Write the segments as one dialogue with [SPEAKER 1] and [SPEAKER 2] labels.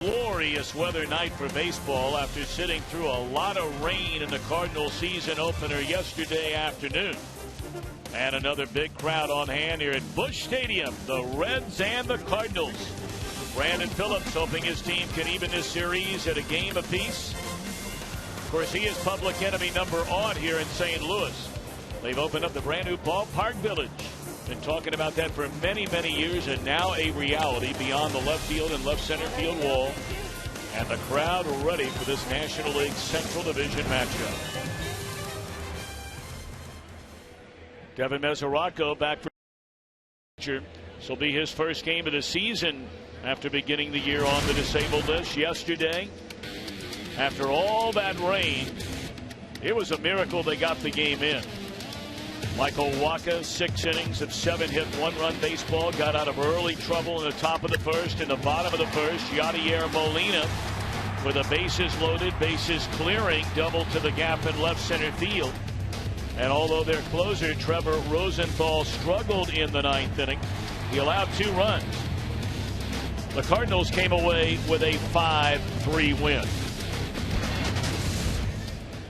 [SPEAKER 1] Glorious weather night for baseball after sitting through a lot of rain in the Cardinals season opener yesterday afternoon. And another big crowd on hand here at Busch Stadium, the Reds and the Cardinals. Brandon Phillips hoping his team can even this series at a game apiece. Of course, he is public enemy number on here in St. Louis. They've opened up the brand new ballpark village. Been talking about that for many, many years, and now a reality beyond the left field and left center field wall. And the crowd ready for this National League Central Division matchup. Devin Mesoraco back for this will be his first game of the season after beginning the year on the disabled list yesterday. After all that rain, it was a miracle they got the game in. Michael Wacha, 6 innings of 7-hit, 1-run baseball, got out of early trouble in the top of the first. In the bottom of the first, Yadier Molina with the bases loaded, bases clearing, double to the gap in left center field. And although their closer, Trevor Rosenthal, struggled in the 9th inning, he allowed 2 runs. The Cardinals came away with a 5-3 win.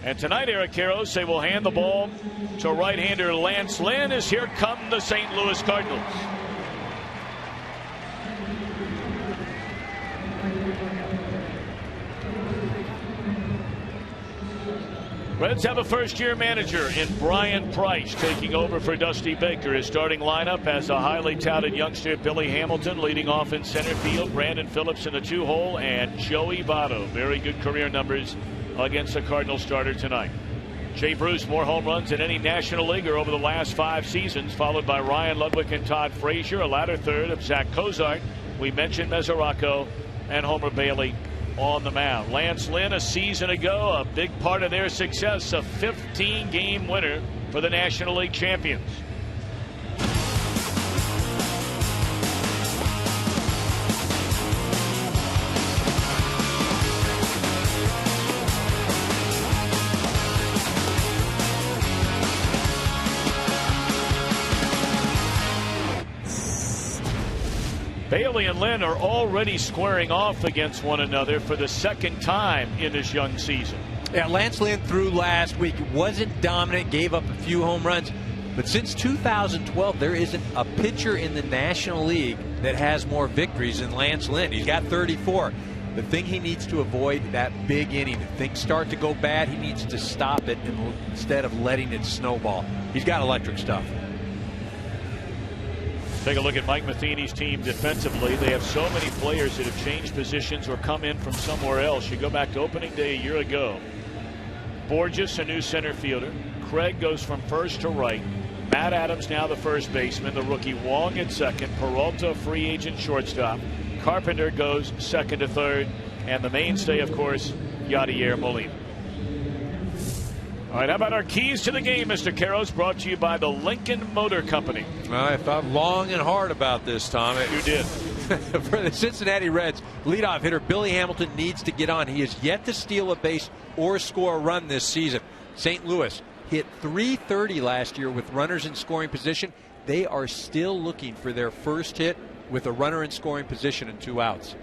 [SPEAKER 1] And tonight, Eric Karros, they will hand the ball to right-hander Lance Lynn as here come the St. Louis Cardinals. Reds have a first-year manager in Brian Price taking over for Dusty Baker. His starting lineup has a highly touted youngster, Billy Hamilton, leading off in center field, Brandon Phillips in the 2-hole, and Joey Votto. Very good career numbers against the Cardinals starter tonight. Jay Bruce, more home runs than any National Leaguer over the last 5 seasons, followed by Ryan Ludwig and Todd Frazier, a latter third of Zach Cozart. We mentioned Mesoraco and Homer Bailey on the mound. Lance Lynn, a season ago, a big part of their success, a 15-game winner for the National League champions. Bailey and Lynn are already squaring off against one another for the 2nd time in this young season.
[SPEAKER 2] Yeah, Lance Lynn threw last week. Wasn't dominant, gave up a few home runs. But since 2012, there isn't a pitcher in the National League that has more victories than Lance Lynn. He's got 34. The thing he needs to avoid, that big inning. If things start to go bad, he needs to stop it instead of letting it snowball. He's got electric stuff.
[SPEAKER 1] Take a look at Mike Matheny's team defensively. They have so many players that have changed positions or come in from somewhere else. You go back to opening day a year ago. Borges, a new center fielder. Craig goes from first to right. Matt Adams now the first baseman. The rookie Wong at second. Peralta, free agent shortstop. Carpenter goes second to third. And the mainstay, of course, Yadier Molina. All right, how about our keys to the game, Mr. Karros, brought to you by the Lincoln Motor Company.
[SPEAKER 3] I thought long and hard about this, Tom.
[SPEAKER 1] You did.
[SPEAKER 2] For the Cincinnati Reds, leadoff hitter Billy Hamilton needs to get on. He has yet to steal a base or score a run this season. St. Louis hit .330 last year with runners in scoring position. They are still looking for their first hit with a runner in scoring position and 2 outs.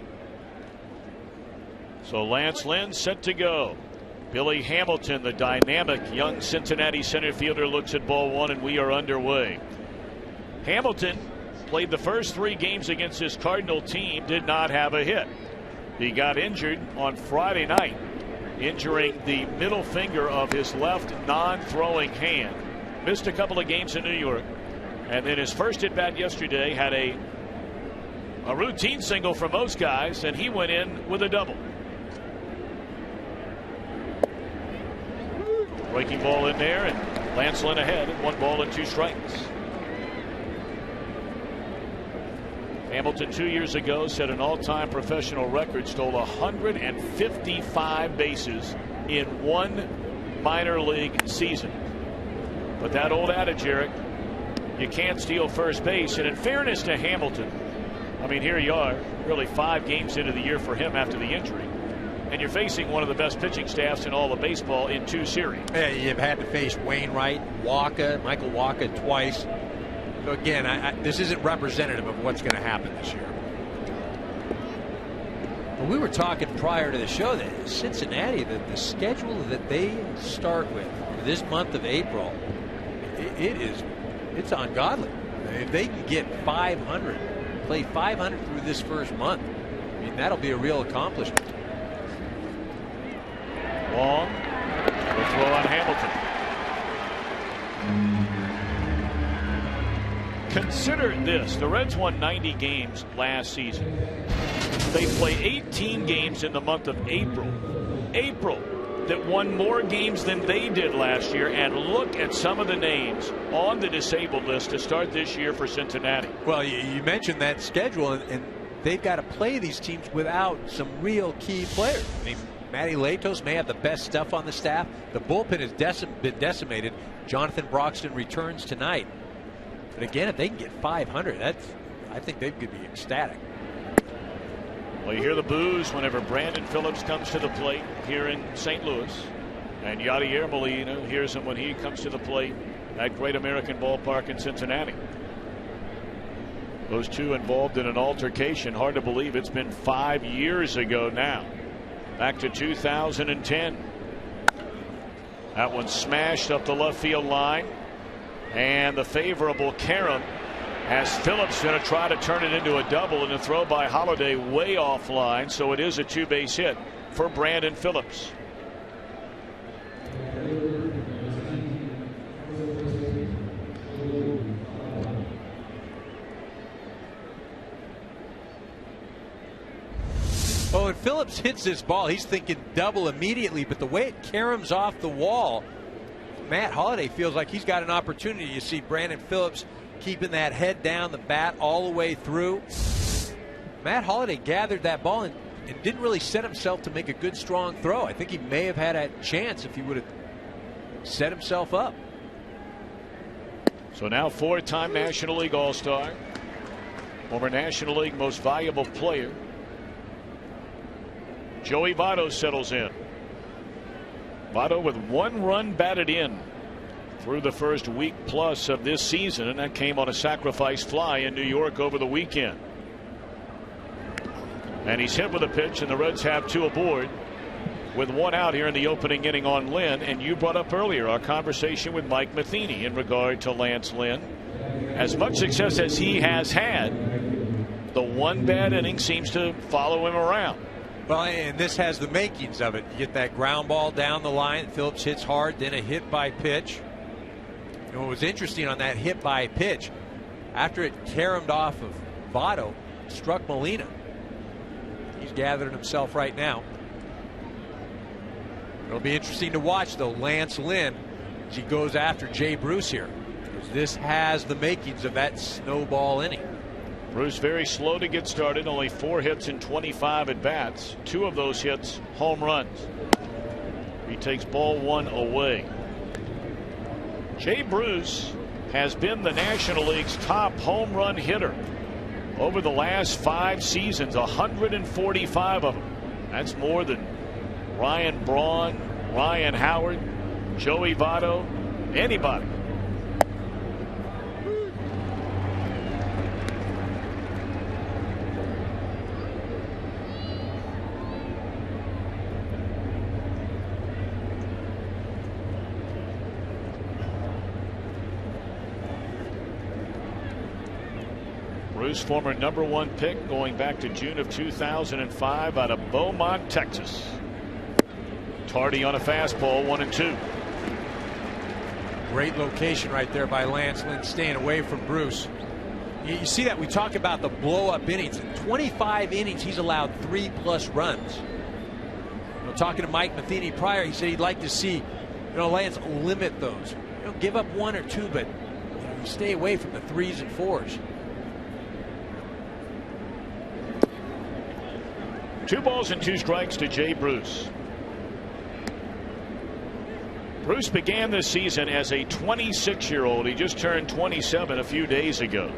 [SPEAKER 1] So Lance Lynn set to go. Billy Hamilton, the dynamic young Cincinnati center fielder, looks at ball 1, and we are underway. Hamilton played the first 3 games against his Cardinal team, did not have a hit. He got injured on Friday night, injuring the middle finger of his left non-throwing hand. Missed a couple of games in New York. And then his first at bat yesterday had a routine single for most guys, and he went in with a double. Breaking ball in there, and Lance Lynn ahead at 1 ball and 2 strikes. Hamilton 2 years ago set an all-time professional record, stole 155 bases in 1 minor league season. But that old adage, Eric, you can't steal first base. And in fairness to Hamilton, I mean, here you are, really 5 games into the year for him after the injury. And you're facing one of the best pitching staffs in all of baseball in 2 series.
[SPEAKER 2] Yeah, you've had to face Wainwright, Michael Wacha twice. So again, this isn't representative of what's going to happen this year. We were talking prior to the show that Cincinnati, the schedule that they start with for this month of April, it's ungodly. If they can get 500, play 500 through this first month, I mean, that'll be a real accomplishment.
[SPEAKER 1] Long, the throw on Hamilton. Consider this, the Reds won 90 games last season. They play 18 games in the month of April. That won more games than they did last year. And look at some of the names on the disabled list to start this year for Cincinnati.
[SPEAKER 2] Well, you mentioned that schedule, and they've got to play these teams without some real key players. I mean, Matty Latos may have the best stuff on the staff. The bullpen has been decimated. Jonathan Broxton returns tonight. But again, if they can get 500, I think they could be ecstatic.
[SPEAKER 1] Well, you hear the boos whenever Brandon Phillips comes to the plate here in St. Louis. And Yadier Molina hears him when he comes to the plate at Great American Ballpark in Cincinnati. Those two involved in an altercation. Hard to believe it's been 5 years ago now. Back to 2010. That one smashed up the left field line. And the favorable Karam as Phillips going to try to turn it into a double, and a throw by Holiday way offline. So it is a two-base hit for Brandon Phillips.
[SPEAKER 2] Oh, when Phillips hits this ball, he's thinking double immediately, but the way it caroms off the wall, Matt Holliday feels like he's got an opportunity. You see Brandon Phillips keeping that head down, the bat all the way through. Matt Holliday gathered that ball and didn't really set himself to make a good, strong throw. I think he may have had a chance if he would have set himself up.
[SPEAKER 1] So now four-time National League All-Star, former National League Most Valuable Player, Joey Votto settles in. Votto with 1 run batted in through the first week plus of this season, and that came on a sacrifice fly in New York over the weekend. And he's hit with a pitch, and the Reds have 2 aboard with 1 out here in the opening inning on Lynn. And you brought up earlier our conversation with Mike Matheny in regard to Lance Lynn. As much success as he has had, the 1 bad inning seems to follow him around.
[SPEAKER 2] Well, and this has the makings of it. You get that ground ball down the line. Phillips hits hard, then a hit by pitch. And what was interesting on that hit by pitch, after it caromed off of Votto, struck Molina. He's gathering himself right now. It'll be interesting to watch, though, Lance Lynn as he goes after Jay Bruce here, because this has the makings of that snowball inning.
[SPEAKER 1] Bruce very slow to get started, only 4 hits in 25 at bats. 2 of those hits home runs. He takes ball 1 away. Jay Bruce has been the National League's top home run hitter over the last 5 seasons, 145 of them. That's more than Ryan Braun, Ryan Howard, Joey Votto, anybody. Bruce, former #1 pick going back to June of 2005 out of Beaumont, Texas. Tardy on a fastball, 1-2.
[SPEAKER 2] Great location right there by Lance Lynn, staying away from Bruce. You see that we talk about the blow-up innings. In 25 innings, he's allowed 3+ runs. Talking to Mike Matheny prior, he said he'd like to see, Lance limit those. Give up 1 or 2, but you stay away from the 3s and 4s.
[SPEAKER 1] 2 balls and 2 strikes to Jay Bruce. Bruce began this season as a 26-year-old. He just turned 27 a few days ago.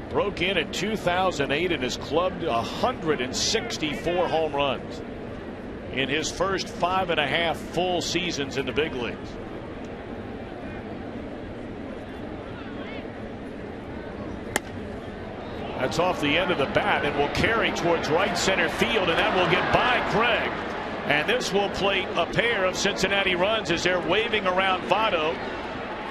[SPEAKER 1] Broke in 2008 and has clubbed 164 home runs in his first 5.5 full seasons in the big leagues. That's off the end of the bat and will carry towards right center field, and that will get by Craig. And this will plate a pair of Cincinnati runs as they're waving around Votto.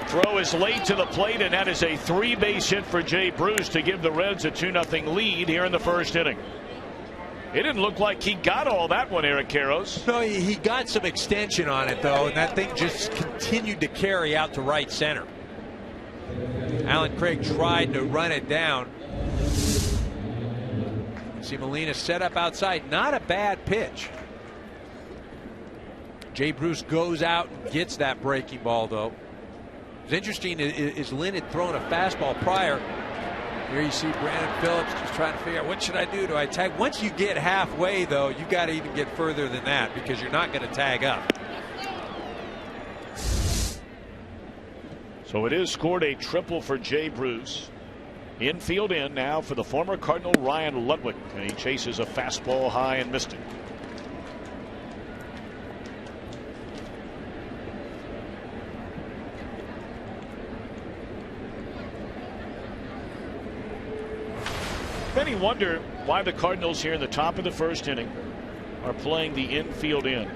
[SPEAKER 1] Throw is late to the plate, and that is a 3-base hit for Jay Bruce to give the Reds a 2-0 lead here in the first inning. It didn't look like he got all that one, Eric Karros.
[SPEAKER 2] No, he got some extension on it, though, and that thing just continued to carry out to right center. Alan Craig tried to run it down. See Molina set up outside. Not a bad pitch. Jay Bruce goes out and gets that breaking ball, though. It's interesting is Lynn had thrown a fastball prior. Here you see Brandon Phillips just trying to figure out, what should I do? Do I tag? Once you get halfway, though, you got to even get further than that because you're not going to tag up.
[SPEAKER 1] So it is scored a triple for Jay Bruce. Infield in now for the former Cardinal Ryan Ludwig, and he chases a fastball high and missed it. Many wonder why the Cardinals here in the top of the first inning are playing the infield in.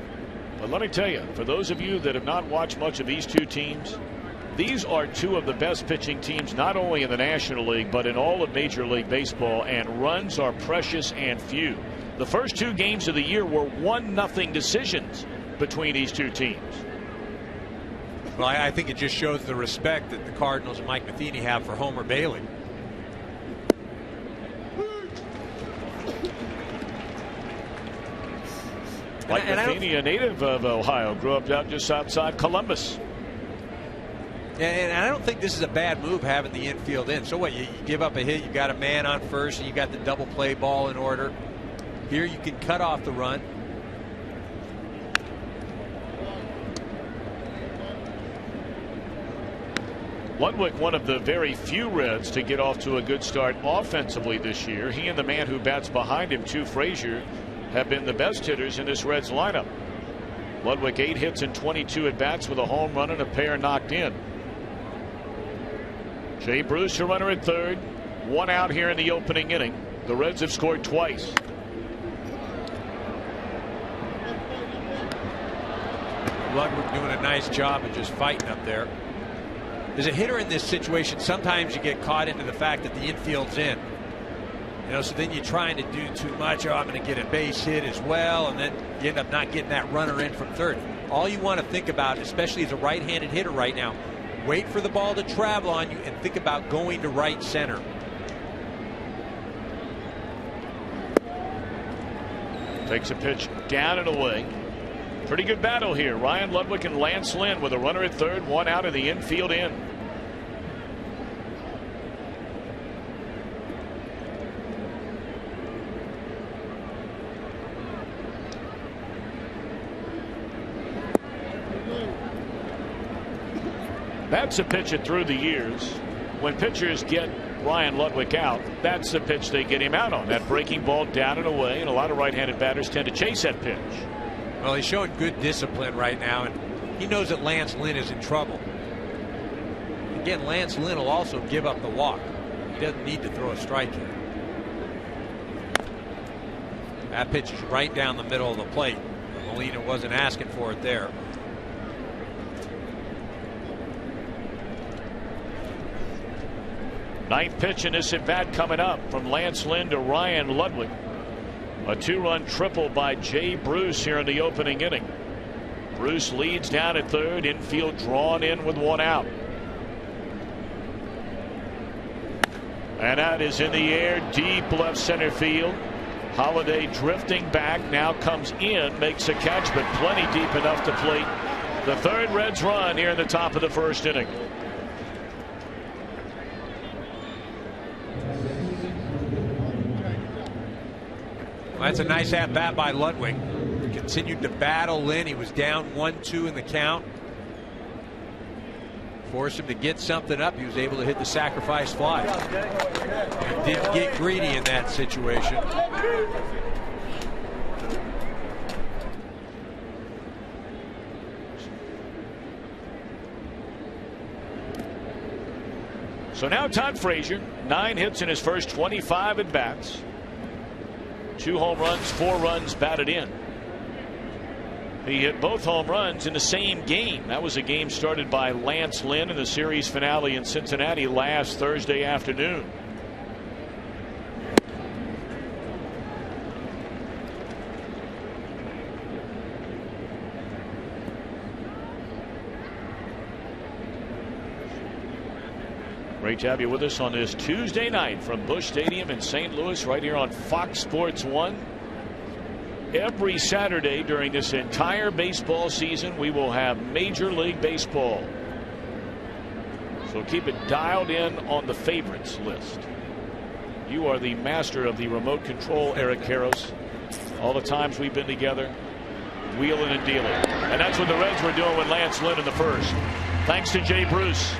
[SPEAKER 1] But let me tell you, for those of you that have not watched much of these two teams, these are two of the best pitching teams not only in the National League but in all of Major League Baseball, and runs are precious and few. The first two games of the year were 1-0 decisions between these two teams.
[SPEAKER 2] Well, I think it just shows the respect that the Cardinals and Mike Matheny have for Homer Bailey.
[SPEAKER 1] Mike Matheny, a native of Ohio, grew up out just outside Columbus.
[SPEAKER 2] And I don't think this is a bad move, having the infield in. So what, you give up a hit, you got a man on first, and you got the double play ball in order. Here you can cut off the run.
[SPEAKER 1] Ludwig, one of the very few Reds to get off to a good start offensively this year. He and the man who bats behind him, Stu Frazier, have been the best hitters in this Reds lineup. Ludwig 8 hits and 22 at bats with a home run and a pair knocked in. Jay Bruce, a runner at third, 1 out here in the opening inning. The Reds have scored twice.
[SPEAKER 2] Ludwig doing a nice job of just fighting up there. As a hitter in this situation, sometimes you get caught into the fact that the infield's in. You know, so then you're trying to do too much. Oh, I'm going to get a base hit as well, and then you end up not getting that runner in from third. All you want to think about, especially as a right-handed hitter right now, wait for the ball to travel on you and think about going to right center.
[SPEAKER 1] Takes a pitch down and away. Pretty good battle here. Ryan Ludwig and Lance Lynn with a runner at third, 1 out in the infield in. That's a pitch that through the years, when pitchers get Ryan Ludwig out, that's the pitch they get him out on. That breaking ball down and away, and a lot of right-handed batters tend to chase that pitch.
[SPEAKER 2] Well, he's showing good discipline right now, and he knows that Lance Lynn is in trouble. Again, Lance Lynn will also give up the walk. He doesn't need to throw a strike here. That pitch is right down the middle of the plate. Molina wasn't asking for it there.
[SPEAKER 1] Ninth pitch in this at bat coming up from Lance Lynn to Ryan Ludwig. A 2-run triple by Jay Bruce here in the opening inning. Bruce leads down at third, infield drawn in with 1 out. And that is in the air, deep left center field. Holiday drifting back, now comes in, makes a catch, but plenty deep enough to plate the third Reds run here in the top of the first inning.
[SPEAKER 2] Well, that's a nice at-bat by Ludwig. Continued to battle Lynn. He was down 1-2 in the count. Forced him to get something up. He was able to hit the sacrifice fly. He didn't get greedy in that situation.
[SPEAKER 1] So now Todd Frazier, 9 hits in his first 25 at bats. 2 home runs, 4 runs batted in. He hit both home runs in the same game. That was a game started by Lance Lynn in the series finale in Cincinnati last Thursday afternoon. Great to have you with us on this Tuesday night from Busch Stadium in St. Louis, right here on Fox Sports 1. Every Saturday during this entire baseball season, we will have Major League Baseball. So keep it dialed in on the favorites list. You are the master of the remote control, Eric Karros. All the times we've been together, wheeling and dealing. And that's what the Reds were doing with Lance Lynn in the first. Thanks to Jay Bruce.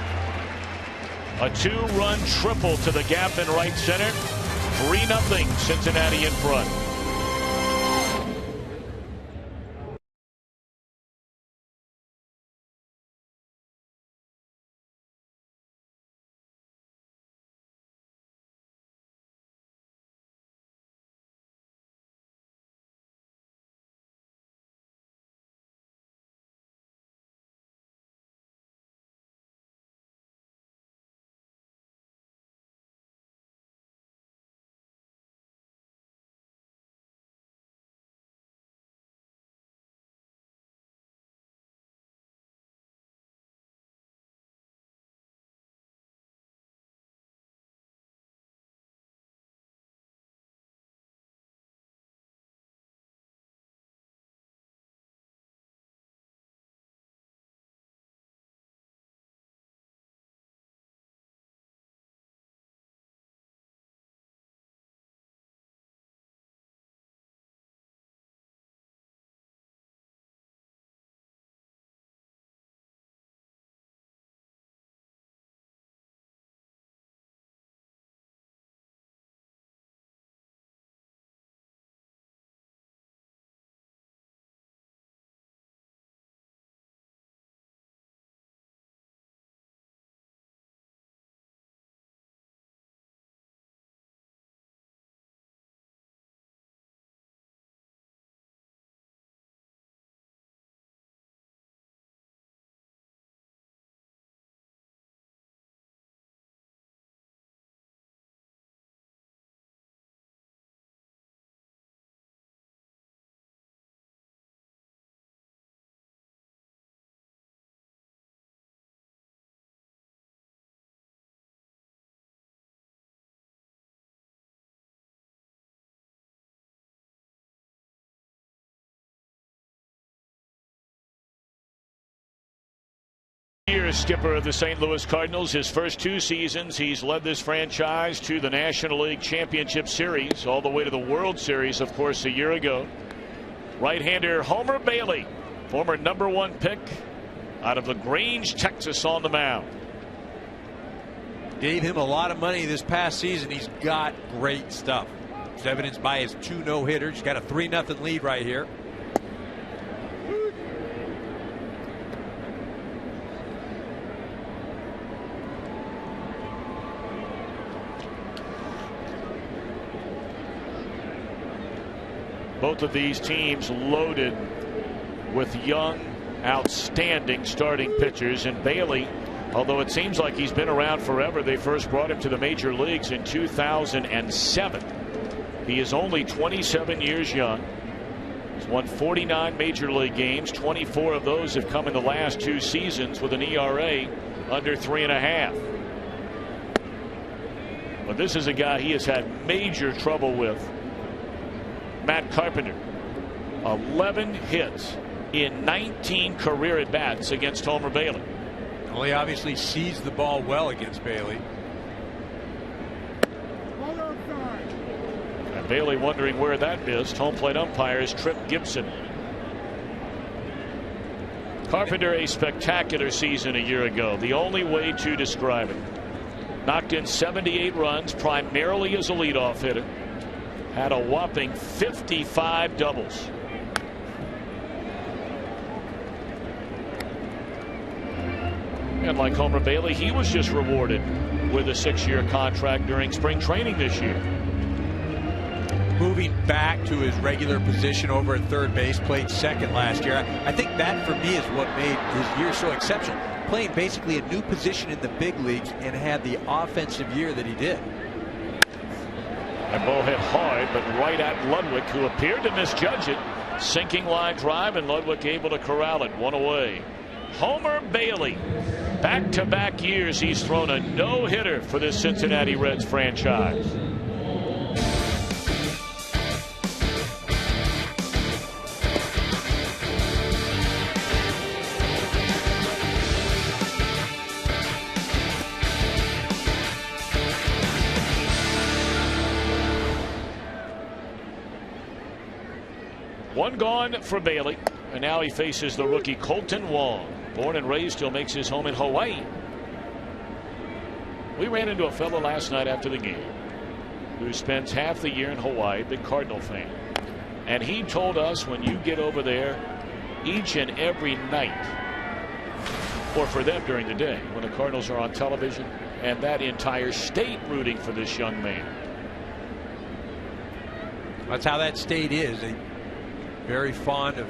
[SPEAKER 1] A 2-run triple to the gap in right center. 3-0 Cincinnati in front. Skipper of the St. Louis Cardinals. His first 2 seasons, he's led this franchise to the National League Championship Series, all the way to the World Series, of course, a year ago. Right-hander Homer Bailey, former #1 pick out of LaGrange, Texas, on the mound.
[SPEAKER 2] Gave him a lot of money this past season. He's got great stuff. It's evidenced by his 2 no-hitters. He's got a 3-0 lead right here.
[SPEAKER 1] Both of these teams loaded with young, outstanding starting pitchers. And Bailey, although it seems like he's been around forever, they first brought him to the major leagues in 2007. He is only 27 years young. He's won 49 major league games. 24 of those have come in the last 2 seasons with an ERA under 3.5. But this is a guy he has had major trouble with. Matt Carpenter, 11 hits in 19 career at-bats against Homer Bailey.
[SPEAKER 2] Well, he obviously sees the ball well against Bailey.
[SPEAKER 1] And Bailey wondering where that missed. Home plate umpire is Trip Gibson. Carpenter, a spectacular season a year ago. The only way to describe it. Knocked in 78 runs, primarily as a leadoff hitter. Had a whopping 55 doubles. And like Homer Bailey, he was just rewarded with a 6-year contract during spring training this year.
[SPEAKER 2] Moving back to his regular position over at third base, played second last year. I think that for me is what made his year so exceptional. Playing basically a new position in the big leagues and had the offensive year that he did.
[SPEAKER 1] That ball hit hard, but right at Ludwig, who appeared to misjudge it. Sinking line drive, and Ludwig able to corral it. One away. Homer Bailey. Back-to-back years he's thrown a no-hitter for this Cincinnati Reds franchise. One gone for Bailey, and now he faces the rookie Colton Wong. Born and raised, still makes his home in Hawaii. We ran into a fellow last night after the game who spends half the year in Hawaii, big Cardinal fan. And he told us when you get over there each and every night, or for them during the day, when the Cardinals are on television, and that entire state rooting for this young man.
[SPEAKER 2] That's how that state is. They very fond of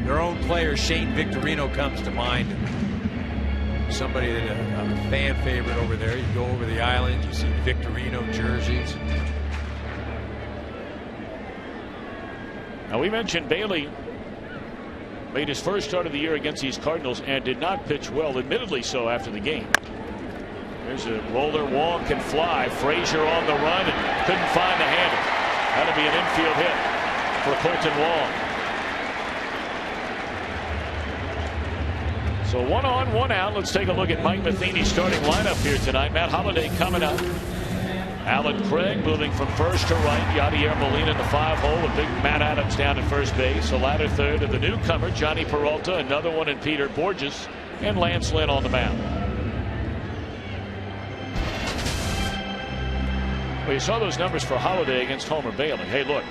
[SPEAKER 2] their own players. Shane Victorino comes to mind. Somebody that a fan favorite over there. You go over the island, you see Victorino jerseys.
[SPEAKER 1] Now, we mentioned Bailey made his first start of the year against these Cardinals and did not pitch well, admittedly so, after the game. There's a roller. Wong can fly. Frazier on the run and couldn't find the handle. That'll be an infield hit for Colton Wong. So 1 on, 1 out. Let's take a look at Mike Matheny's starting lineup here tonight. Matt Holliday coming up. Alan Craig moving from first to right. Yadier Molina in the 5-hole with big Matt Adams down at first base. A ladder third of the newcomer Johnny Peralta, another one in Peter Borges, and Lance Lynn on the mound. Well, you saw those numbers for Holliday against Homer Bailey. Hey, look,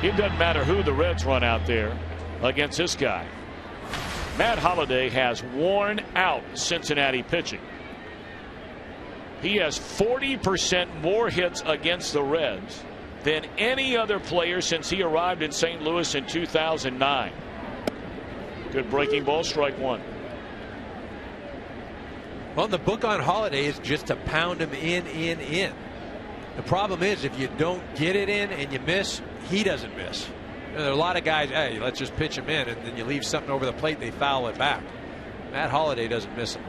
[SPEAKER 1] it doesn't matter who the Reds run out there against this guy. Matt Holliday has worn out Cincinnati pitching. He has 40% more hits against the Reds than any other player since he arrived in St. Louis in 2009. Good breaking ball, strike one.
[SPEAKER 2] Well, the book on Holliday is just to pound him in. The problem is if you don't get it in and you miss, he doesn't miss. There are a lot of guys, hey, let's just pitch him in, and then you leave something over the plate, they foul it back. Matt Holliday doesn't miss him.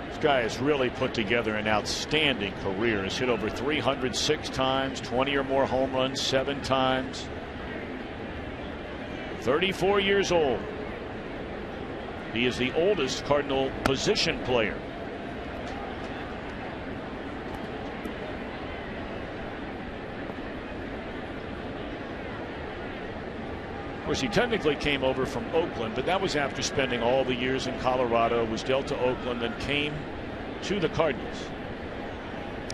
[SPEAKER 1] This guy has really put together an outstanding career. He's hit over 306 times, 20 or more home runs 7 times. 34 years old. He is the oldest Cardinal position player. Of course, he technically came over from Oakland, but that was after spending all the years in Colorado, was dealt to Oakland, and came to the Cardinals.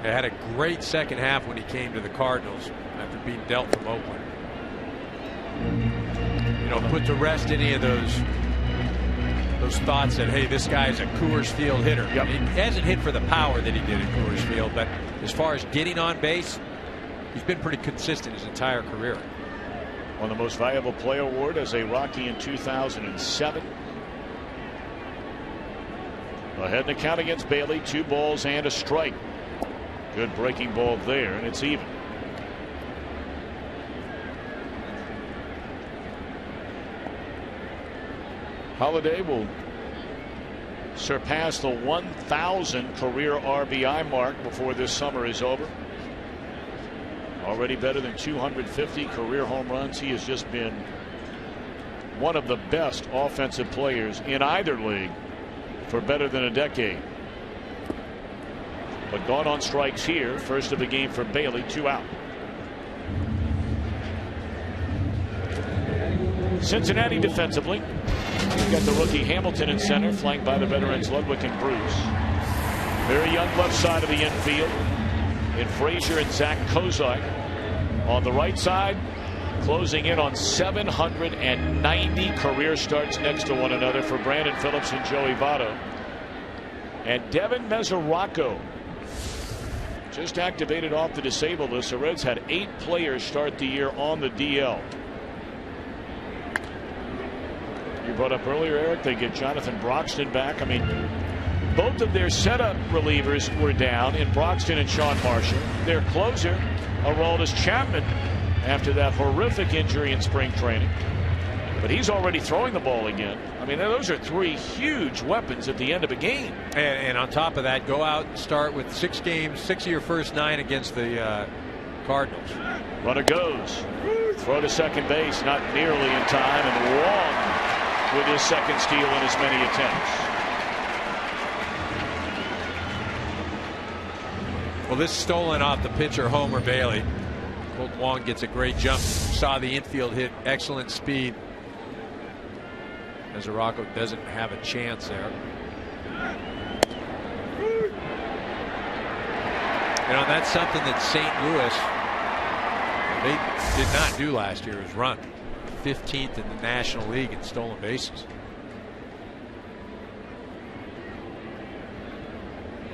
[SPEAKER 2] They had a great second half when he came to the Cardinals after being dealt from Oakland. You know, put to rest any of those thoughts that, hey, this guy's a Coors Field hitter.
[SPEAKER 1] Yep.
[SPEAKER 2] He hasn't hit for the power that he did at Coors Field, but as far as getting on base, he's been pretty consistent his entire career.
[SPEAKER 1] Won the Most Valuable Player award as a Rocky in 2007. Ahead in the count against Bailey, 2 balls and a strike. Good breaking ball there, and it's even. Holliday will surpass the 1,000 career RBI mark before this summer is over. Already better than 250 career home runs. He has just been one of the best offensive players in either league for better than a decade. But gone on strikes here. First of the game for Bailey, 2 out. Cincinnati defensively. You've got the rookie Hamilton in center, flanked by the veterans Ludwig and Bruce. Very young left side of the infield in Frazier and Zach Kozak. On the right side, closing in on 790 career starts next to one another for Brandon Phillips and Joey Votto. And Devin Mesoraco just activated off the disabled list. The Reds had 8 players start the year on the DL. You brought up earlier, Eric, they get Jonathan Broxton back. I mean, both of their setup relievers were down in Broxton and Sean Marshall. Their closer, Aroldis Chapman, after that horrific injury in spring training. But he's already throwing the ball again. I mean, those are 3 huge weapons at the end of a game.
[SPEAKER 2] And on top of that, go out and start with 6 games, 6 of your first 9 against the Cardinals.
[SPEAKER 1] Runner goes. Throw to second base, not nearly in time, and Wong with his second steal in as many attempts.
[SPEAKER 2] Well, this stolen off the pitcher, Homer Bailey. Kolten Wong gets a great jump. Saw the infield hit, excellent speed. Mesoraco doesn't have a chance there. You know, that's something that St. Louis, they did not do last year, was run 15th in the National League in stolen bases.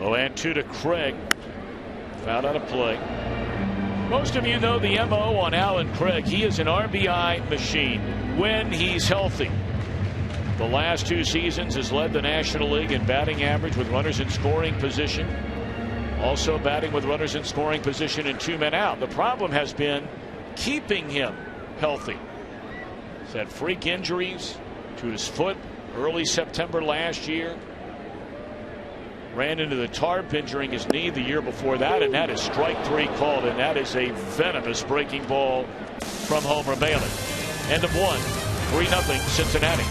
[SPEAKER 1] Oh, and 2 to Craig. Fouled out of play. Most of you know the MO on Alan Craig. He is an RBI machine when he's healthy. The last 2 seasons has led the National League in batting average with runners in scoring position. Also batting with runners in scoring position and 2 men out. The problem has been keeping him healthy. He's had freak injuries to his foot early September last year. Ran into the tarp, injuring his knee the year before that, and that is strike 3 called, and that is a venomous breaking ball from Homer Bailey. End of 1. 3-0 Cincinnati.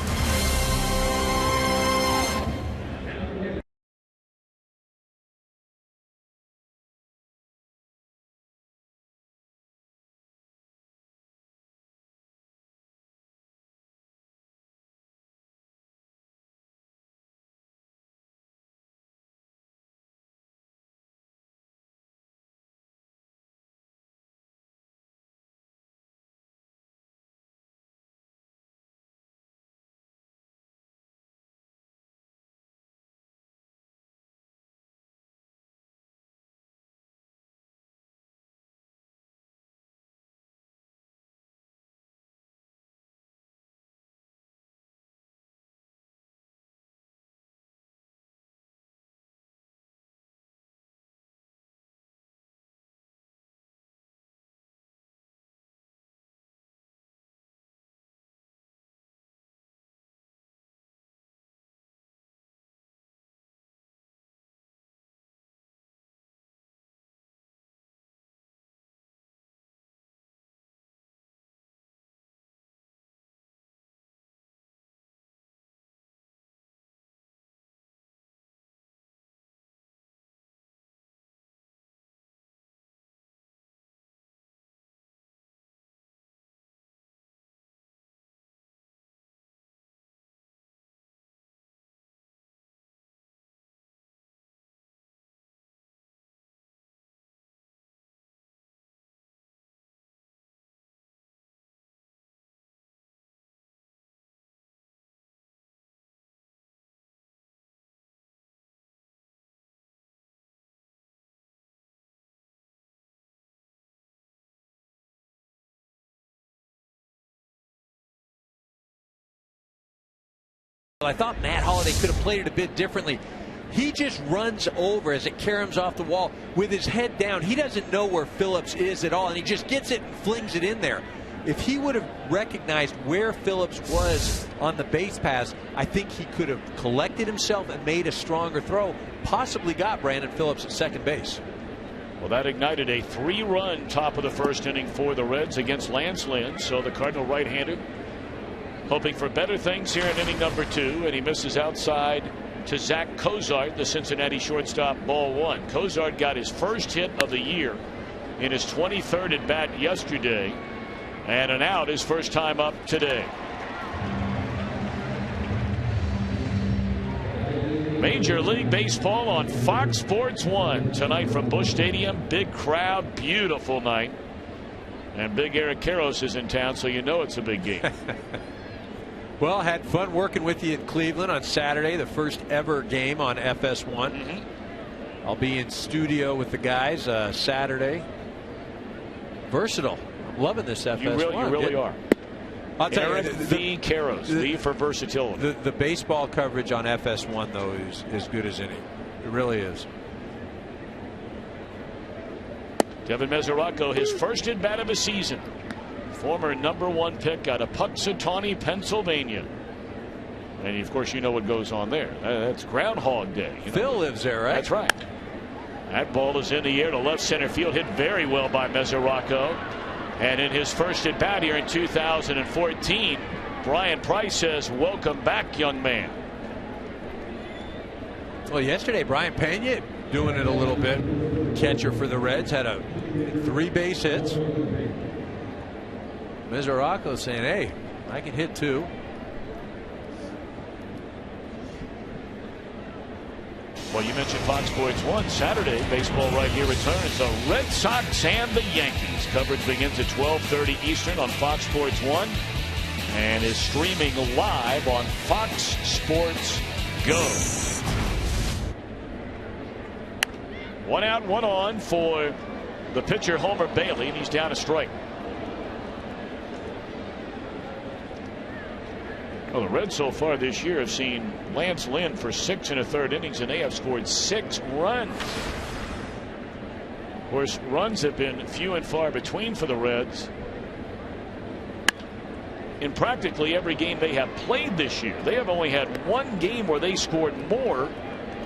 [SPEAKER 2] I thought Matt Holliday could have played it a bit differently. He just runs over as it caroms off the wall with his head down. He doesn't know where Phillips is at all, and he just gets it and flings it in there. If he would have recognized where Phillips was on the base pass, I think he could have collected himself and made a stronger throw, possibly got Brandon Phillips at second base.
[SPEAKER 1] Well, that ignited a 3-run top of the first inning for the Reds against Lance Lynn. So the Cardinal right-hander hoping for better things here in inning number 2, and he misses outside to Zach Cozart, the Cincinnati shortstop, ball 1. Cozart got his first hit of the year in his 23rd at bat yesterday, and an out his first time up today. Major League Baseball on Fox Sports 1 tonight from Busch Stadium. Big crowd, beautiful night. And big Eric Karros is in town, so you know it's a big game.
[SPEAKER 2] Well, had fun working with you in Cleveland on Saturday, the first ever game on FS1. I'll be in studio with the guys Saturday. Versatile. I'm loving this FS1.
[SPEAKER 1] You really are.
[SPEAKER 2] I'll tell
[SPEAKER 1] Eric
[SPEAKER 2] you,
[SPEAKER 1] the Karros, the for versatility.
[SPEAKER 2] The baseball coverage on FS1, though, is as good as any. It really is.
[SPEAKER 1] Devin Mesoraco, his first at bat of the season. Former #1 pick out of Punxsutawney, Pennsylvania. And of course, you know what goes on there. That's Groundhog Day.
[SPEAKER 2] Phil lives there, right?
[SPEAKER 1] That's right. That ball is in the air to left center field, hit very well by Mesoraco. And in his first at bat here in 2014, Brian Price says, "Welcome back, young man."
[SPEAKER 2] Well, yesterday, Brian Pena doing it a little bit. Catcher for the Reds, had 3 base hits. Mesoraco saying, "Hey, I can hit too."
[SPEAKER 1] Well, you mentioned Fox Sports 1. Saturday, baseball right here returns. The Red Sox and the Yankees. Coverage begins at 12:30 Eastern on Fox Sports 1 and is streaming live on Fox Sports Go. 1 out, 1 on for the pitcher Homer Bailey, and he's down a strike. Well, the Reds so far this year have seen Lance Lynn for 6 1/3 innings, and they have scored 6 runs. Of course, runs have been few and far between for the Reds in practically every game they have played this year. They have only had 1 game where they scored more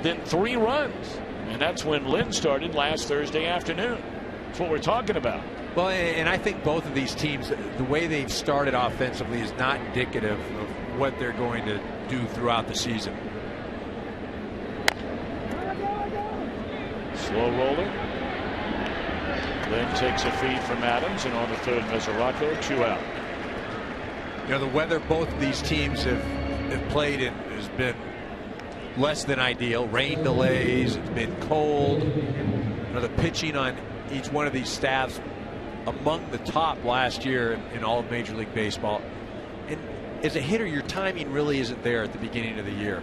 [SPEAKER 1] than 3 runs, and that's when Lynn started last Thursday afternoon. That's what we're talking about.
[SPEAKER 2] Well, and I think both of these teams, the way they've started offensively is not indicative of what they're going to do throughout the season.
[SPEAKER 1] Slow roller. Lynn takes a feed from Adams, and on the third, Mesoraco, 2 out.
[SPEAKER 2] You know, the weather both of these teams have played in has been less than ideal. Rain delays, it's been cold. You know, the pitching on each one of these staffs among the top last year in all of Major League Baseball. And as a hitter, your timing really isn't there at the beginning of the year,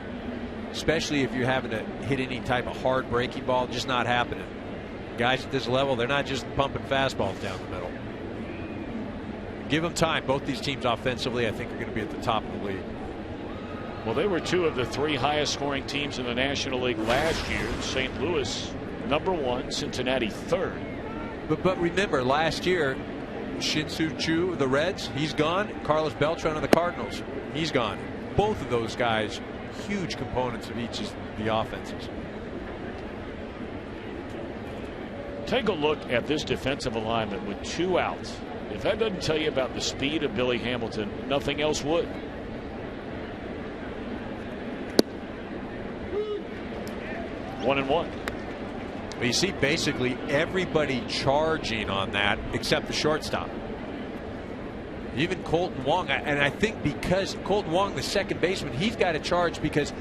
[SPEAKER 2] especially if you're having to hit any type of hard breaking ball. Just not happening. Guys at this level, they're not just pumping fastballs down the middle. Give them time. Both these teams offensively, I think, are going to be at the top of the league.
[SPEAKER 1] Well, they were 2 of the 3 highest scoring teams in the National League last year. St. Louis #1, Cincinnati 3rd.
[SPEAKER 2] But remember, last year, Shin-Soo Choo of the Reds, he's gone. Carlos Beltran of the Cardinals, he's gone. Both of those guys, huge components of each of the offenses.
[SPEAKER 1] Take a look at this defensive alignment with 2 outs. If that doesn't tell you about the speed of Billy Hamilton, nothing else would. One and one.
[SPEAKER 2] You see basically everybody charging on that except the shortstop. Even Colton Wong. And I think because Colton Wong, the second baseman, he's got to charge because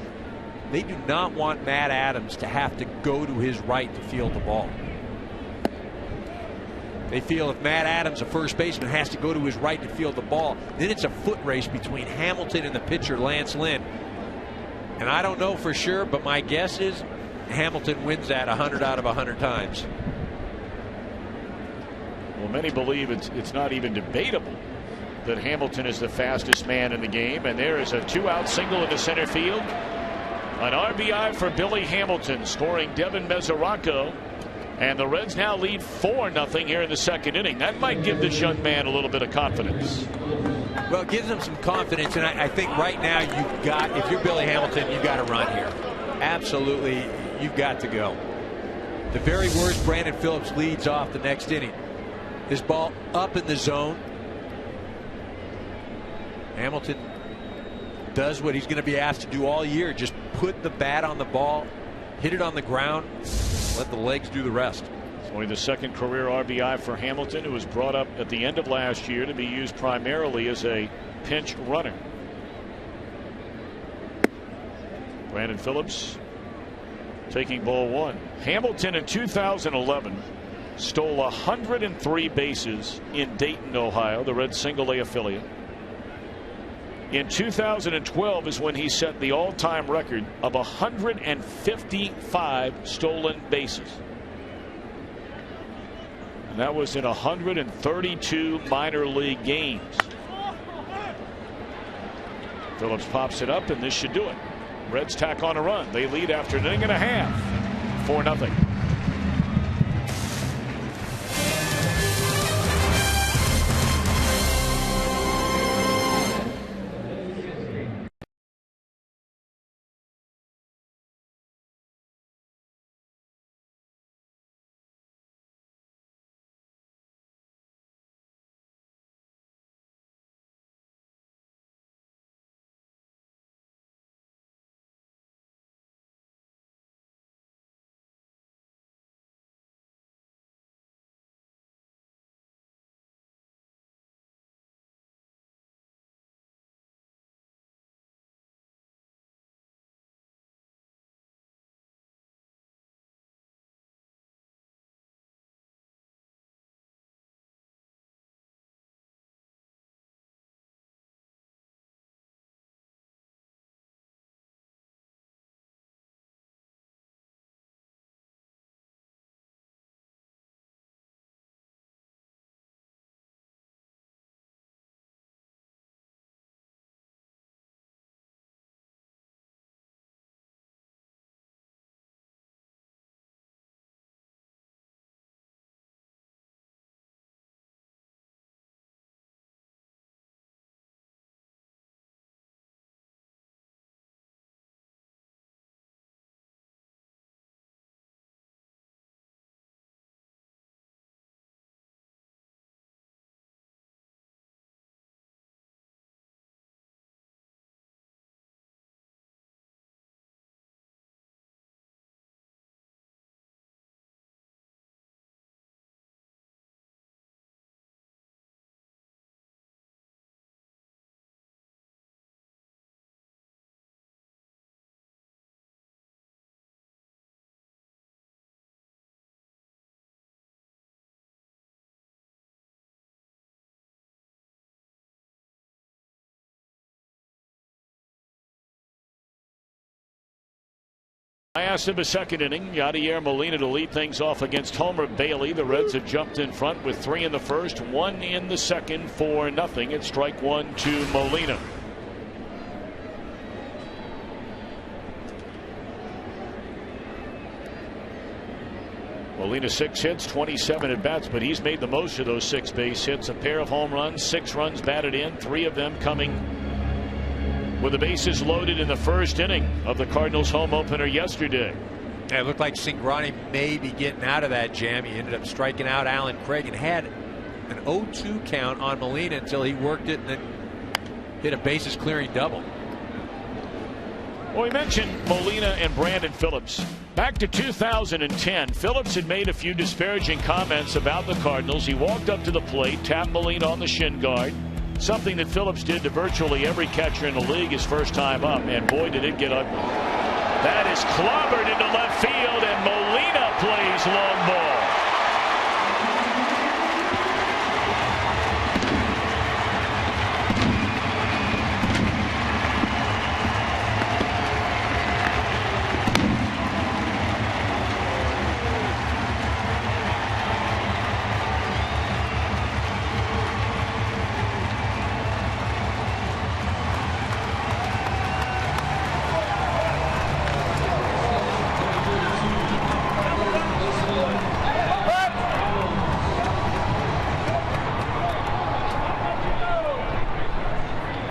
[SPEAKER 2] they do not want Matt Adams to have to go to his right to field the ball. They feel if Matt Adams, a first baseman, has to go to his right to field the ball, then it's a foot race between Hamilton and the pitcher Lance Lynn. And I don't know for sure, but my guess is Hamilton wins that 100 out of 100 times.
[SPEAKER 1] Well, many believe it's not even debatable that Hamilton is the fastest man in the game, and there is a 2-out single into center field. An RBI for Billy Hamilton, scoring Devin Mesoraco, and the Reds now lead 4-0 here in the second inning. That might give this young man a little bit of confidence.
[SPEAKER 2] Well, it gives him some confidence, and I think right now you've got, if you're Billy Hamilton, you've got to run here. Absolutely, you've got to go. The very worst, Brandon Phillips leads off the next inning. His ball up in the zone. Hamilton does what he's going to be asked to do all year. Just put the bat on the ball, hit it on the ground, let the legs do the rest.
[SPEAKER 1] It's only the second career RBI for Hamilton, who was brought up at the end of last year to be used primarily as a pinch runner. Brandon Phillips taking ball 1. Hamilton in 2011 stole 103 bases in Dayton, Ohio, the Reds single-A affiliate. In 2012 is when he set the all-time record of 155 stolen bases. And that was in 132 minor league games. Phillips pops it up, and this should do it. Reds tack on a run. They lead after an inning and a half, 4-0. Last of the second inning, Yadier Molina to lead things off against Homer Bailey. The Reds have jumped in front with 3 in the first, 1 in the second, 4-0. It's strike 1 to Molina. Molina 6 hits, 27 at bats, but he's made the most of those 6 base hits. A pair of home runs, 6 runs batted in, 3 of them coming with the bases loaded in the first inning of the Cardinals home opener yesterday.
[SPEAKER 2] Yeah, it looked like Cingrani may be getting out of that jam. He ended up striking out Alan Craig and had an 0-2 count on Molina until he worked it and then hit a bases clearing double.
[SPEAKER 1] Well, we mentioned Molina and Brandon Phillips. Back to 2010, Phillips had made a few disparaging comments about the Cardinals. He walked up to the plate, tapped Molina on the shin guard. Something that Phillips did to virtually every catcher in the league his first time up, and boy did it get ugly. That is clobbered into left field, and Molina plays long ball.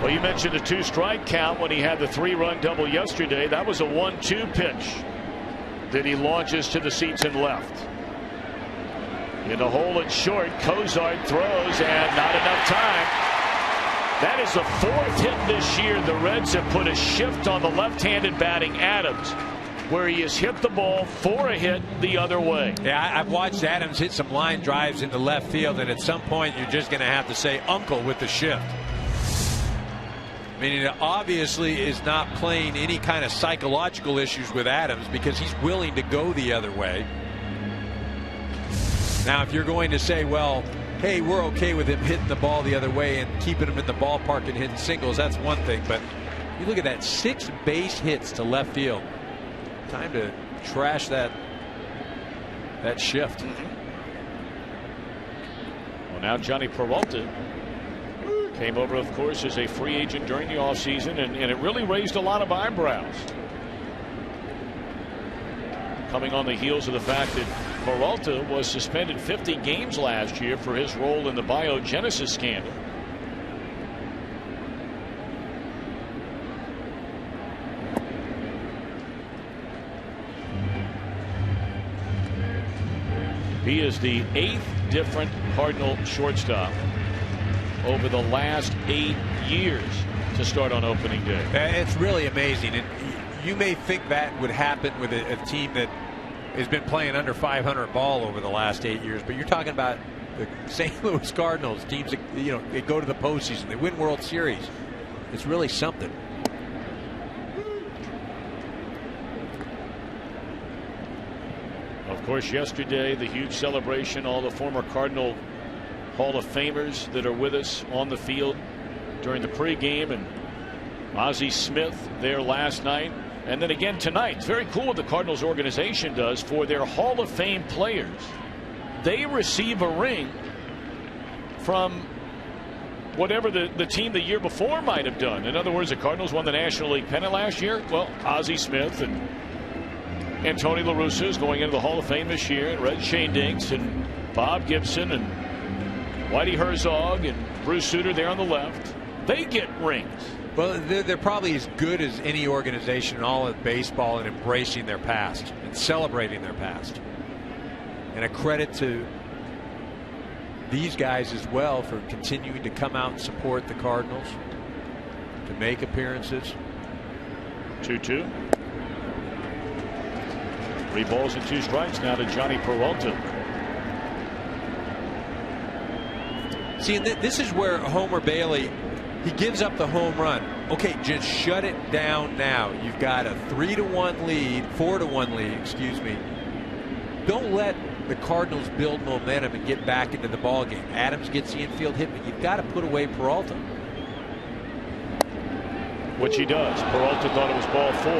[SPEAKER 1] You mentioned a 2-strike count when he had the 3-run double yesterday. That was a 1-2 pitch that he launches to the seats and left. In the hole at short, Cozart throws and not enough time. That is the 4th hit this year. The Reds have put a shift on the left-handed batting Adams, where he has hit the ball for a hit the other way.
[SPEAKER 2] Yeah, I've watched Adams hit some line drives into left field, and at some point you're just going to have to say uncle with the shift. I mean, it obviously is not playing any kind of psychological issues with Adams because he's willing to go the other way. Now, if you're going to say, well, hey, we're okay with him hitting the ball the other way and keeping him in the ballpark and hitting singles, that's one thing. But you look at that, 6 base hits to left field. Time to trash that shift.
[SPEAKER 1] Well, now Johnny Peralta came over, of course, as a free agent during the offseason, and it really raised a lot of eyebrows. Coming on the heels of the fact that Peralta was suspended 50 games last year for his role in the biogenesis scandal. He is the 8th different Cardinal shortstop over the last 8 years to start on opening day.
[SPEAKER 2] It's really amazing. And you may think that would happen with a team that has been playing under 500 ball over the last 8 years, but you're talking about the St. Louis Cardinals, teams that, they go to the postseason, they win World Series. It's really something.
[SPEAKER 1] Of course, yesterday, the huge celebration, all the former Cardinal Hall of Famers that are with us on the field during the pregame, and Ozzie Smith there last night. And then again tonight. It's very cool what the Cardinals organization does for their Hall of Fame players. They receive a ring from whatever the team the year before might have done. In other words, the Cardinals won the National League pennant last year. Well, Ozzie Smith and Tony La Russa is going into the Hall of Fame this year, and Red Shane Dinks and Bob Gibson and Whitey Herzog and Bruce Sutter there on the left. They get rings.
[SPEAKER 2] Well, they're probably as good as any organization in all of baseball in embracing their past and celebrating their past. And a credit to these guys as well for continuing to come out and support the Cardinals, to make appearances.
[SPEAKER 1] 2-2. 3 balls and 2 strikes now to Johnny Peralta.
[SPEAKER 2] See, this is where Homer Bailey, he gives up the home run. Okay, just shut it down now. You've got a 3-1 lead, 4-1 lead, excuse me. Don't let the Cardinals build momentum and get back into the ball game. Adams gets the infield hit, but you've got to put away Peralta.
[SPEAKER 1] Which he does. Peralta thought it was ball 4.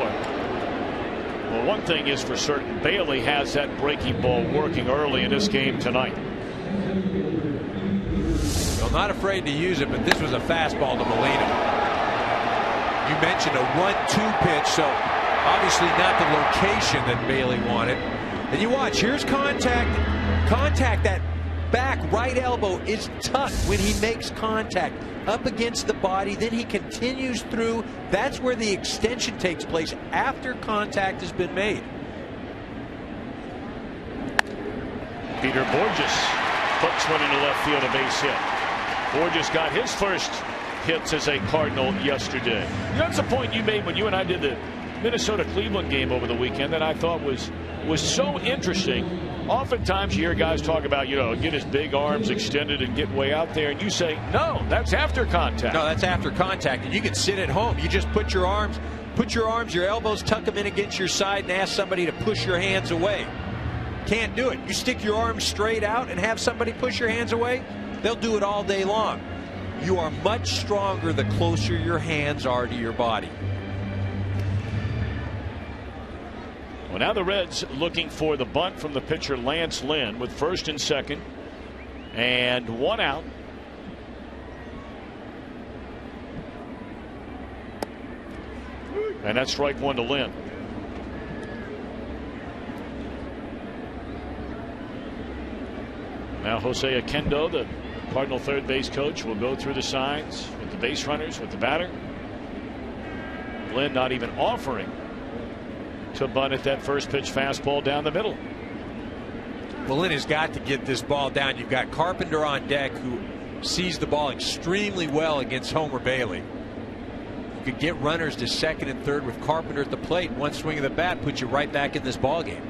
[SPEAKER 1] Well, one thing is for certain, Bailey has that breaking ball working early in this game tonight.
[SPEAKER 2] Well, not afraid to use it, but this was a fastball to Molina. You mentioned a 1-2 pitch, so obviously not the location that Bailey wanted. And you watch, here's contact. That back right elbow is tucked when he makes contact up against the body. Then he continues through. That's where the extension takes place after contact has been made.
[SPEAKER 1] Peter Borges hooks one into left field, a base hit. Borges got his first hits as a Cardinal yesterday. That's a point you made when you and I did the Minnesota-Cleveland game over the weekend that I thought was so interesting. Oftentimes you hear guys talk about, get his big arms extended and get way out there, and you say, no, that's after contact.
[SPEAKER 2] No, that's after contact, and you can sit at home. You just put your arms, your elbows, tuck them in against your side, and ask somebody to push your hands away. Can't do it. You stick your arms straight out and have somebody push your hands away, they'll do it all day long. You are much stronger the closer your hands are to your body.
[SPEAKER 1] Well, now the Reds looking for the bunt from the pitcher Lance Lynn with first and second and 1 out. And that's strike 1 to Lynn. Now Jose Oquendo, the Cardinal third base coach, will go through the signs with the base runners, with the batter. Lynn not even offering to bunt at that first pitch fastball down the middle.
[SPEAKER 2] Well, Lynn has got to get this ball down. You've got Carpenter on deck, who sees the ball extremely well against Homer Bailey. You could get runners to second and third with Carpenter at the plate. One swing of the bat puts you right back in this ball game.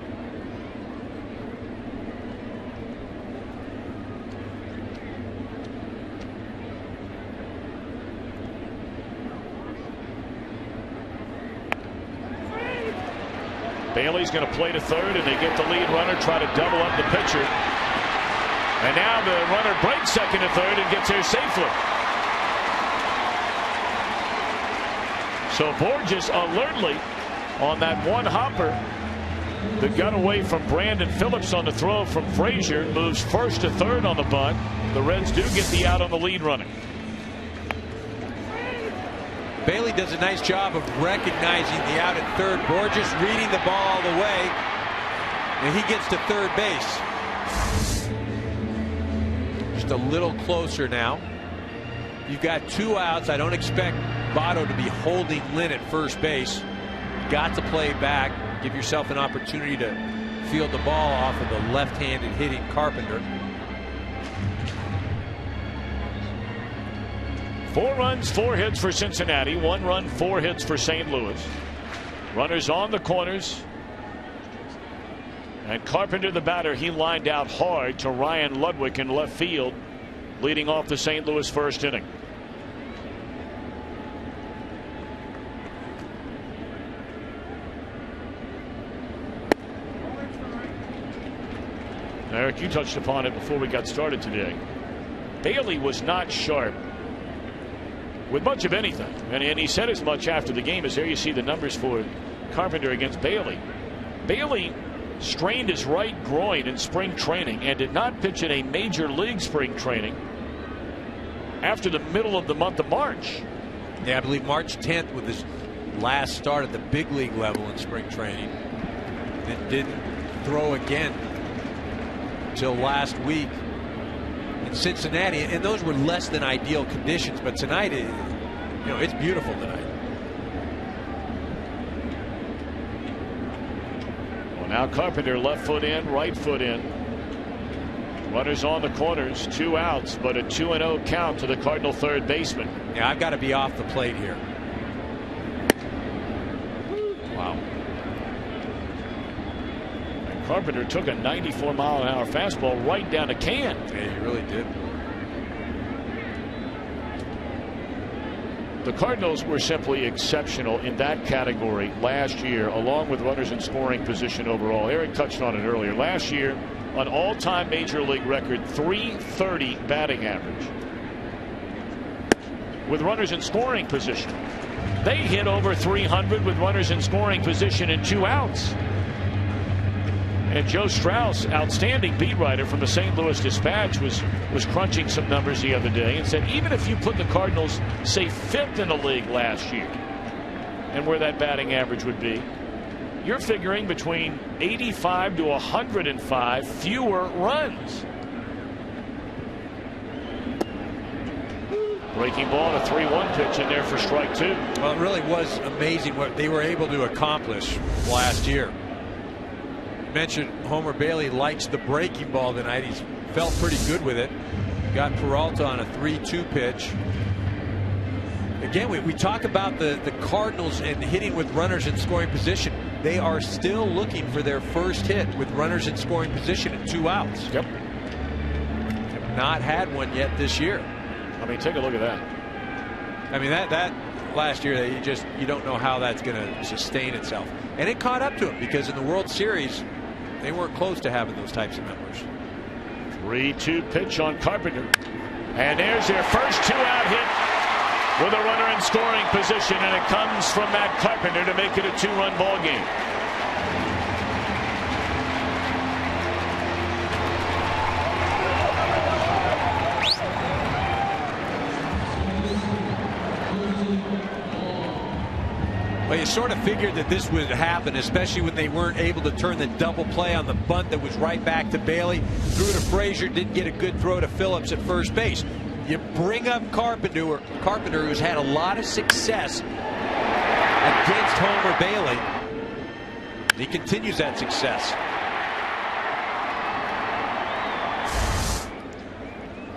[SPEAKER 1] Bailey's going to play to third, and they get the lead runner, try to double up the pitcher. And now the runner breaks second and third and gets there safely. So Borges alertly on that one hopper. The gun away from Brandon Phillips on the throw from Frazier moves first to third on the bunt. The Reds do get the out on the lead runner.
[SPEAKER 2] Bailey does a nice job of recognizing the out at third. Borges reading the ball all the way, and he gets to third base. Just a little closer now. You've got 2 outs. I don't expect Votto to be holding Lynn at first base. Got to play back. Give yourself an opportunity to field the ball off of the left-handed hitting Carpenter.
[SPEAKER 1] 4 runs, 4 hits for Cincinnati. 1 run, 4 hits for St. Louis. Runners on the corners. And Carpenter, the batter, he lined out hard to Ryan Ludwig in left field, leading off the St. Louis first inning. Eric, you touched upon it before we got started today. Bailey was not sharp with much of anything. And he said as much after the game. As there you see the numbers for Carpenter against Bailey. Bailey strained his right groin in spring training and did not pitch in a major league spring training after the middle of the month of March.
[SPEAKER 2] Yeah, I believe March 10th with his last start at the big league level in spring training. And didn't throw again until last week in Cincinnati, and those were less than ideal conditions. But tonight, it's beautiful tonight.
[SPEAKER 1] Well, now Carpenter left foot in, right foot in. Runners on the corners, 2 outs, but a 2-0 count to the Cardinal third baseman.
[SPEAKER 2] Yeah, I've got to be off the plate here.
[SPEAKER 1] Wow. Carpenter took a 94-mile-an-hour fastball right down the can.
[SPEAKER 2] Yeah, he really did.
[SPEAKER 1] The Cardinals were simply exceptional in that category last year, along with runners in scoring position overall. Eric touched on it earlier. Last year, an all-time major league record, .330 batting average. With runners in scoring position, they hit over 300 with runners in scoring position and 2 outs. And Joe Strauss, outstanding beat writer from the St. Louis Dispatch, was crunching some numbers the other day and said even if you put the Cardinals, say, 5th in the league last year and where that batting average would be, you're figuring between 85 to 105 fewer runs. Breaking ball, a 3-1 pitch in there for strike 2.
[SPEAKER 2] Well, it really was amazing what they were able to accomplish last year. Mentioned Homer Bailey likes the breaking ball tonight. He's felt pretty good with it. Got Peralta on a 3-2 pitch. Again, we talk about the Cardinals and hitting with runners in scoring position. They are still looking for their first hit with runners in scoring position and 2 outs.
[SPEAKER 1] Yep.
[SPEAKER 2] Have not had one yet this year.
[SPEAKER 1] I mean, take a look at that.
[SPEAKER 2] I mean, that last year, you don't know how that's going to sustain itself. And it caught up to him because in the World Series, they weren't close to having those types of numbers.
[SPEAKER 1] 3-2 pitch on Carpenter. And there's their first 2-out hit with a runner in scoring position, and it comes from Matt Carpenter to make it a 2-run ball game.
[SPEAKER 2] Well, you sort of figured that this would happen, especially when they weren't able to turn the double play on the bunt that was right back to Bailey. Threw to Frazier, didn't get a good throw to Phillips at first base. You bring up Carpenter, who's had a lot of success against Homer Bailey. He continues that success.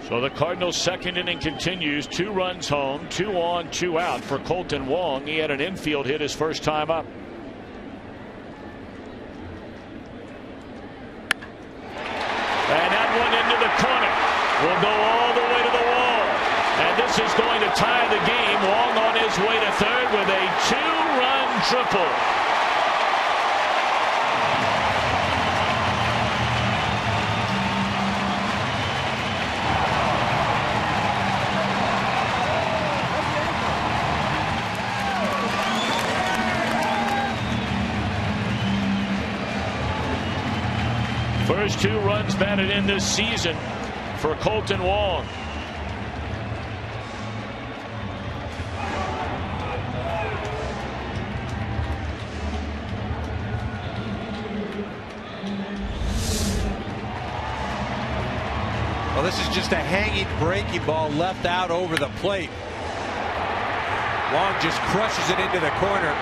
[SPEAKER 1] So the Cardinals' second inning continues. 2 runs home, 2 on, 2 out for Colton Wong. He had an infield hit his first time up. And that one into the corner will go all the way to the wall. And this is going to tie the game. Wong on his way to third with a 2-run triple. first 2 runs batted in this season for Kolten Wong.
[SPEAKER 2] Well, this is just a hanging breaking ball left out over the plate. Wong just crushes it into the corner.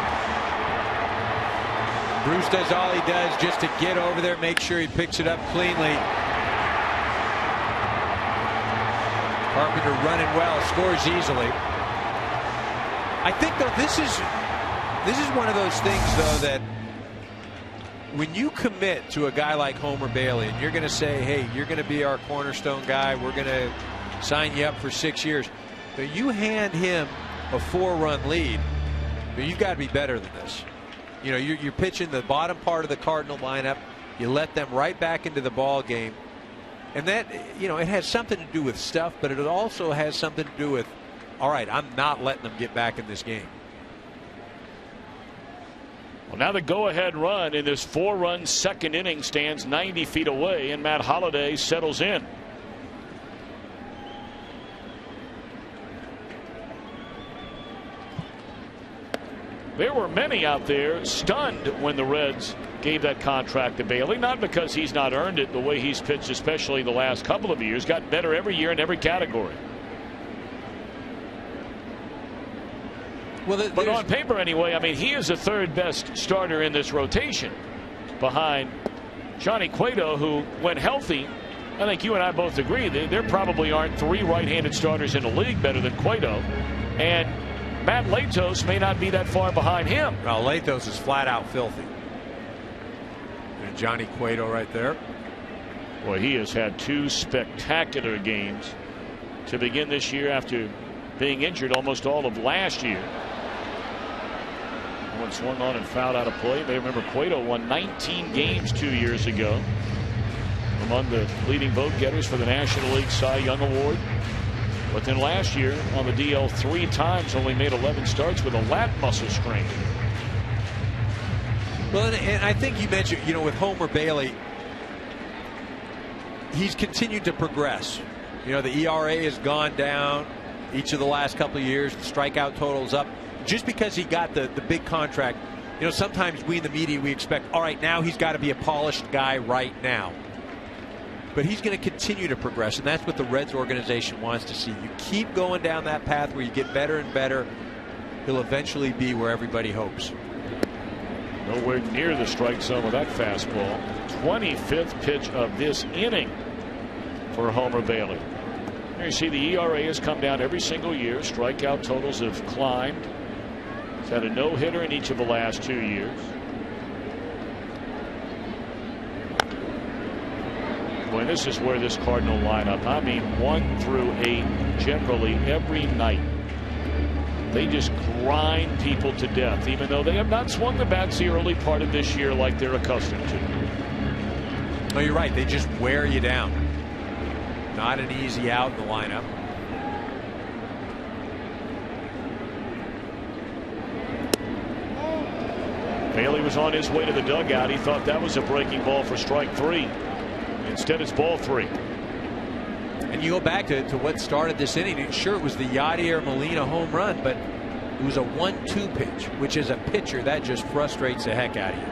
[SPEAKER 2] Bruce does all he does just to get over there, make sure he picks it up cleanly. Carpenter running well, scores easily. I think, though, this is one of those things, though, that when you commit to a guy like Homer Bailey and you're going to say, hey, you're going to be our cornerstone guy, we're going to sign you up for 6 years, but you hand him a 4-run lead, but you've got to be better than this. You know, you're pitching the bottom part of the Cardinal lineup. You let them right back into the ball game. And that, you know, it has something to do with stuff, but it also has something to do with, all right, I'm not letting them get back in this game.
[SPEAKER 1] Well, now the go-ahead run in this 4-run second inning stands 90 feet away, and Matt Holliday settles in. There were many out there stunned when the Reds gave that contract to Bailey, not because he's not earned it the way he's pitched, especially the last couple of years, got better every year in every category.
[SPEAKER 2] Well,
[SPEAKER 1] but on paper anyway, I mean, he is the 3rd best starter in this rotation behind Johnny Cueto, who, when healthy, I think you and I both agree that there probably aren't 3 right-handed starters in the league better than Cueto. And Matt Latos may not be that far behind him.
[SPEAKER 2] Well, Latos is flat out filthy. And Johnny Cueto right there.
[SPEAKER 1] Boy, he has had 2 spectacular games to begin this year after being injured almost all of last year. One swung on and fouled out of play. You may remember Cueto won 19 games 2 years ago. Among the leading vote getters for the National League Cy Young Award. But then last year on the DL 3 times, only made 11 starts with a lat muscle strain.
[SPEAKER 2] Well, and I think you mentioned, you know, with Homer Bailey, he's continued to progress. You know, the ERA has gone down each of the last couple of years. The strikeout total's up. Just because he got the big contract, you know, sometimes we in the media, we expect, all right, now he's got to be a polished guy right now. But he's going to continue to progress, and that's what the Reds organization wants to see. You keep going down that path where you get better and better, he'll eventually be where everybody hopes.
[SPEAKER 1] Nowhere near the strike zone with that fastball. 25th pitch of this inning for Homer Bailey. Here you see the ERA has come down every single year. Strikeout totals have climbed. He's had a no-hitter in each of the last 2 years. Boy, this is where this Cardinal lineup, I mean 1 through 8, generally every night, they just grind people to death, even though they have not swung the bats the early part of this year like they're accustomed to.
[SPEAKER 2] No, you're right. They just wear you down. Not an easy out in the lineup.
[SPEAKER 1] Bailey was on his way to the dugout. He thought that was a breaking ball for strike 3. Instead, it's ball 3.
[SPEAKER 2] And you go back to what started this inning. Sure, it was the Yadier Molina home run, but it was a 1-2 pitch, which is a pitcher that just frustrates the heck out of you.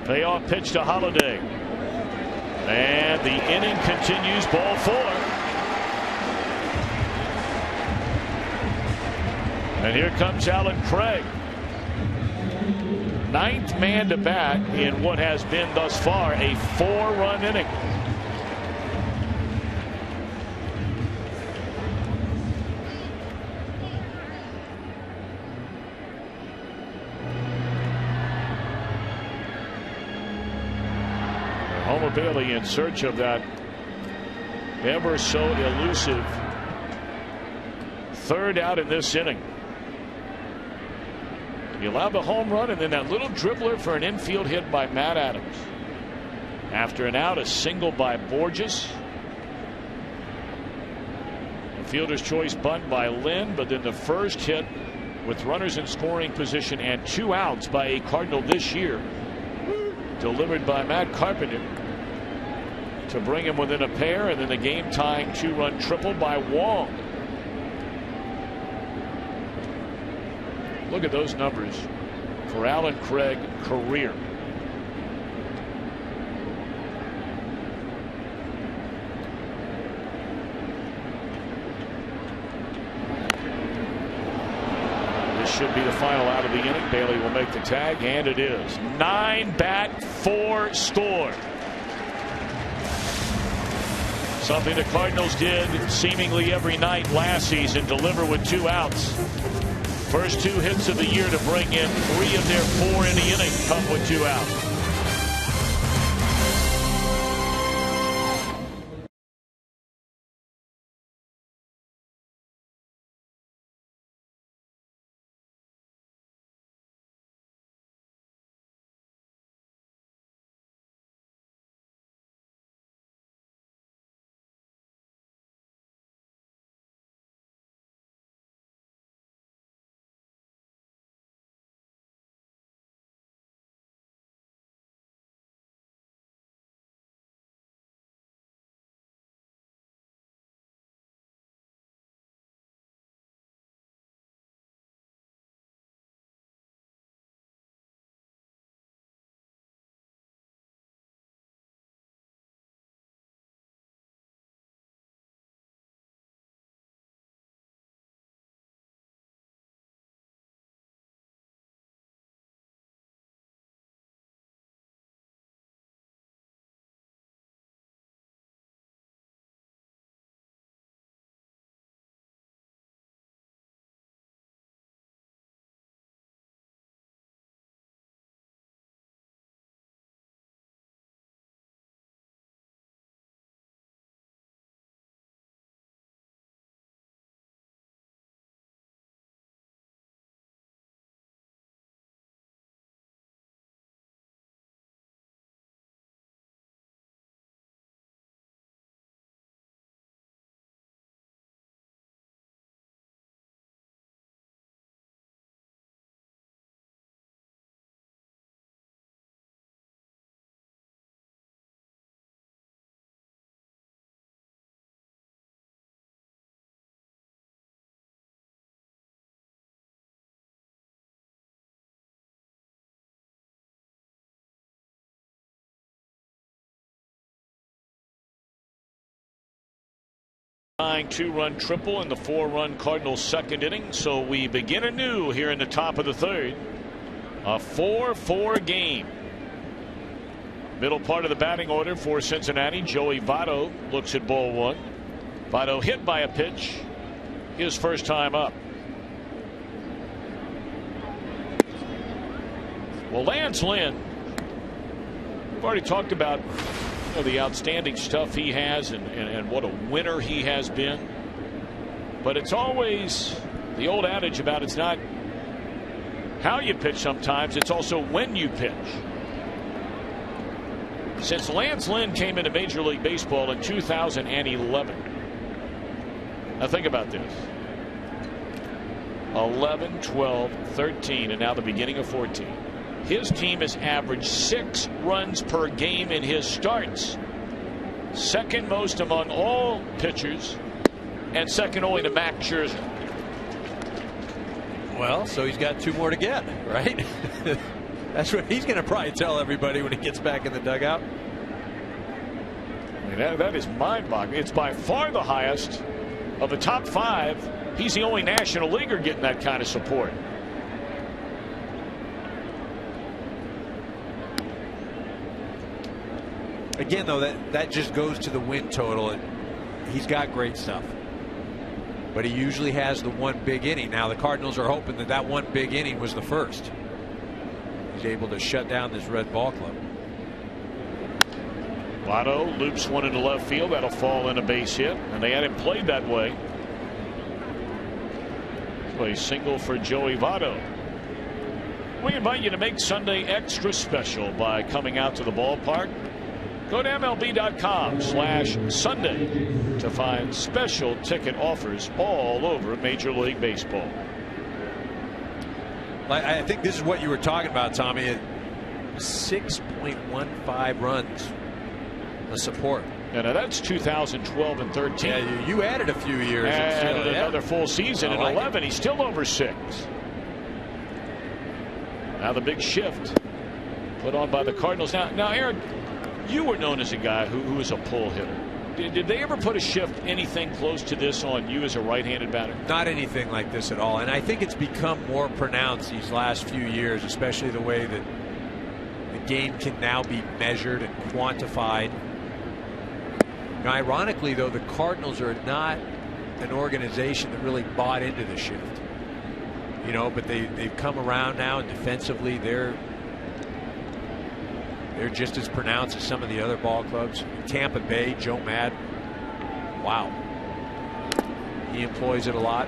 [SPEAKER 1] Payoff pitch to Holliday. And the inning continues, ball 4. And here comes Alan Craig. 9th man to bat in what has been thus far a 4-run inning. Homer Bailey in search of that ever so elusive 3rd out in this inning. He allowed the home run and then that little dribbler for an infield hit by Matt Adams. After an out, a single by Borges. A fielder's choice bunt by Lynn, but then the first hit with runners in scoring position and 2 outs by a Cardinal this year. Delivered by Matt Carpenter to bring him within a pair, and then the game-tying 2-run triple by Wong. Look at those numbers for Allen Craig career. Should be the final out of the inning. Bailey will make the tag, and it is. 9-bat, 4 score. Something the Cardinals did seemingly every night last season, deliver with 2 outs. First 2 hits of the year to bring in 3 of their 4 in the inning come with 2 outs. Tying 2-run triple in the 4-run Cardinals second inning. So we begin anew here in the top of the third. A 4-4 game. Middle part of the batting order for Cincinnati. Joey Votto looks at ball 1. Votto hit by a pitch. His first time up. Well, Lance Lynn, we've already talked about the outstanding stuff he has and what a winner he has been. But it's always the old adage about it's not how you pitch sometimes, it's also when you pitch. Since Lance Lynn came into Major League Baseball in 2011. Now think about this. 11, 12, 13, and now the beginning of 14. His team has averaged 6 runs per game in his starts. Second most among all pitchers, and second only to Max Scherzer.
[SPEAKER 2] Well, so he's got 2 more to get, right? That's what he's going to probably tell everybody when he gets back in the dugout.
[SPEAKER 1] I mean, that is mind-boggling. It's by far the highest of the top 5. He's the only National Leaguer getting that kind of support.
[SPEAKER 2] Again, though, that just goes to the win total. He's got great stuff, but he usually has the one big inning. Now the Cardinals are hoping that one big inning was the first. He's able to shut down this Red Ball Club.
[SPEAKER 1] Votto loops one into left field. That'll fall in a base hit, and they had him played that way. Play single for Joey Votto. We invite you to make Sunday extra special by coming out to the ballpark. Go to MLB.com/Sunday to find special ticket offers all over Major League Baseball.
[SPEAKER 2] I think this is what you were talking about, Tommy. 6.15 runs a support.
[SPEAKER 1] Yeah, now that's 2012 and 13.
[SPEAKER 2] Yeah, you added a few years.
[SPEAKER 1] Added another full season in 11. He's still over 6. Now the big shift put on by the Cardinals. Now, Aaron, you were known as a guy who was a pull hitter. Did they ever put a shift anything close to this on you as a right-handed batter?
[SPEAKER 2] Not anything like this at all. And I think it's become more pronounced these last few years, especially the way that the game can now be measured and quantified. Now, ironically, though, the Cardinals are not an organization that really bought into the shift. You know, but they've come around now, and defensively they're just as pronounced as some of the other ball clubs. Tampa Bay, Joe Madden, wow, he employs it a lot.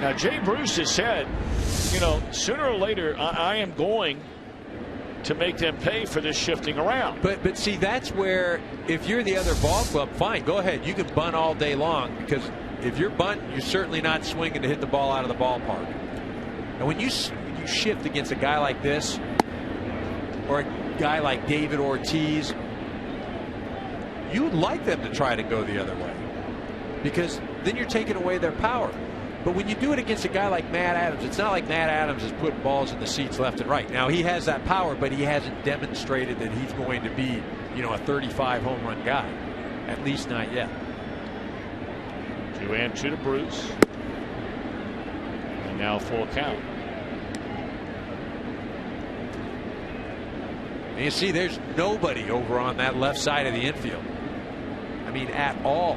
[SPEAKER 1] Now Jay Bruce has said, you know, sooner or later I am going to make them pay for this shifting around.
[SPEAKER 2] But see, that's where, if you're the other ball club, fine, go ahead, you can bunt all day long, because if you're bunting, you're certainly not swinging to hit the ball out of the ballpark. And when you shift against a guy like this, or a guy like David Ortiz, you'd like them to try to go the other way, because then you're taking away their power. But when you do it against a guy like Matt Adams, it's not like Matt Adams is putting balls in the seats left and right. Now, he has that power, but he hasn't demonstrated that he's going to be, you know, a 35 home run guy. At least not yet.
[SPEAKER 1] 2-2 to Bruce. And now full count.
[SPEAKER 2] And you see, there's nobody over on that left side of the infield. I mean, at all.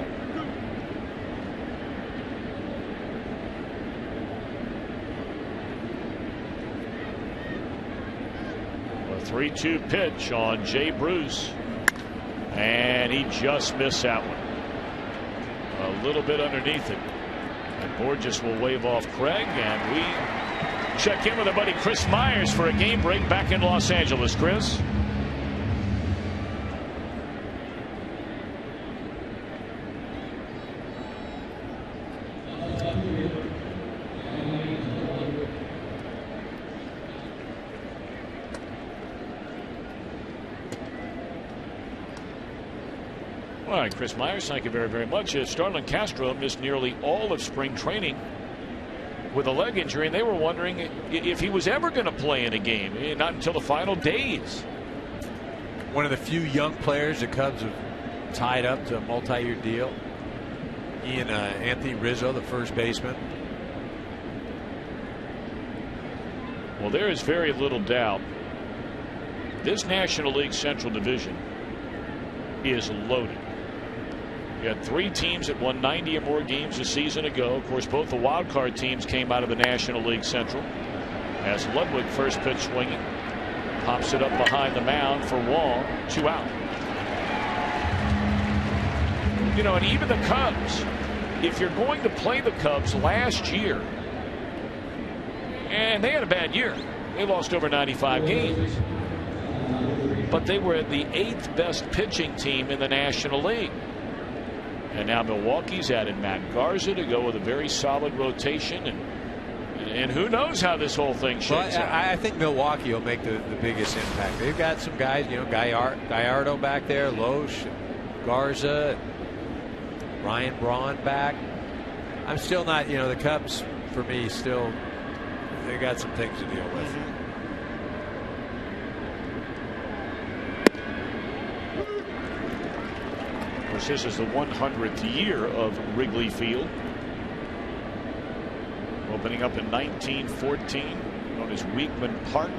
[SPEAKER 1] A 3-2 pitch on Jay Bruce. And he just missed that one. A little bit underneath it. And Borges will wave off Craig, and we check in with our buddy Chris Myers for a game break back in Los Angeles. Chris. All right, Chris Myers, thank you very, very much. Starlin Castro missed nearly all of spring training with a leg injury, and they were wondering if he was ever going to play in a game. Not until the final days.
[SPEAKER 2] One of the few young players the Cubs have tied up to a multi-year deal. He and Anthony Rizzo, the first baseman.
[SPEAKER 1] Well, there is very little doubt this National League Central Division is loaded. You had 3 teams that won 90 or more games a season ago. Of course, both the wild card teams came out of the National League Central. As Ludwig, first pitch swinging, pops it up behind the mound for Wall. 2 out. You know, and even the Cubs, if you're going to play the Cubs last year, and they had a bad year, they lost over 95 games, but they were the 8th best pitching team in the National League. And now Milwaukee's added Matt Garza to go with a very solid rotation, and who knows how this whole thing shakes out.
[SPEAKER 2] I think Milwaukee will make the biggest impact. They've got some guys, you know, Gallardo back there, Loesch, Garza, Ryan Braun back. I'm still not, you know, the Cubs for me still, they got some things to deal with.
[SPEAKER 1] This is the 100th year of Wrigley Field, opening up in 1914, known as Weekman Park.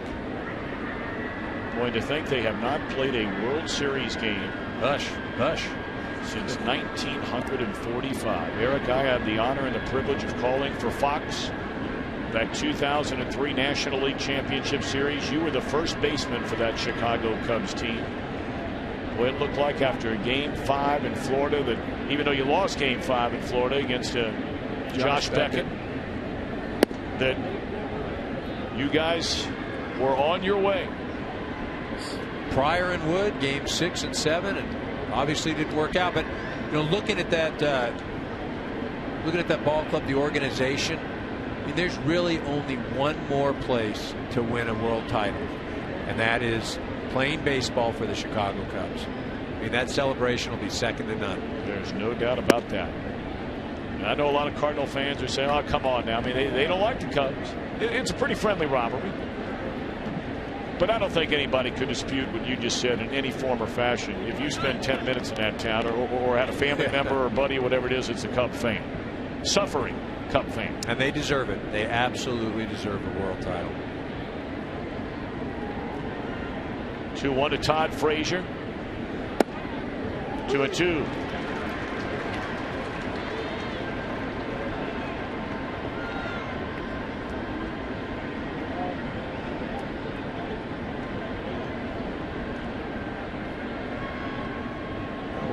[SPEAKER 1] Going to think they have not played a World Series game since 1945. Eric, I had the honor and the privilege of calling for Fox that 2003 National League Championship Series. You were the first baseman for that Chicago Cubs team. Well, it looked like after Game 5 in Florida that even though you lost Game 5 in Florida against Josh Beckett, that you guys were on your way.
[SPEAKER 2] Pryor and Wood, Game 6 and 7, and obviously didn't work out. But you know, looking at that looking at that ball club, the organization, I mean, there's really only one more place to win a world title, and that is playing baseball for the Chicago Cubs. I mean, that celebration will be second to none.
[SPEAKER 1] There's no doubt about that. And I know a lot of Cardinal fans are saying, oh, come on now. I mean, they don't like the Cubs. It's a pretty friendly rivalry. But I don't think anybody could dispute what you just said in any form or fashion. If you spend 10 minutes in that town or had a family member or buddy or whatever it is, it's a Cub fan. Suffering Cub fan.
[SPEAKER 2] And they deserve it. They absolutely deserve a world title.
[SPEAKER 1] 2-1 to Todd Frazier. 2-2.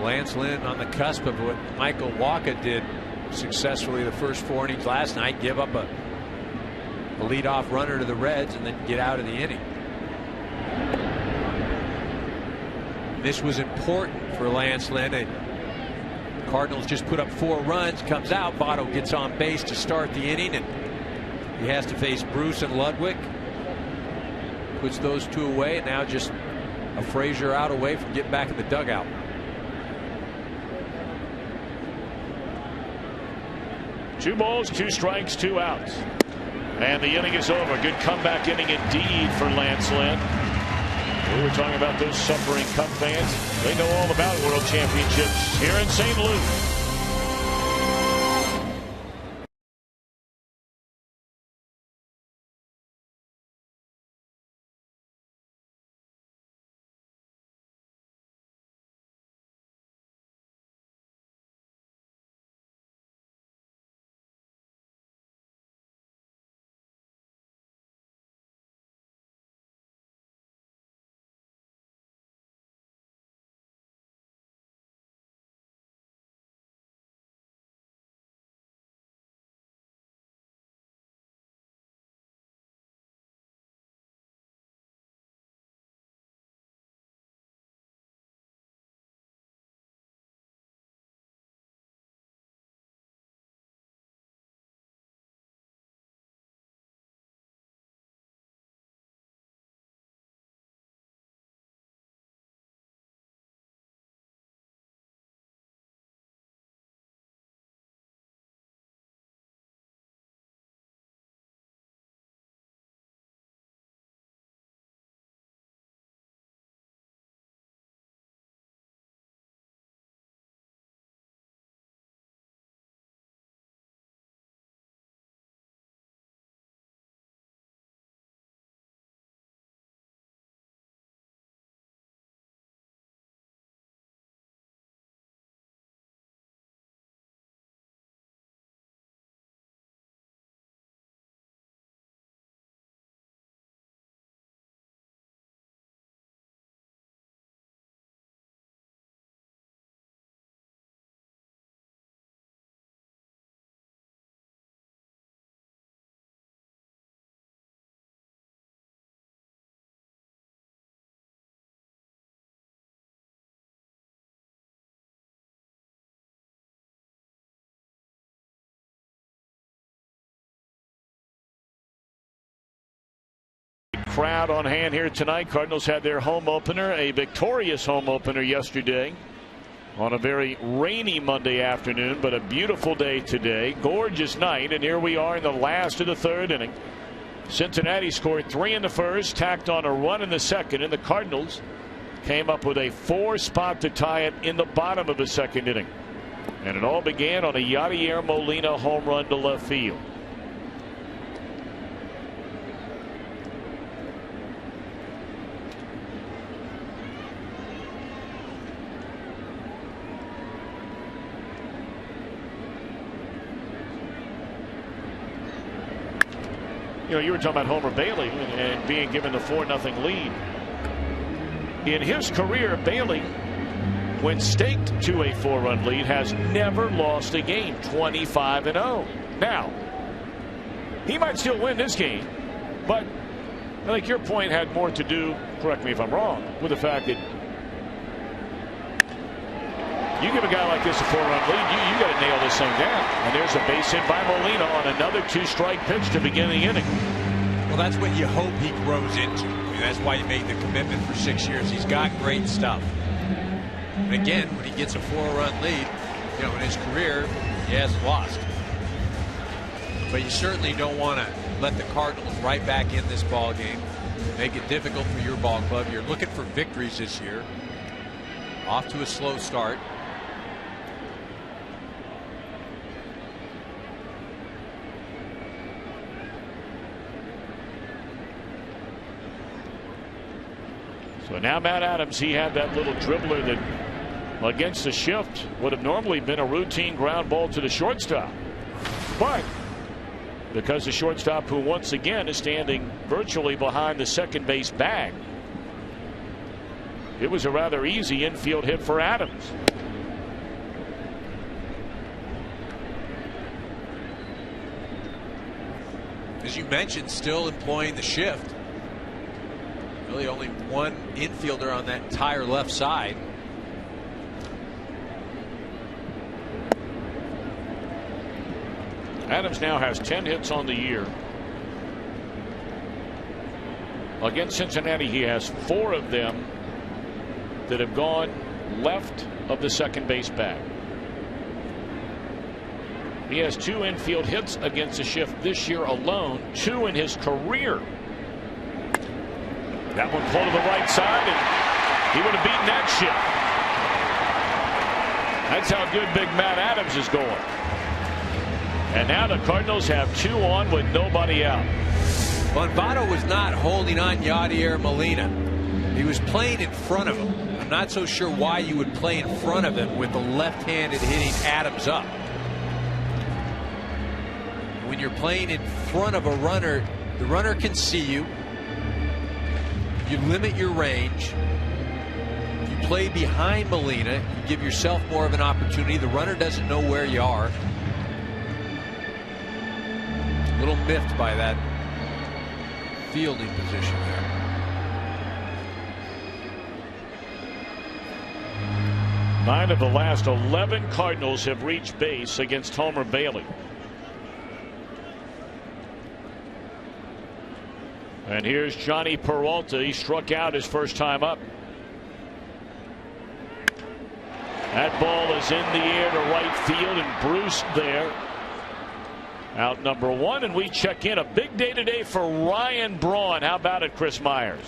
[SPEAKER 2] Lance Lynn on the cusp of what Michael Wacha did successfully the first 4 innings last night. Give up a leadoff runner to the Reds and then get out of the inning. This was important for Lance Lynn. The Cardinals just put up 4 runs, comes out, Votto gets on base to start the inning, and he has to face Bruce and Ludwig. Puts those 2 away, and now just a Frazier out away from getting back in the dugout.
[SPEAKER 1] Two balls, 2 strikes, 2 outs. And the inning is over. Good comeback inning indeed for Lance Lynn. We were talking about those suffering Cub fans. They know all about World Championships here in St. Louis. Crowd on hand here tonight. Cardinals had their home opener, a victorious home opener yesterday on a very rainy Monday afternoon, but a beautiful day today. Gorgeous night, and here we are in the last of the 3rd inning. Cincinnati scored 3 in the first, tacked on a run in the second, and the Cardinals came up with a 4 spot to tie it in the bottom of the 2nd inning. And it all began on a Yadier Molina home run to left field. You know, you were talking about Homer Bailey and being given the 4-0 lead. In his career, Bailey, when staked to a 4-run lead, has never lost a game. 25-0. Now, he might still win this game, but I think your point had more to do, correct me if I'm wrong, with the fact that You give a guy like this a 4-run lead, you got to nail this thing down. And there's a base hit by Molina on another 2-strike pitch to begin the inning.
[SPEAKER 2] Well, that's what you hope he grows into. I mean, that's why he made the commitment for 6 years. He's got great stuff. And again, when he gets a 4-run lead, you know, in his career, he hasn't lost. But you certainly don't want to let the Cardinals right back in this ball game. Make it difficult for your ball club. You're looking for victories this year. Off to a slow start.
[SPEAKER 1] So now Matt Adams, he had that little dribbler that against the shift would have normally been a routine ground ball to the shortstop. But because the shortstop, who once again is standing virtually behind the second base bag, it was a rather easy infield hit for Adams.
[SPEAKER 2] As you mentioned, still employing the shift. Really only one infielder on that entire left side.
[SPEAKER 1] Adams now has 10 hits on the year. Against Cincinnati, he has 4 of them that have gone left of the second base bag. He has 2 infield hits against the shift this year alone, 2 in his career. That one pulled to the right side, and he would have beaten that shift. That's how good big Matt Adams is going. And now the Cardinals have 2 on with nobody out.
[SPEAKER 2] Well, Votto was not holding on Yadier Molina. He was playing in front of him. I'm not so sure why you would play in front of him with the left-handed hitting Adams up. When you're playing in front of a runner, the runner can see you. You limit your range. If you play behind Molina, you give yourself more of an opportunity. The runner doesn't know where you are. A little miffed by that fielding position there.
[SPEAKER 1] Nine of the last 11 Cardinals have reached base against Homer Bailey. And here's Johnny Peralta. He struck out his first time up. That ball is in the air to right field, and Bruce there. Out number 1, and we check in. A big day today for Ryan Braun. How about it, Chris Myers?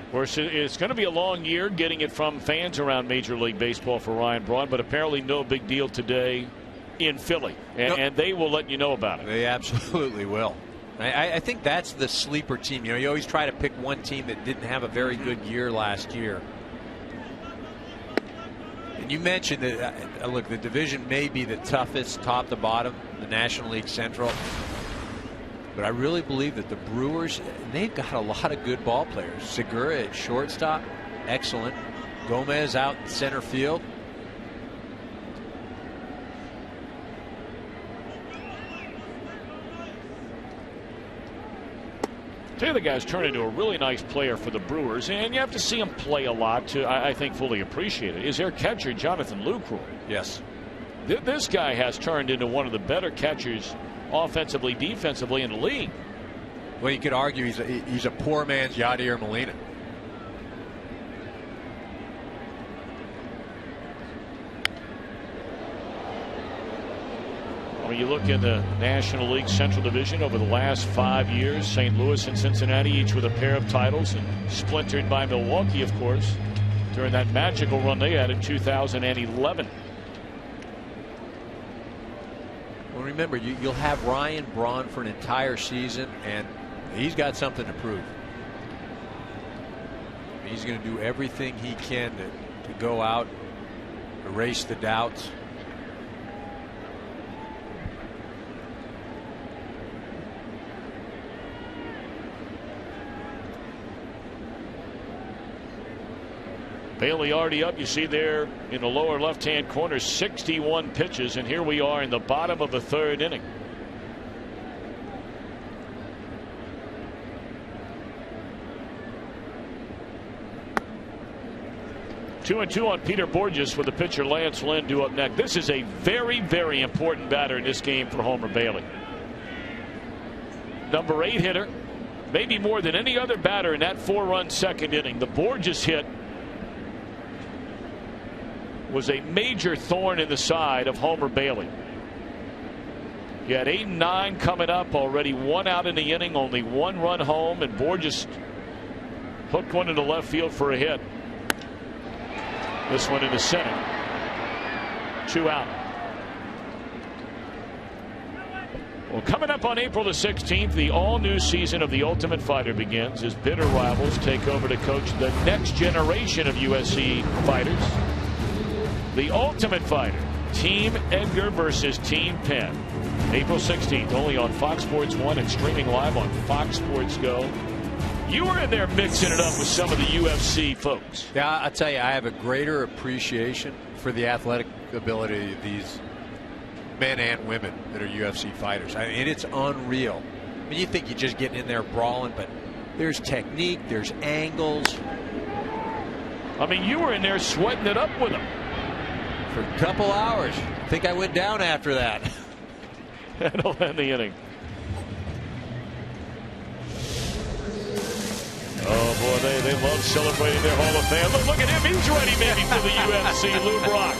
[SPEAKER 1] Of course, it's going to be a long year getting it from fans around Major League Baseball for Ryan Braun, but apparently no big deal today in Philly, and they will let you know about it.
[SPEAKER 2] They absolutely will. I think that's the sleeper team. You know, you always try to pick one team that didn't have a very good year last year. And you mentioned that, look, the division may be the toughest top to bottom, the National League Central. But I really believe that the Brewers, they've got a lot of good ball players. Segura at shortstop, excellent. Gomez out in center field.
[SPEAKER 1] The guy's turned into a really nice player for the Brewers, and you have to see him play a lot to, I think, fully appreciate it. Is their catcher Jonathan Lucroy?
[SPEAKER 2] Yes.
[SPEAKER 1] This guy has turned into one of the better catchers offensively, defensively in the league.
[SPEAKER 2] Well, you could argue he's a poor man's Yadier Molina.
[SPEAKER 1] When you look in the National League Central Division over the last 5 years, St. Louis and Cincinnati each with a pair of titles, and splintered by Milwaukee, of course, during that magical run they had in 2011.
[SPEAKER 2] Well, remember, you'll have Ryan Braun for an entire season, and he's got something to prove. He's going to do everything he can to go out, erase the doubts.
[SPEAKER 1] Bailey already up. You see there in the lower left-hand corner, 61 pitches, and here we are in the bottom of the third inning. Two and two on Peter Bourjos with the pitcher Lance Lynn due up next. This is a very, very important batter in this game for Homer Bailey. Number 8 hitter, maybe more than any other batter in that 4-run second inning. The Bourjos hit was a major thorn in the side of Homer Bailey. You had 8 and 9 coming up, already 1 out in the inning, only 1 run home, and Bourjos hooked one into left field for a hit. This one into center. 2 out. Well, coming up on April the 16th, the all-new season of The Ultimate Fighter begins as bitter rivals take over to coach the next generation of UFC fighters. The Ultimate Fighter, Team Edgar versus Team Penn. April 16th, only on Fox Sports 1 and streaming live on Fox Sports Go. You were in there mixing it up with some of the UFC folks.
[SPEAKER 2] Yeah, I'll tell you, I have a greater appreciation for the athletic ability of these men and women that are UFC fighters. I mean, it's unreal. I mean, you think you're just getting in there brawling, but there's technique, there's angles.
[SPEAKER 1] I mean, you were in there sweating it up with them.
[SPEAKER 2] For a couple hours. I think I went down after that.
[SPEAKER 1] That'll end the inning. Oh, boy, they love celebrating their Hall of Fame. Look at him. He's ready, maybe, for the UFC. Lou Brock.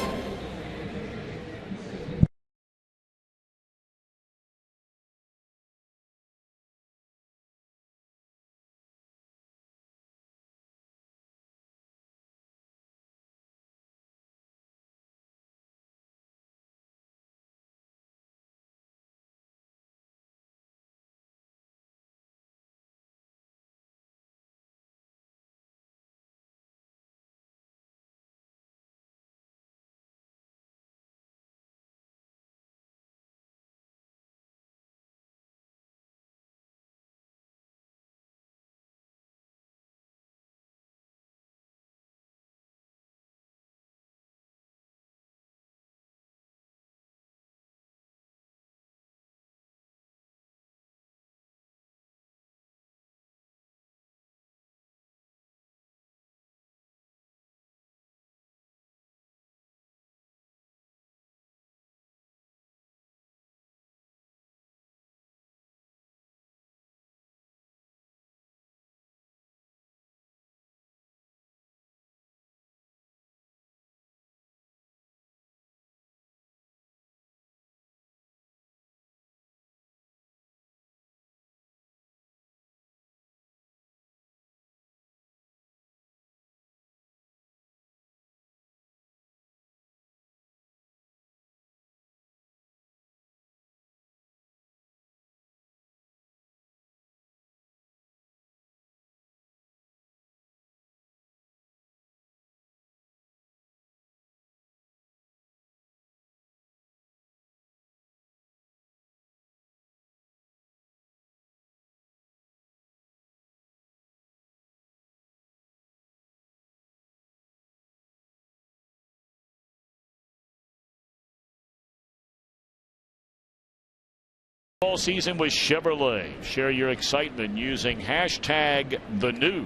[SPEAKER 1] All season with Chevrolet. Share your excitement using #TheNew.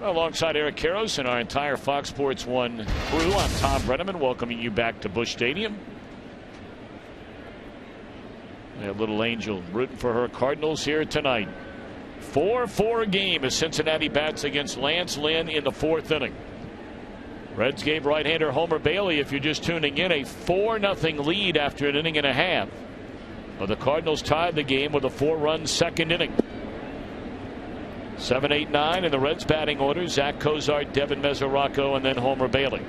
[SPEAKER 1] Alongside Eric Karros and our entire Fox Sports 1 crew, I'm Tom Brenneman, welcoming you back to Busch Stadium. A little angel rooting for her Cardinals here tonight. 4-4 game as Cincinnati bats against Lance Lynn in the 4th inning. Reds gave right-hander Homer Bailey, if you're just tuning in, a 4-0 lead after an inning and a half. But the Cardinals tied the game with a 4-run second inning. 7, 8, 9 in the Reds batting order. Zach Cozart, Devin Mesoraco, and then Homer Bailey.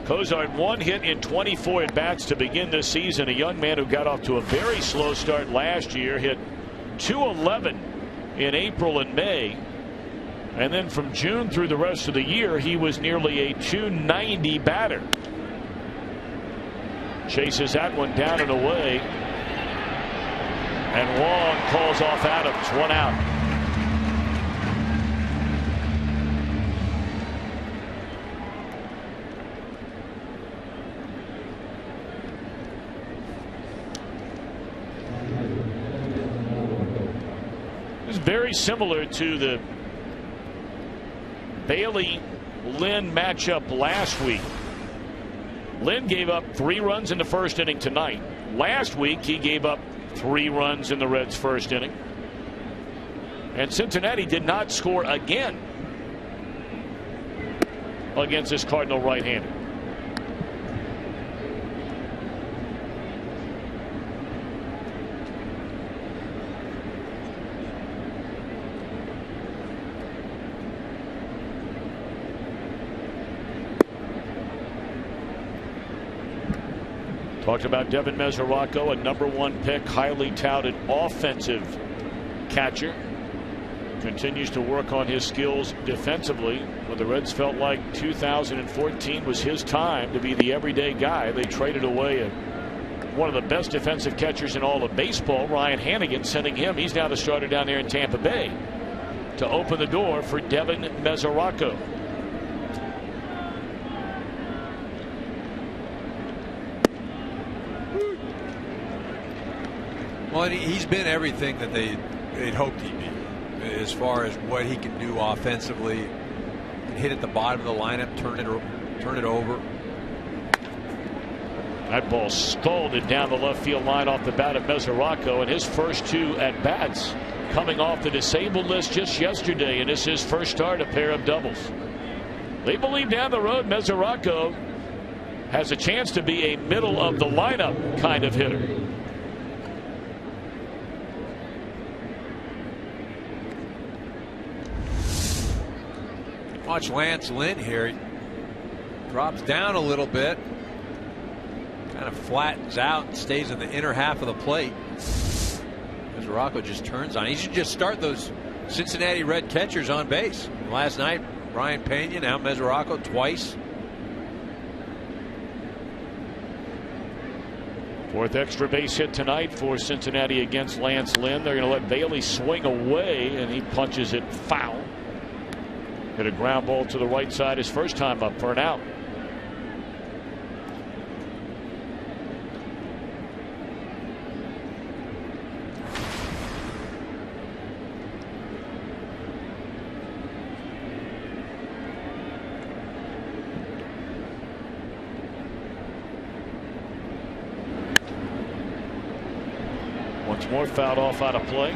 [SPEAKER 1] Cozart 1 hit in 24 at bats to begin this season. A young man who got off to a very slow start last year, hit .211 in April and May, and then from June through the rest of the year he was nearly a .290 batter. Chases that one down and away. And Wong calls off Adams. 1 out. It's very similar to the Bailey-Lynn matchup last week. Lynn gave up 3 runs in the first inning tonight. Last week he gave up 3 runs in the Reds' first inning. And Cincinnati did not score again against this Cardinal right-hander. Talked about Devin Mesoraco, a #1 pick, highly touted offensive catcher. Continues to work on his skills defensively. When the Reds felt like 2014 was his time to be the everyday guy, they traded away one of the best defensive catchers in all of baseball, Ryan Hanigan, sending him. He's now the starter down there in Tampa Bay to open the door for Devin Mesoraco.
[SPEAKER 2] Well, he's been everything that they'd hoped he'd be, as far as what he can do offensively. Hit at the bottom of the lineup, turn it over.
[SPEAKER 1] That ball scalded down the left field line off the bat of Mesoraco, and his first 2 at bats coming off the disabled list just yesterday, and this is his first start, a pair of doubles. They believe down the road Mesoraco has a chance to be a middle of the lineup kind of hitter.
[SPEAKER 2] Watch Lance Lynn here. He drops down a little bit. Kind of flattens out and stays in the inner half of the plate. Mesoraco just turns on. He should just start those Cincinnati Red catchers on base. Last night, Brian Pena, now Mesoraco twice.
[SPEAKER 1] 4th extra base hit tonight for Cincinnati against Lance Lynn. They're going to let Bailey swing away, and he punches it foul. Hit a ground ball to the right side his first time up for an out. Once more fouled off out of play.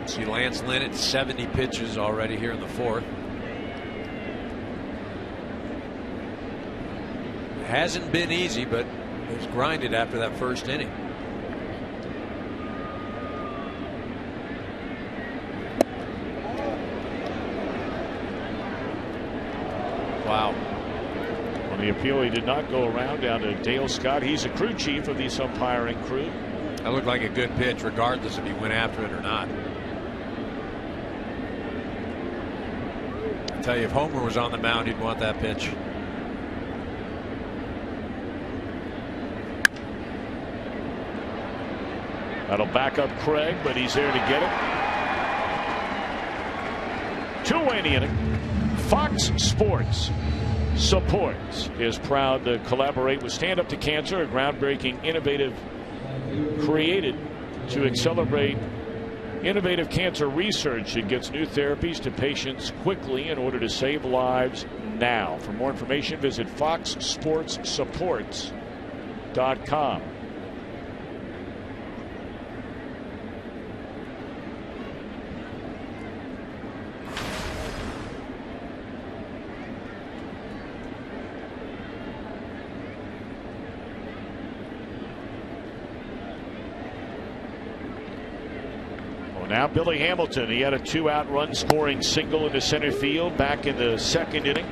[SPEAKER 2] See Lance Lynn at 70 pitches already here in the 4th. It hasn't been easy, but it's grinded after that first inning. Wow.
[SPEAKER 1] On the appeal, he did not go around down to Dale Scott. He's a crew chief of this umpiring crew.
[SPEAKER 2] That looked like a good pitch, regardless if he went after it or not. I tell you, if Homer was on the mound, he'd want that pitch.
[SPEAKER 1] That'll back up Craig, but he's there to get it. 2-away in the inning. Fox Sports Supports is proud to collaborate with Stand Up to Cancer, a groundbreaking innovative created to accelerate innovative cancer research. It gets new therapies to patients quickly in order to save lives now. For more information, visit foxsportssupports.com. Now Billy Hamilton, he had a 2-out run scoring single into center field back in the 2nd inning.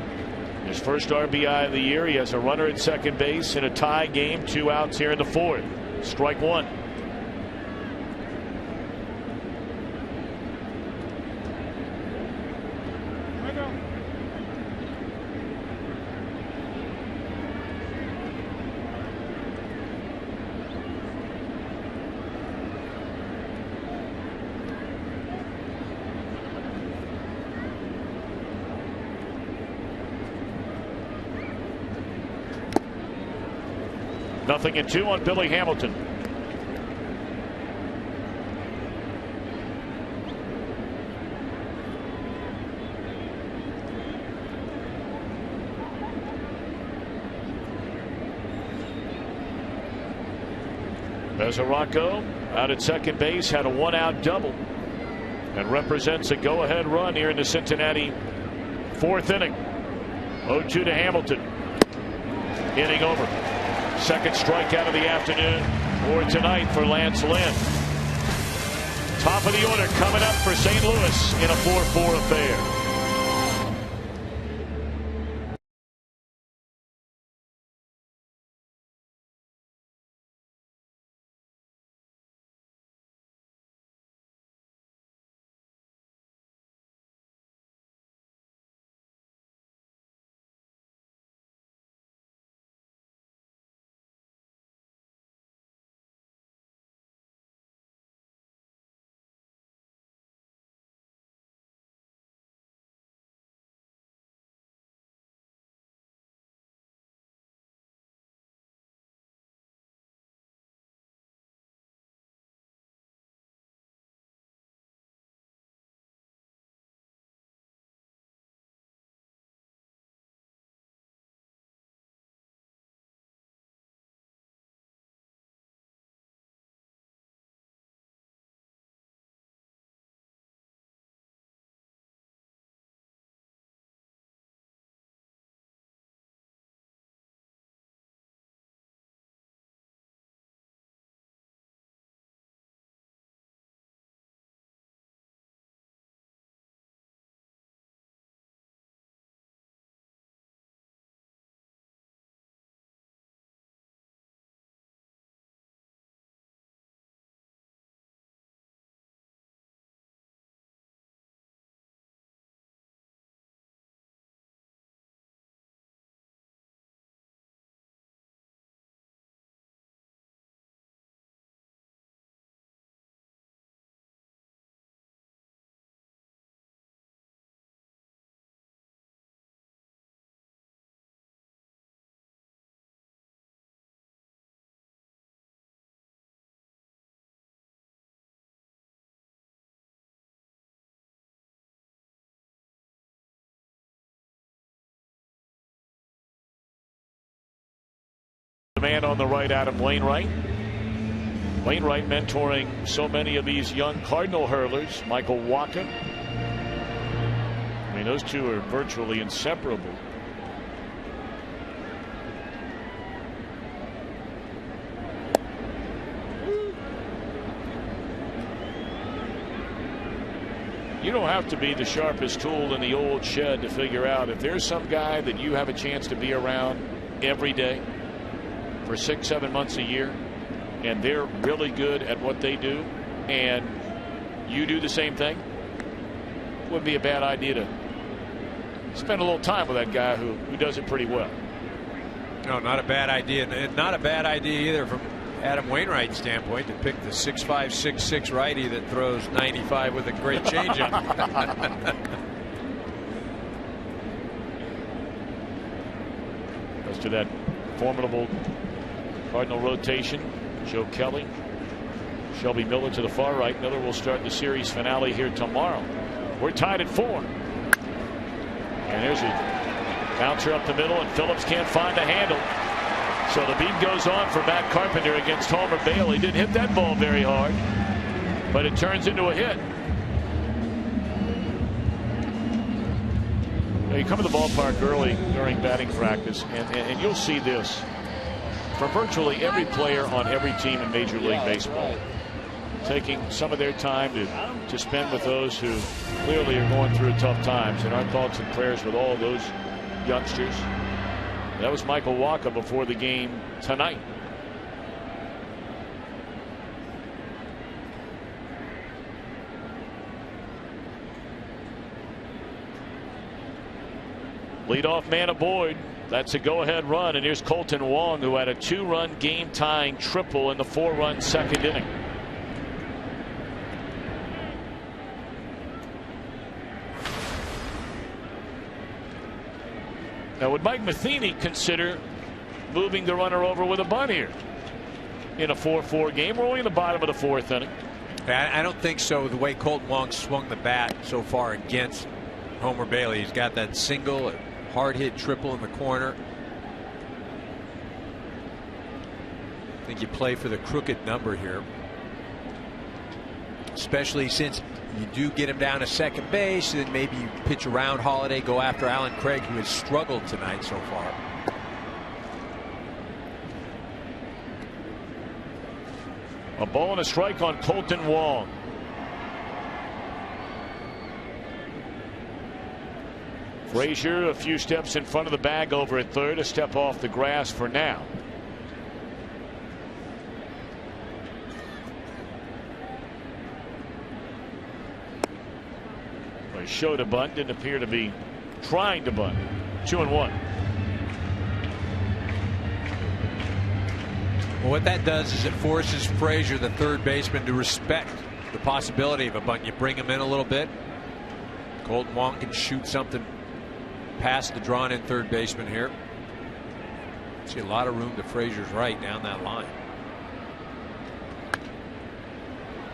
[SPEAKER 1] His first RBI of the year. He has a runner at second base in a tie game. 2 outs here in the 4th. Strike 1. 0-2 on Billy Hamilton. Mesoraco out at second base, had a one-out double and represents a go-ahead run here in the Cincinnati fourth inning. 0-2 to Hamilton. Inning over. Second strikeout of the afternoon or tonight for Lance Lynn. Top of the order coming up for St. Louis in a 4-4 affair. The man on the right, Adam Wainwright. Wainwright mentoring so many of these young Cardinal hurlers. Michael Wacha. I mean, those two are virtually inseparable. You don't have to be the sharpest tool in the old shed to figure out if there's some guy that you have a chance to be around every day for 6-7 months a year, and they're really good at what they do, and you do the same thing. Wouldn't be a bad idea to spend a little time with that guy who does it pretty well.
[SPEAKER 2] No, not a bad idea. And not a bad idea either from Adam Wainwright's standpoint to pick the 6'5", 6'6" righty that throws 95 with a great changeup.
[SPEAKER 1] Goes to that formidable Cardinal rotation. Joe Kelly, Shelby Miller to the far right. Miller will start the series finale here tomorrow. We're tied at 4. And there's a bouncer up the middle, and Phillips can't find the handle. So the beat goes on for Matt Carpenter against Homer Bailey. Didn't hit that ball very hard, but it turns into a hit. Now you come to the ballpark early during batting practice, and you'll see this for virtually every player on every team in Major League Baseball, taking some of their time to spend with those who clearly are going through tough times. And our thoughts and prayers with all those youngsters. That was Michael Wacha before the game tonight. Leadoff man aboard. That's a go-ahead run, and here's Colton Wong, who had a 2-run game-tying triple in the 4-run second inning. Now, would Mike Matheny consider moving the runner over with a bunt here in a 4-4 game. We're only in the bottom of the fourth inning.
[SPEAKER 2] I don't think so. The way Kolten Wong swung the bat so far against Homer Bailey, he's got that single, a hard hit triple in the corner. I think you play for the crooked number here, especially since you do get him down to second base. Then maybe you pitch around Holiday, go after Alan Craig, who has struggled tonight so far.
[SPEAKER 1] A ball and a strike on Kolten Wong. Frazier a few steps in front of the bag over at third, a step off the grass for now. Well, he showed a bunt, didn't appear to be trying to bunt. 2-1.
[SPEAKER 2] Well, what that does is it forces Frazier, the third baseman, to respect the possibility of a bunt. You bring him in a little bit. Kolten Wong can shoot something past the drawn in third baseman here. See a lot of room to Frazier's right down that line.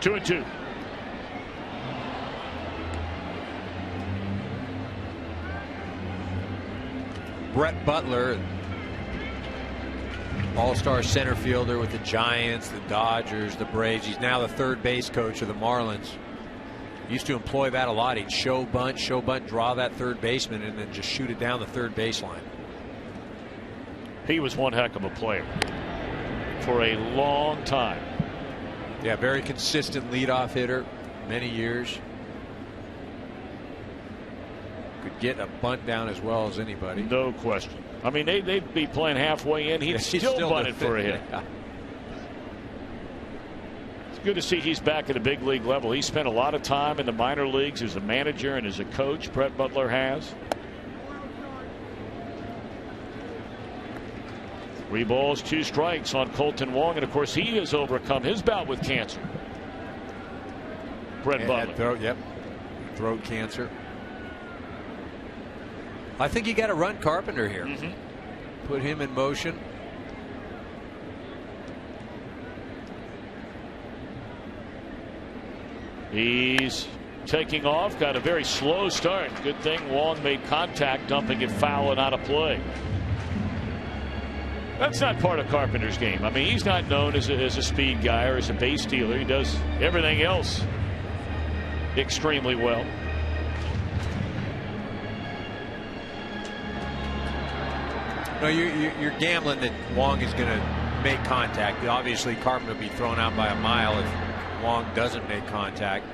[SPEAKER 1] 2-2.
[SPEAKER 2] Brett Butler, all-star center fielder with the Giants, the Dodgers, the Braves. He's now the third base coach of the Marlins. He used to employ that a lot. He'd show bunt, draw that third baseman, and then just shoot it down the third baseline.
[SPEAKER 1] He was one heck of a player for a long time.
[SPEAKER 2] Yeah, very consistent leadoff hitter, many years. Could get a bunt down as well as anybody.
[SPEAKER 1] No question. I mean, they'd be playing halfway in. He'd still bunt it for a hit.
[SPEAKER 2] Yeah.
[SPEAKER 1] It's good to see he's back at a big league level. He spent a lot of time in the minor leagues as a manager and as a coach. Brett Butler has. 3 balls, 2 strikes on Kolten Wong, and of course he has overcome his bout with cancer. Brett Butler.
[SPEAKER 2] Throat cancer. I think you got to run Carpenter here. Put him in motion.
[SPEAKER 1] He's taking off. Got a very slow start. Good thing Wong made contact, dumping it foul and out of play. That's not part of Carpenter's game. I mean, he's not known as a speed guy or as a base stealer. He does everything else extremely well.
[SPEAKER 2] No, you're gambling that Wong is going to make contact. Obviously, Carpenter will be thrown out by a mile if Wong doesn't make contact.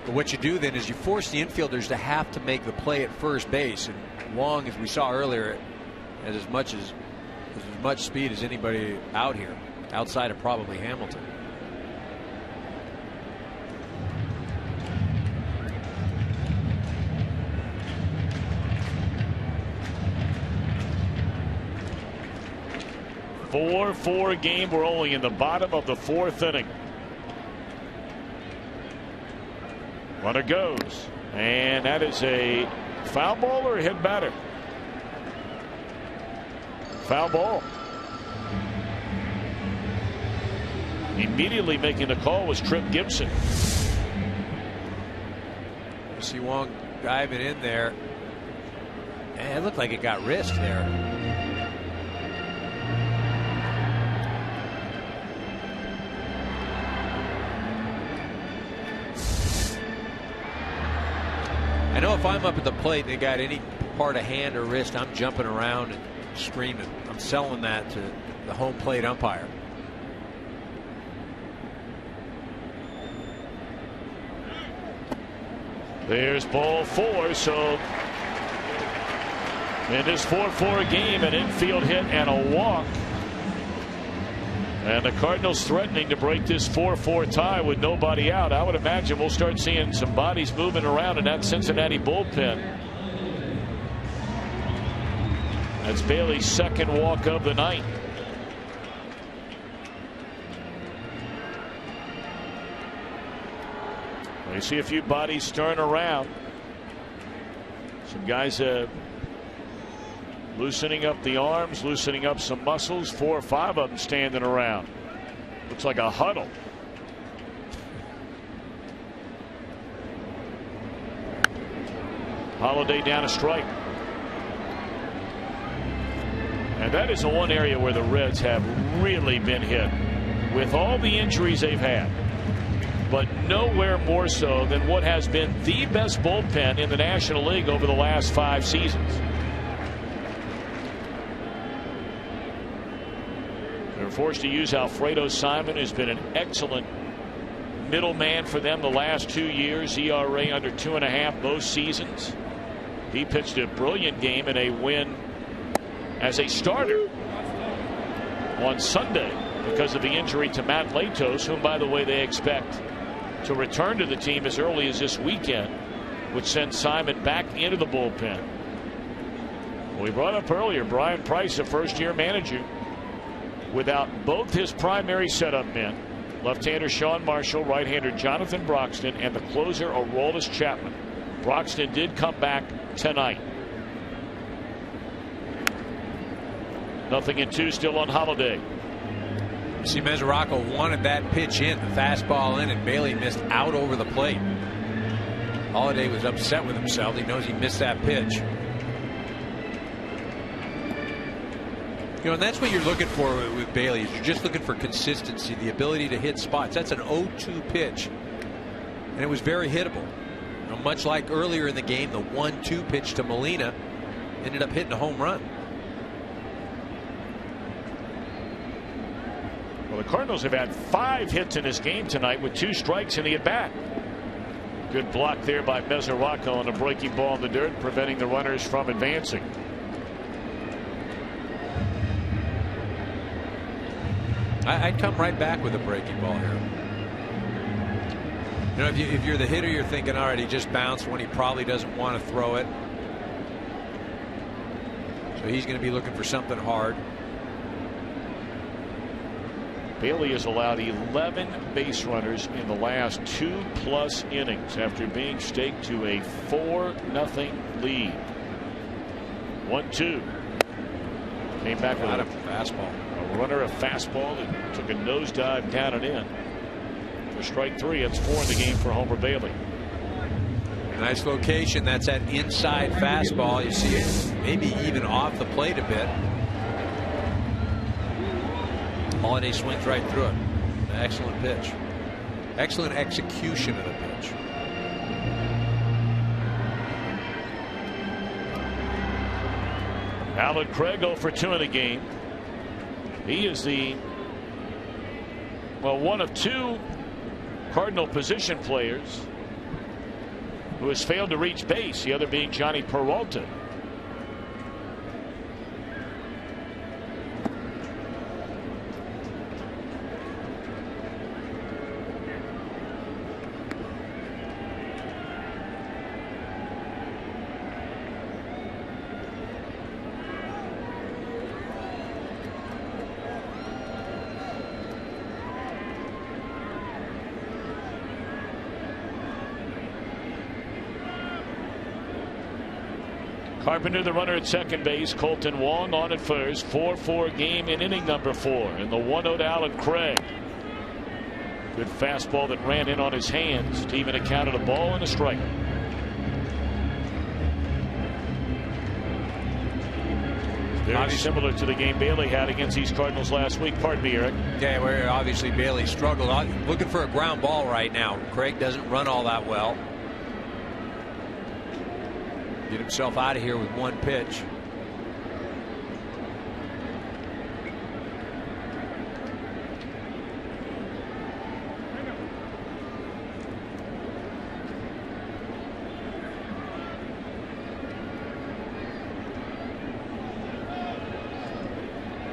[SPEAKER 2] But what you do then is you force the infielders to have to make the play at first base. And Wong, as we saw earlier, has as much speed as anybody out here, outside of probably Hamilton.
[SPEAKER 1] A 4-4 game. We're only in the bottom of the fourth inning. Runner goes, and that is a foul ball or a hit batter. Foul ball. Immediately making the call was Trip Gibson.
[SPEAKER 2] You see Wong diving in there. And it looked like it got risked there. I know if I'm up at the plate and they got any part of hand or wrist, I'm jumping around and screaming. I'm selling that to the home plate umpire.
[SPEAKER 1] There's ball 4. So in this 4-4 game, an infield hit and a walk. And the Cardinals threatening to break this 4-4 tie with nobody out. I would imagine we'll start seeing some bodies moving around in that Cincinnati bullpen. That's Bailey's second walk of the night. We see a few bodies stirring around. Some guys Loosening up the arms, loosening up some muscles. 4 or 5 of them standing around. Looks like a huddle. Holiday down a strike. And that is the one area where the Reds have really been hit with all the injuries they've had. But nowhere more so than what has been the best bullpen in the National League over the last 5 seasons. They're forced to use Alfredo Simon, who's been an excellent middleman for them the last 2 years. ERA under 2.5 both seasons. He pitched a brilliant game in a win as a starter on Sunday because of the injury to Matt Latos, whom, by the way, they expect to return to the team as early as this weekend, which sends Simon back into the bullpen. We brought up earlier Brian Price, a first-year manager, without both his primary setup men, left-hander Sean Marshall, right-hander Jonathan Broxton, and the closer Aroldis Chapman. Broxton did come back tonight. 0-2 still on Holiday.
[SPEAKER 2] See, Mesoraco wanted that pitch in, the fastball in, and Bailey missed out over the plate. Holiday was upset with himself. He knows he missed that pitch. You know, and that's what you're looking for with Bailey. You're just looking for consistency, the ability to hit spots. That's an 0-2 pitch, and it was very hittable. You know, much like earlier in the game, the 1-2 pitch to Molina ended up hitting a home run.
[SPEAKER 1] Well, the Cardinals have had 5 hits in this game tonight with 2 strikes in the at-bat. Good block there by Mesoraco on a breaking ball in the dirt, preventing the runners from advancing.
[SPEAKER 2] I'd come right back with a breaking ball here. You know, if you're the hitter, you're thinking, all right, he just bounced when he probably doesn't want to throw it. So he's going to be looking for something hard.
[SPEAKER 1] Bailey has allowed 11 base runners in the last 2+ innings after being staked to a 4-0 lead. 1-2. Came back with a
[SPEAKER 2] fastball.
[SPEAKER 1] A runner, a fastball that took a nosedive down and in. For strike 3, it's 4 in the game for Homer Bailey.
[SPEAKER 2] Nice location. That's that inside fastball. You see it maybe even off the plate a bit. Holiday swings right through it. Excellent pitch. Excellent execution of the pitch.
[SPEAKER 1] Alan Craig 0 for 2 in the game. He is one of 2 Cardinal position players who has failed to reach base, the other being Johnny Peralta. Carpenter, the runner at second base. Colton Wong on at first. 4-4 game in inning number 4. And the 1-0 to Alan Craig. Good fastball that ran in on his hands to even account of a ball and a strike. Very similar to the game Bailey had against these Cardinals last week. Pardon me, Eric.
[SPEAKER 2] Yeah, where obviously Bailey struggled. Looking for a ground ball right now. Craig doesn't run all that well. Get himself out of here with 1 pitch.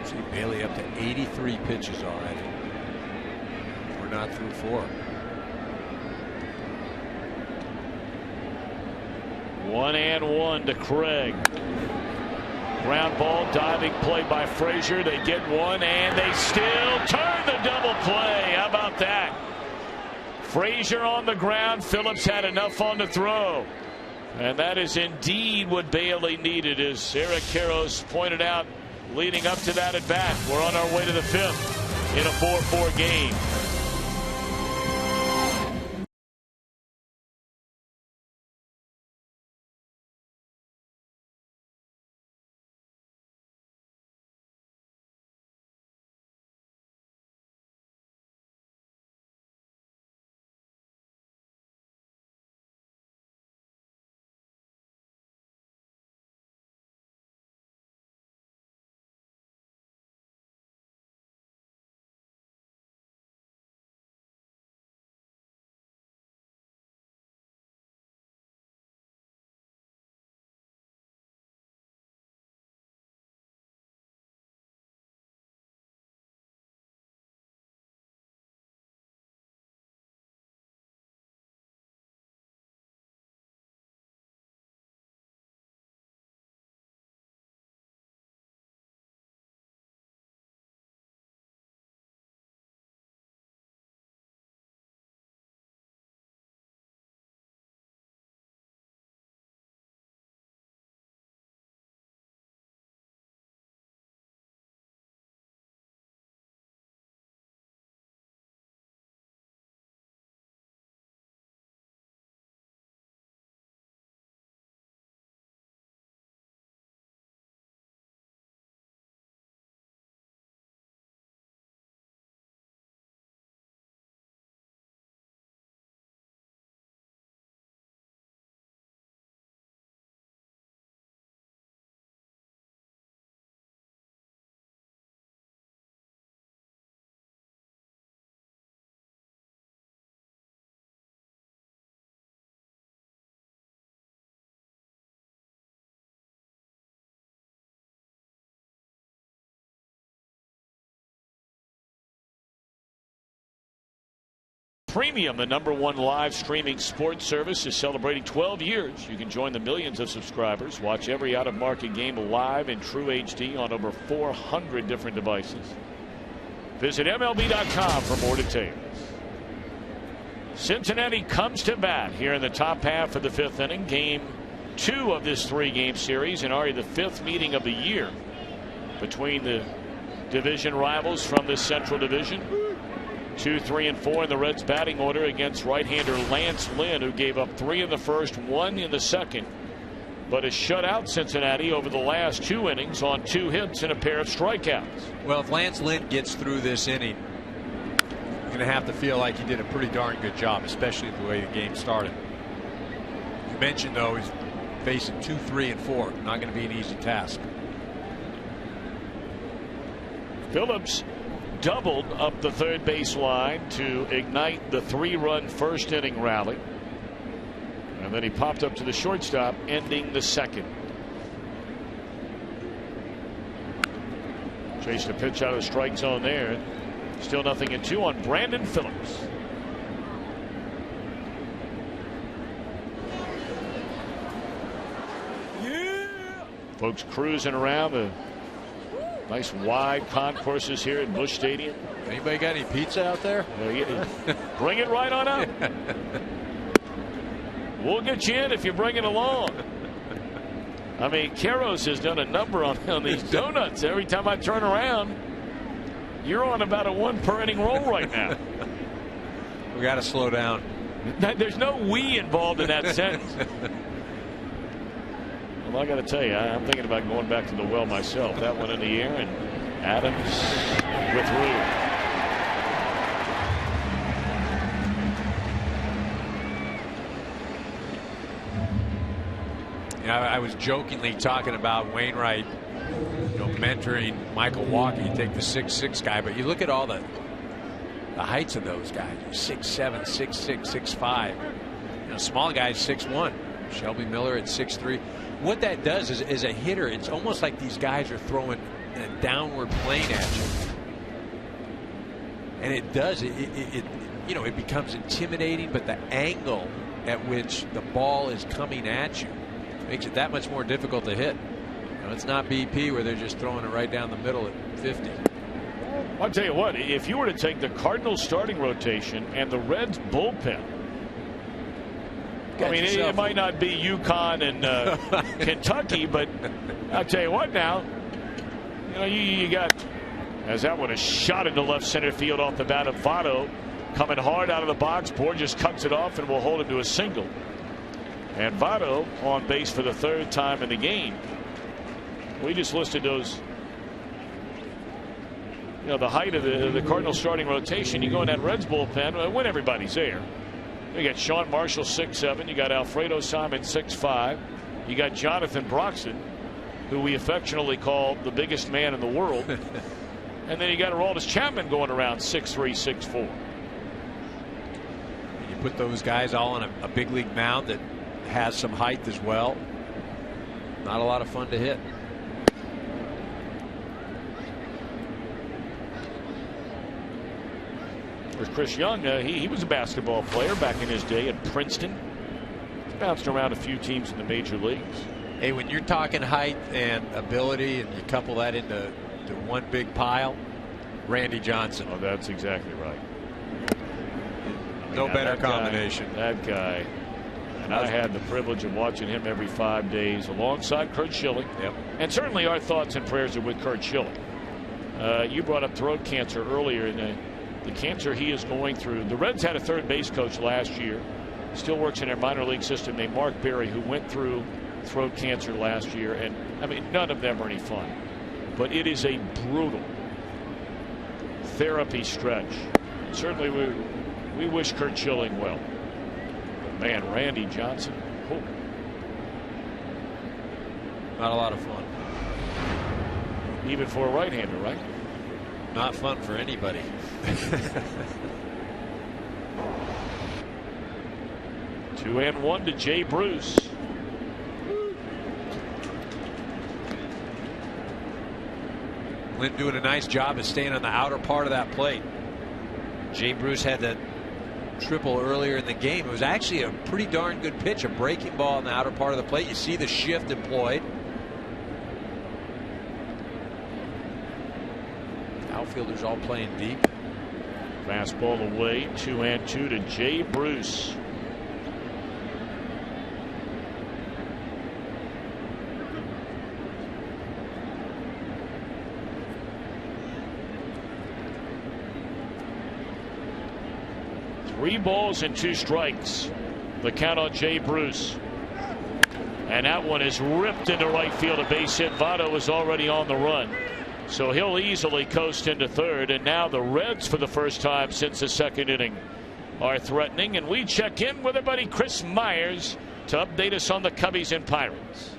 [SPEAKER 2] See Bailey up to 83 pitches already. We're not through 4.
[SPEAKER 1] 1-1 to Craig. Ground ball, diving play by Frazier. They get 1 and they still turn the double play. How about that? Frazier on the ground. Phillips had enough on the throw. And that is indeed what Bailey needed, as Eric Karros pointed out leading up to that at bat. We're on our way to the 5th in a 4-4 game. Premium, the #1 live streaming sports service, is celebrating 12 years. You can join the millions of subscribers. Watch every out-of-market game live in true HD on over 400 different devices. Visit MLB.com for more details. Cincinnati comes to bat here in the top half of the 5th inning. Game 2 of this 3-game series, and already the 5th meeting of the year between the division rivals from this Central Division. 2, 3, and 4 in the Reds batting order against right-hander Lance Lynn, who gave up 3 in the first, 1 in the second, but has shut out Cincinnati over the last 2 innings on 2 hits and a pair of strikeouts.
[SPEAKER 2] Well, if Lance Lynn gets through this inning, you're going to have to feel like he did a pretty darn good job, especially the way the game started. You mentioned, though, he's facing 2, 3, and 4. Not going to be an easy task.
[SPEAKER 1] Phillips doubled up the third base line to ignite the 3-run first inning rally, and then he popped up to the shortstop, ending the second. Chased a pitch out of the strike zone there. Still 0-2 on Brandon Phillips. Folks cruising around the nice wide concourses here at Busch Stadium.
[SPEAKER 2] Anybody got any pizza out there?
[SPEAKER 1] Bring it right on out. We'll get you in if you bring it along. I mean, Karros has done a number on these donuts. Every time I turn around, you're on about a 1 per inning roll right now.
[SPEAKER 2] We got to slow down.
[SPEAKER 1] There's no we involved in that sentence. Well, I got to tell you, I'm thinking about going back to the well myself. That one in the air, and Adams withdrew.
[SPEAKER 2] I was jokingly talking about Wainwright, mentoring Michael Walker. You take the 6'6" guy, but you look at all the heights of those guys: 6'7", 6'6", 6'5". Small guys 6'1". Shelby Miller at 6'3". What that does is, as a hitter, it's almost like these guys are throwing in a downward plane at you, and it does. It becomes intimidating, but the angle at which the ball is coming at you makes it that much more difficult to hit. It's not BP where they're just throwing it right down the middle at 50.
[SPEAKER 1] I'll tell you what, if you were to take the Cardinals starting rotation and the Reds bullpen I mean, it might not be UConn and Kentucky, but I'll tell you what now. You know, you got, as that one is shot into left center field off the bat of Votto, coming hard out of the box. Borges cuts it off and will hold him to a single. And Votto on base for the third time in the game. We just listed those. You know, the height of the Cardinals starting rotation. You go in that Reds bullpen when everybody's there. You got Sean Marshall 6'7". You got Alfredo Simon 6'5". You got Jonathan Broxton, who we affectionately call the biggest man in the world. And then you got Aroldis Chapman going around 6'3", 6'4".
[SPEAKER 2] You put those guys all on a big league mound that has some height as well. Not a lot of fun to hit.
[SPEAKER 1] There's Chris Young. He was a basketball player back in his day at Princeton. He's bounced around a few teams in the major leagues.
[SPEAKER 2] Hey, when you're talking height and ability and you couple that into one big pile, Randy Johnson.
[SPEAKER 1] Oh, that's exactly right.
[SPEAKER 2] No better combination.
[SPEAKER 1] That guy. And I had the privilege of watching him every 5 days alongside Curt Schilling.
[SPEAKER 2] Yep.
[SPEAKER 1] And certainly our thoughts and prayers are with Curt Schilling. You brought up throat cancer earlier, and the cancer he is going through. The Reds had a third base coach last year. Still works in their minor league system named Mark Berry, who went through throat cancer last year. And, I mean, none of them are any fun. But it is a brutal therapy stretch. Certainly we wish Curt Schilling well. But man, Randy Johnson. Oh.
[SPEAKER 2] Not a lot of fun.
[SPEAKER 1] Even for a right-hander, right?
[SPEAKER 2] Not fun for anybody.
[SPEAKER 1] Two and one to Jay Bruce.
[SPEAKER 2] Lynn doing a nice job of staying on the outer part of that plate. Jay Bruce had that triple earlier in the game. It was actually a pretty darn good pitch, a breaking ball in the outer part of the plate. You see the shift employed. Outfielders all playing deep.
[SPEAKER 1] Fastball away, 2-2 to Jay Bruce. Three balls and 2 strikes. The count on Jay Bruce. And that one is ripped into right field. A base hit. Votto is already on the run. So he'll easily coast into third. And now the Reds, for the first time since the second inning, are threatening. And we check in with our buddy Chris Myers to update us on the Cubbies and Pirates.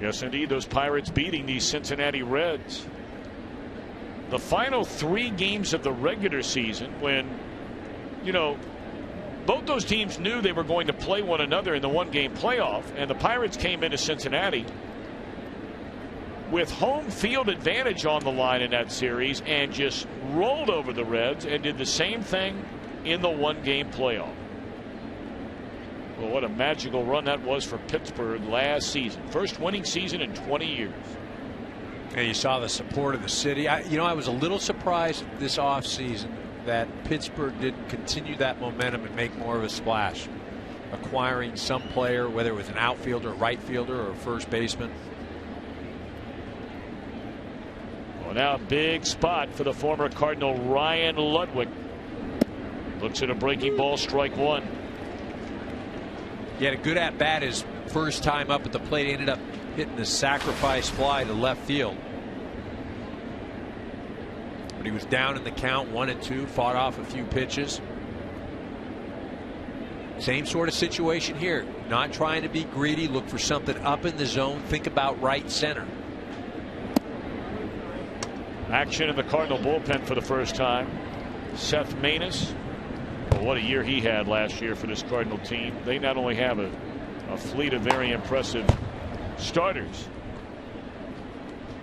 [SPEAKER 1] Yes, indeed, those Pirates beating these Cincinnati Reds. The final 3 games of the regular season, when, you know, both those teams knew they were going to play one another in the one-game playoff, and the Pirates came into Cincinnati with home field advantage on the line in that series and just rolled over the Reds and did the same thing in the one-game playoff. Well, what a magical run that was for Pittsburgh last season. First winning season in 20 years.
[SPEAKER 2] And you saw the support of the city. I was a little surprised this offseason that Pittsburgh didn't continue that momentum and make more of a splash. Acquiring some player, whether it was an outfielder, a right fielder, or a first baseman.
[SPEAKER 1] Well, now big spot for the former Cardinal Ryan Ludwig. Looks at a breaking ball, strike one.
[SPEAKER 2] He had a good at bat his first time up at the plate. He ended up hitting the sacrifice fly to left field. But he was down in the count, 1-2, fought off a few pitches. Same sort of situation here. Not trying to be greedy, look for something up in the zone, think about right center.
[SPEAKER 1] Action in the Cardinal bullpen for the first time. Seth Maness. Well, what a year he had last year for this Cardinal team. They not only have a fleet of very impressive starters,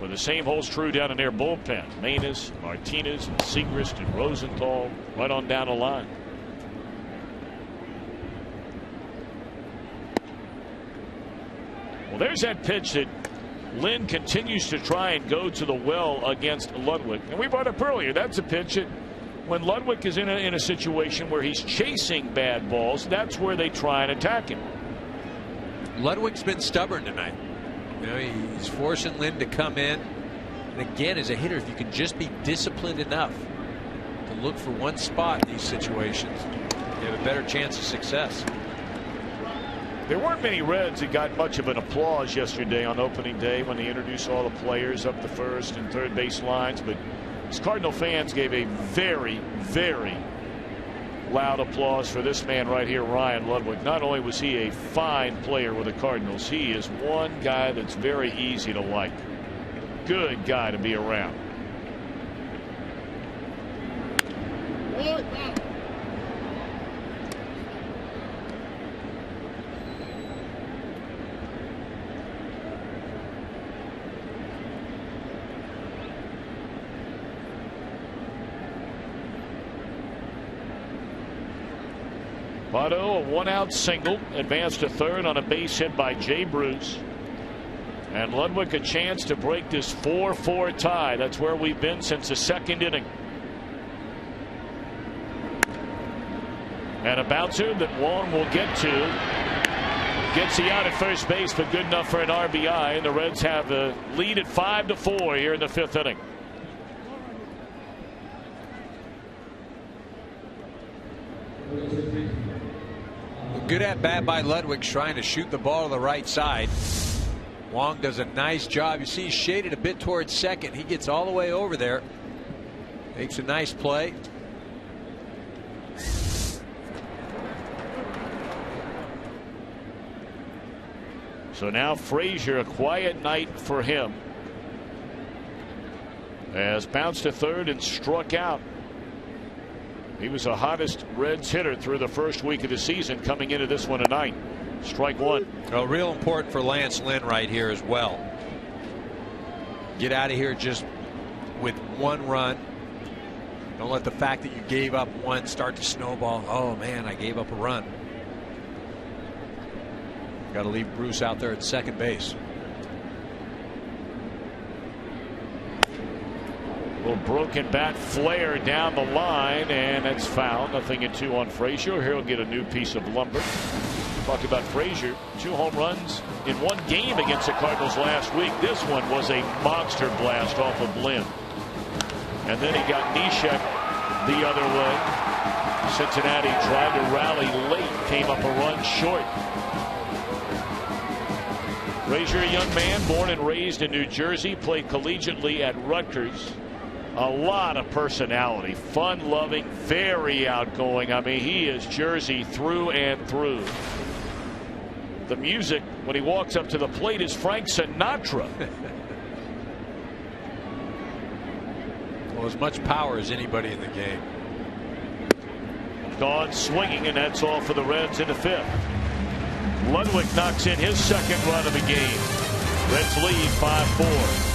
[SPEAKER 1] Well, the same holds true down in their bullpen. Maness, Martinez, and Segrist, and Rosenthal, right on down the line. Well, there's that pitch that Lynn continues to try and go to the well against Ludwig. And we brought up earlier, that's a pitch that when Ludwig is in a situation where he's chasing bad balls, that's where they try and attack him.
[SPEAKER 2] Ludwig's been stubborn tonight. You know, he's forcing Lynn to come in. And again, as a hitter, if you can just be disciplined enough to look for one spot in these situations, you have a better chance of success.
[SPEAKER 1] There weren't many Reds that got much of an applause yesterday on opening day when they introduced all the players up the first and third base lines, but these Cardinal fans gave a very, very loud applause for this man right here, Ryan Ludwig. Not only was he a fine player with the Cardinals, he is one guy that's very easy to like. Good guy to be around. Votto, a one-out single, advanced to third on a base hit by Jay Bruce. And Ludwig a chance to break this 4-4 tie. That's where we've been since the second inning. And a bouncer that Wong will get to. Gets he out at first base, but good enough for an RBI. And the Reds have the lead at 5-4 here in the fifth inning.
[SPEAKER 2] Good at bat by Ludwig, trying to shoot the ball to the right side. Wong does a nice job. You see he's shaded a bit towards second. He gets all the way over there. Makes a nice play.
[SPEAKER 1] So now Frazier, a quiet night for him, has bounced to third and struck out. He was the hottest Reds hitter through the first week of the season, coming into this one tonight. Strike one.
[SPEAKER 2] Well, real important for Lance Lynn right here as well. Get out of here just with one run. Don't let the fact that you gave up one start to snowball. Oh man, I gave up a run. Got to leave Bruce out there at second base.
[SPEAKER 1] Little broken bat flare down the line, and that's foul. 0-2 on Frazier. Here he'll get a new piece of lumber. Talked about Frazier, 2 home runs in one game against the Cardinals last week. This one was a monster blast off of Lynn. And then he got Neshek the other way. Cincinnati tried to rally late, came up a run short. Frazier, a young man born and raised in New Jersey, played collegiately at Rutgers. A lot of personality, fun-loving, very outgoing. I mean, he is Jersey through and through. The music when he walks up to the plate is Frank Sinatra.
[SPEAKER 2] Well, as much power as anybody in the game.
[SPEAKER 1] Gone swinging, and that's all for the Reds in the fifth. Ludwig knocks in his second run of the game. Reds lead 5-4.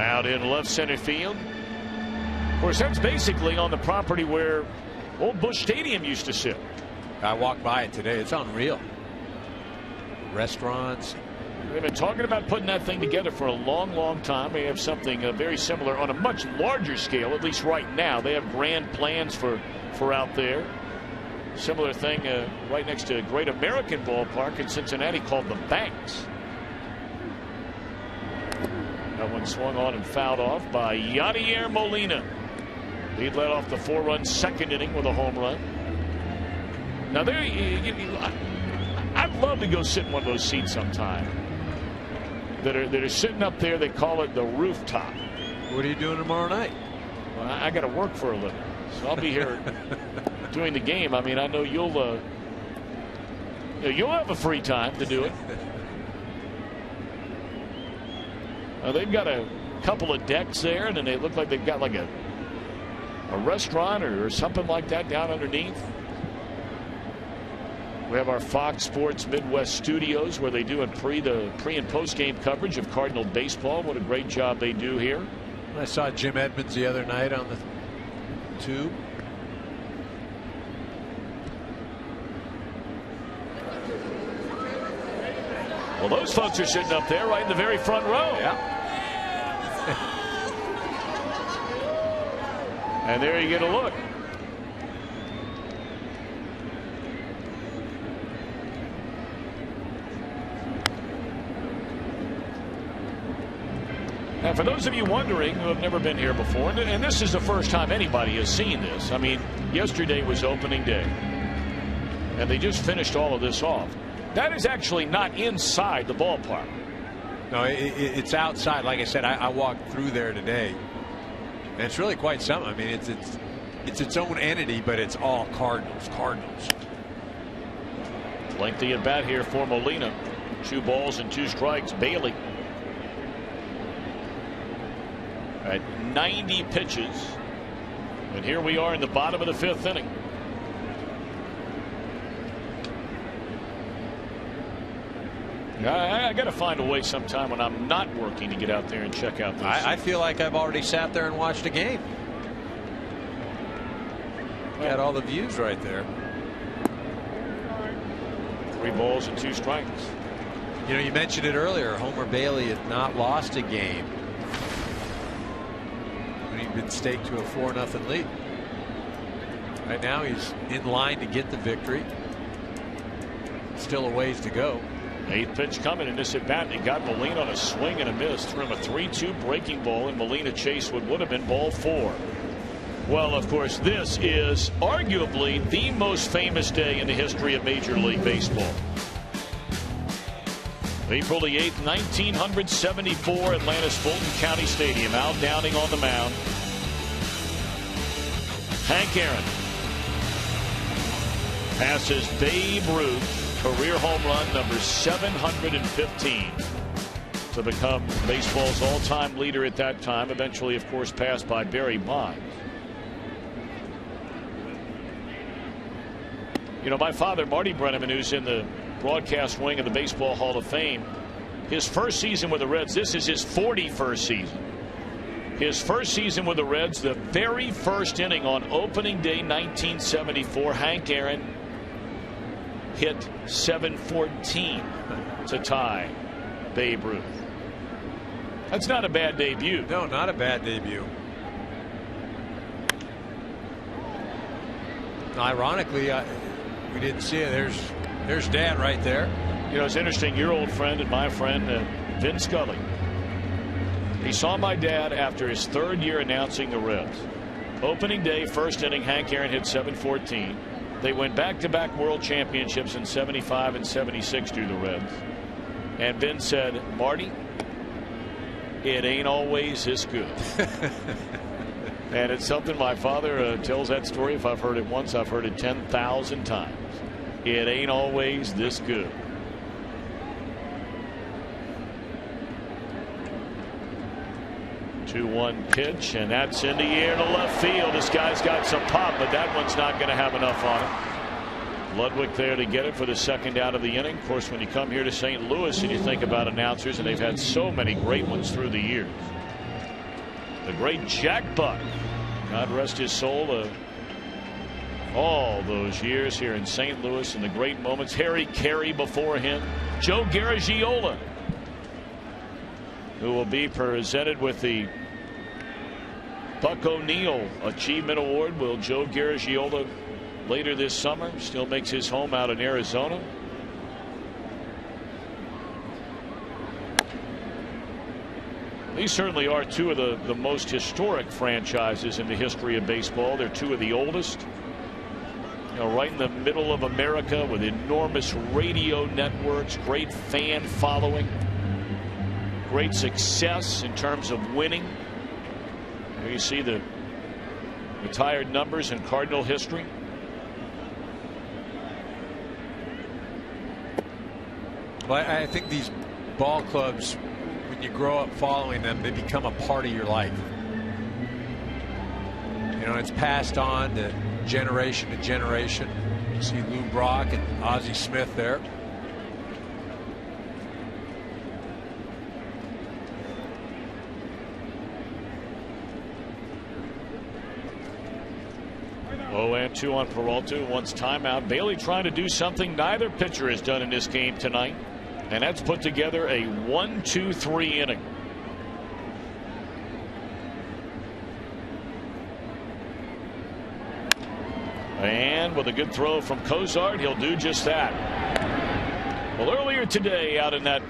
[SPEAKER 1] Out in left center field. Of course, that's basically on the property where old Busch Stadium used to sit.
[SPEAKER 2] I walked by it today. It's unreal. Restaurants.
[SPEAKER 1] They've been talking about putting that thing together for a long, long time. They have something very similar on a much larger scale, at least right now. They have grand plans for out there. Similar thing right next to Great American Ballpark in Cincinnati called the Banks. That one swung on and fouled off by Yadier Molina. He led off the 4-run second inning with a home run. Now there, I'd love to go sit in one of those seats sometime. That are sitting up there. They call it the rooftop.
[SPEAKER 2] What are you doing tomorrow night?
[SPEAKER 1] Well, I got to work for a living, so I'll be here doing the game. I mean, I know you'll have a free time to do it. They've got a couple of decks there, and then they look like they've got like a restaurant or something like that down underneath. We have our Fox Sports Midwest studios where they do pre and post game coverage of Cardinal baseball. What a great job they do here.
[SPEAKER 2] I saw Jim Edmonds the other night on the tube.
[SPEAKER 1] Well, those folks are sitting up there right in the very front row.
[SPEAKER 2] Yeah.
[SPEAKER 1] And there you get a look. Now, for those of you wondering who have never been here before, and this is the first time anybody has seen this. I mean, yesterday was opening day, and they just finished all of this off. That is actually not inside the ballpark.
[SPEAKER 2] No, it's outside. Like I said, I walked through there today, and it's really quite something. I mean, it's its own entity, but it's all Cardinals.
[SPEAKER 1] Lengthy at bat here for Molina. 2 balls and 2 strikes. Bailey at 90 pitches, and here we are in the bottom of the 5th inning. I got to find a way sometime when I'm not working to get out there and check out this.
[SPEAKER 2] I feel like I've already sat there and watched a game. Got all the views right there.
[SPEAKER 1] 3 balls and 2 strikes.
[SPEAKER 2] You know, you mentioned it earlier. Homer Bailey had not lost a game when he'd been staked to a 4-0 lead. Right now he's in line to get the victory. Still a ways to go.
[SPEAKER 1] 8th pitch coming in this at bat. They got Molina on a swing and a miss. Threw him a 3-2 breaking ball, and Molina chased what would have been ball 4. Well, of course, this is arguably the most famous day in the history of Major League Baseball. April the 8th, 1974, Atlanta's Fulton County Stadium. Al Downing on the mound. Hank Aaron passes Babe Ruth. Career home run number 715 to become baseball's all-time leader at that time. Eventually, of course, passed by Barry Bonds. You know, my father, Marty Brenneman, who's in the broadcast wing of the Baseball Hall of Fame, his first season with the Reds, this is his 41st season. His first season with the Reds, the very first inning on opening day 1974, Hank Aaron hit 714 to tie Babe Ruth. That's not a bad debut.
[SPEAKER 2] No, not a bad debut. Ironically, we didn't see it. There's Dad right there.
[SPEAKER 1] You know, it's interesting. Your old friend and my friend, Vin Scully. He saw my dad after his 3rd year announcing the Reds. Opening day, first inning, Hank Aaron hit 714. They went back-to-back world championships in 75 and 76 to the Reds. And Vin said, Marty, it ain't always this good. And it's something my father tells that story. If I've heard it once, I've heard it 10,000 times. It ain't always this good. Two-one pitch, and that's in the air to left field. This guy's got some pop, but that one's not going to have enough on it. Ludwig there to get it for the 2nd out of the inning. Of course, when you come here to St. Louis and you think about announcers, and they've had so many great ones through the years. The great Jack Buck, God rest his soul, all those years here in St. Louis and the great moments. Harry Carey before him. Joe Garagiola, who will be presented with the Buck O'Neil Achievement Award. Will Joe Garagiola later this summer. Still makes his home out in Arizona. These certainly are two of the most historic franchises in the history of baseball. They're two of the oldest. You know, right in the middle of America with enormous radio networks, great fan following, great success in terms of winning. Here you see the retired numbers in Cardinal history.
[SPEAKER 2] Well, I think these ball clubs, when you grow up following them, they become a part of your life. You know, it's passed on to generation. You see Lou Brock and Ozzie Smith there.
[SPEAKER 1] Oh, and 2 on Peralta, wants timeout. Bailey trying to do something neither pitcher has done in this game tonight, and that's put together a 1-2-3 inning. And with a good throw from Cozart, he'll do just that. Well, earlier today out in that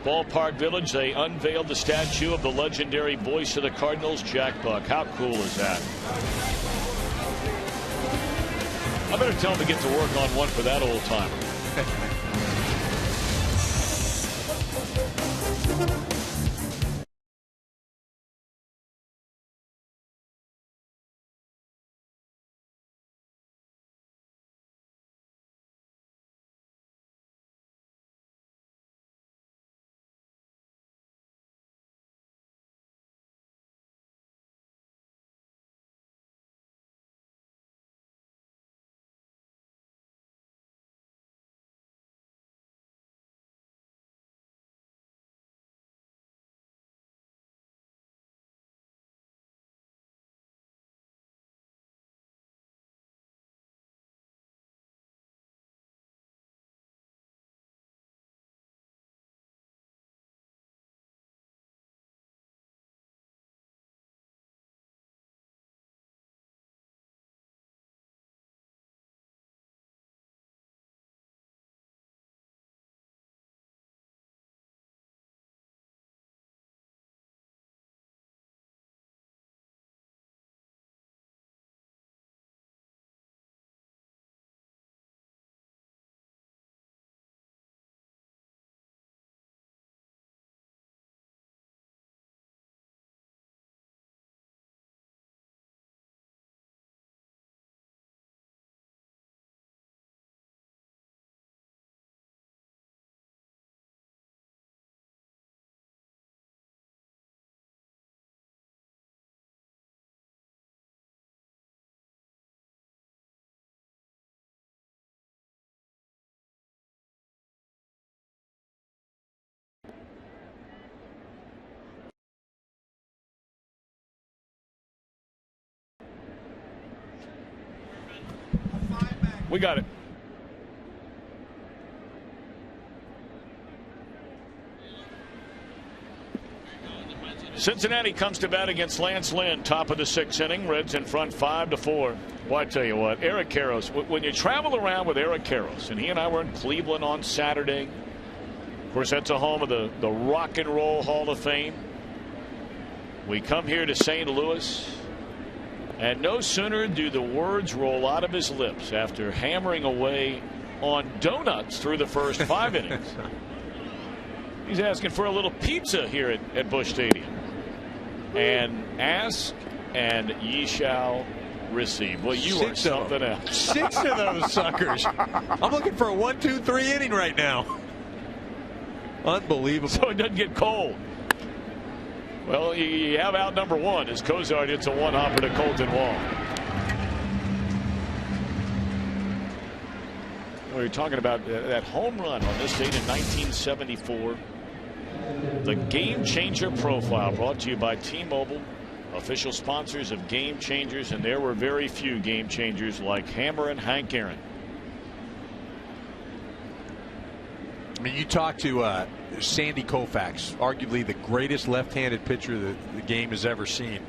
[SPEAKER 1] ballpark village, they unveiled the statue of the legendary voice of the Cardinals, Jack Buck. How cool is that? I better tell him to get to work on one for that old timer. We got it. Cincinnati comes to bat against Lance Lynn, top of the 6th inning. Reds in front 5-4. Well, I tell you what, Eric Karros, when you travel around with Eric Karros, and he and I were in Cleveland on Saturday. Of course, that's a home of the Rock and Roll Hall of Fame. We come here to St. Louis, and no sooner do the words roll out of his lips after hammering away on donuts through the first 5 innings. He's asking for a little pizza here at Busch Stadium. And ask and ye shall receive. Well, you are something else.
[SPEAKER 2] 6 of those suckers. I'm looking for a 1-2-3 inning right now. Unbelievable.
[SPEAKER 1] So it doesn't get cold. Well, you have out number 1 as Cozart hits a 1-hopper to Colton Wong. We were talking about that home run on this date in 1974. The game changer profile brought to you by T-Mobile official sponsors of Game Changers, and there were very few Game Changers like Hammer and Hank Aaron.
[SPEAKER 2] I mean, you talk to Sandy Koufax, arguably the greatest left-handed pitcher that the game has ever seen,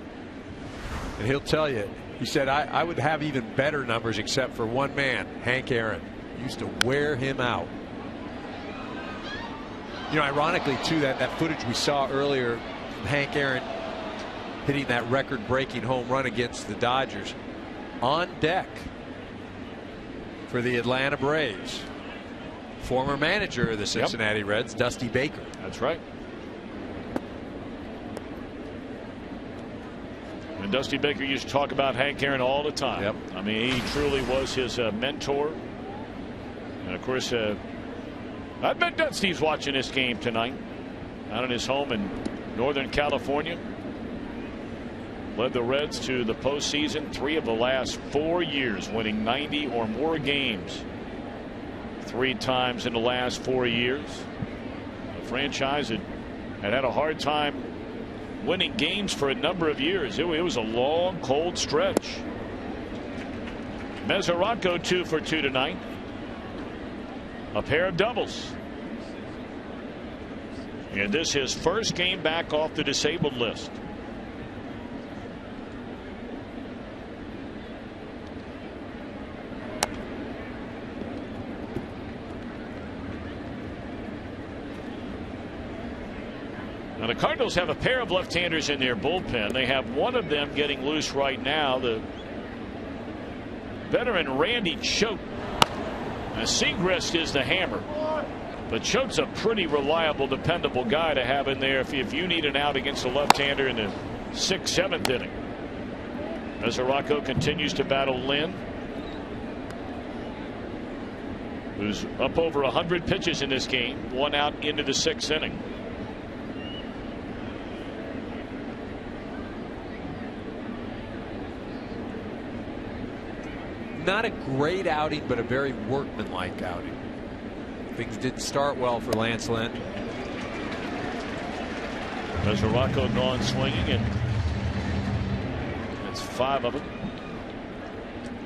[SPEAKER 2] and he'll tell you, he said, I would have even better numbers except for one man, Hank Aaron. Used to wear him out. You know, ironically, too, that footage we saw earlier from Hank Aaron hitting that record-breaking home run against the Dodgers, on deck for the Atlanta Braves, former manager of the Cincinnati Reds, Dusty Baker.
[SPEAKER 1] That's right. And Dusty Baker used to talk about Hank Aaron all the time.
[SPEAKER 2] Yep.
[SPEAKER 1] I mean, he truly was his mentor. And of course, I bet Dusty's watching this game tonight out in his home in Northern California. Led the Reds to the postseason 3 of the last 4 years, winning 90 or more games 3 times in the last 4 years. The franchise had a hard time winning games for a number of years. It was a long, cold stretch. Mesoraco 2 for 2 tonight. A pair of doubles. And this his first game back off the disabled list. Now the Cardinals have a pair of left-handers in their bullpen. They have one of them getting loose right now, the veteran Randy Choate. Now Segrist is the hammer, but Choate's a pretty reliable, dependable guy to have in there if you need an out against a left-hander in the 6th, 7th inning. Mesoraco continues to battle Lynn, who's up over 100 pitches in this game, 1 out into the 6th inning.
[SPEAKER 2] Not a great outing, but a very workmanlike outing. Things didn't start well for Lance Lynn.
[SPEAKER 1] Mesoraco gone swinging, and that's 5 of them.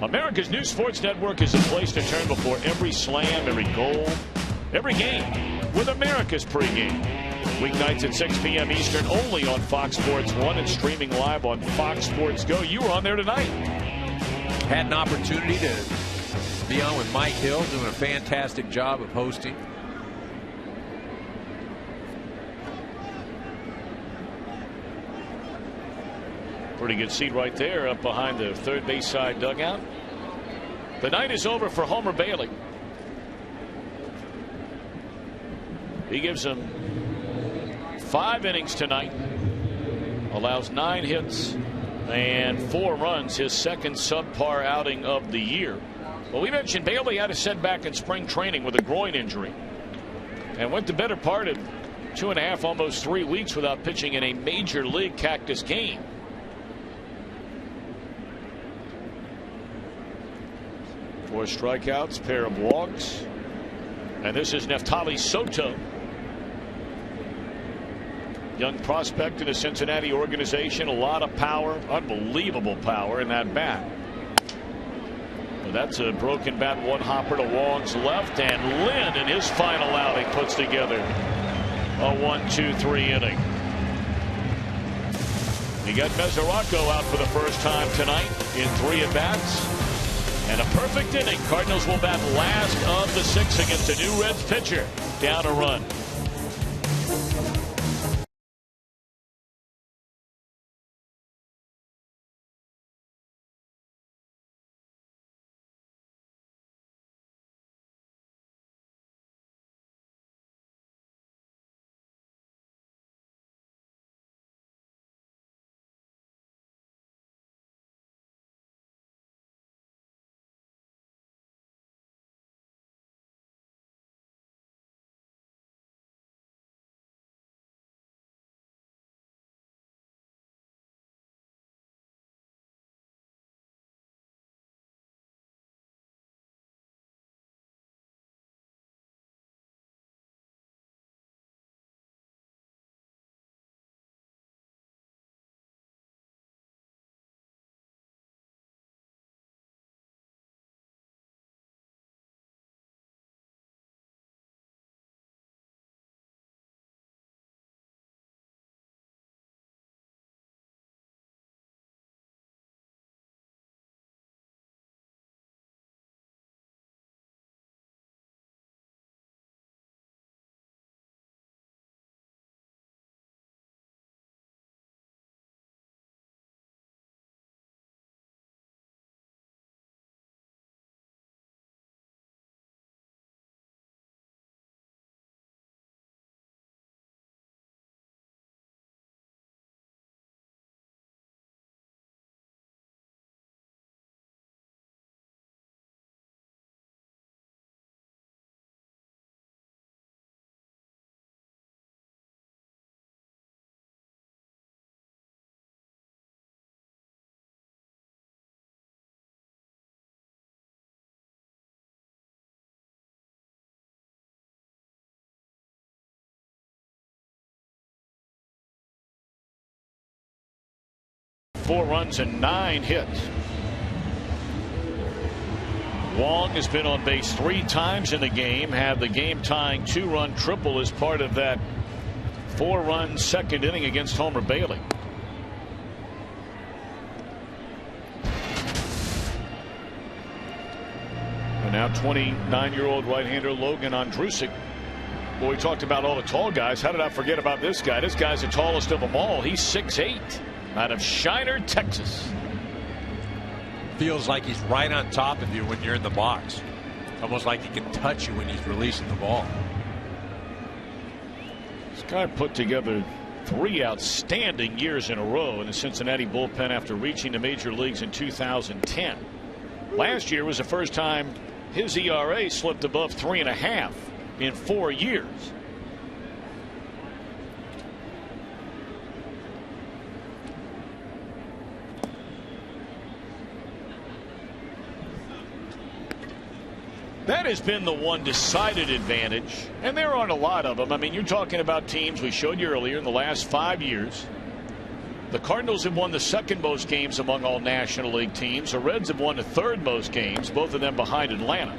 [SPEAKER 1] America's new sports network is a place to turn before every slam, every goal, every game with America's pregame. Weeknights at 6 p.m. Eastern only on Fox Sports 1 and streaming live on Fox Sports Go. You were on there tonight.
[SPEAKER 2] Had an opportunity to be on with Mike Hill, doing a fantastic job of hosting.
[SPEAKER 1] Pretty good seat right there up behind the third base side dugout. The night is over for Homer Bailey. He gives them 5 innings tonight, allows 9 hits and 4 runs, his second subpar outing of the year. Well, we mentioned Bailey had a setback in spring training with a groin injury and went the better part of 2.5, almost 3 weeks without pitching in a major league Cactus game. Four strikeouts, pair of walks, and this is Neftali Soto, young prospect in the Cincinnati organization. A lot of power, unbelievable power in that bat. Well, that's a broken bat, one hopper to Wong's left, and Lynn in his final outing puts together a 1-2-3 inning. He got Mesoraco out for the first time tonight in 3 at-bats. And a perfect inning. Cardinals will bat last of the 6 against a new Reds pitcher. Down a run. 4 runs and 9 hits. Wong has been on base 3 times in the game, had the game tying 2-run triple as part of that 4-run second inning against Homer Bailey. And now 29-year-old right-hander Logan Ondrusek. Well, we talked about all the tall guys. How did I forget about this guy? This guy's the tallest of them all. He's 6'8", out of Shiner, Texas.
[SPEAKER 2] Feels like he's right on top of you when you're in the box. Almost like he can touch you when he's releasing the ball.
[SPEAKER 1] This guy put together 3 outstanding years in a row in the Cincinnati bullpen after reaching the major leagues in 2010. Last year was the first time his ERA slipped above 3.5 in 4 years. That has been the one decided advantage, and there aren't a lot of them. I mean, you're talking about teams we showed you earlier in the last 5 years. The Cardinals have won the 2nd most games among all National League teams. The Reds have won the 3rd most games, both of them behind Atlanta.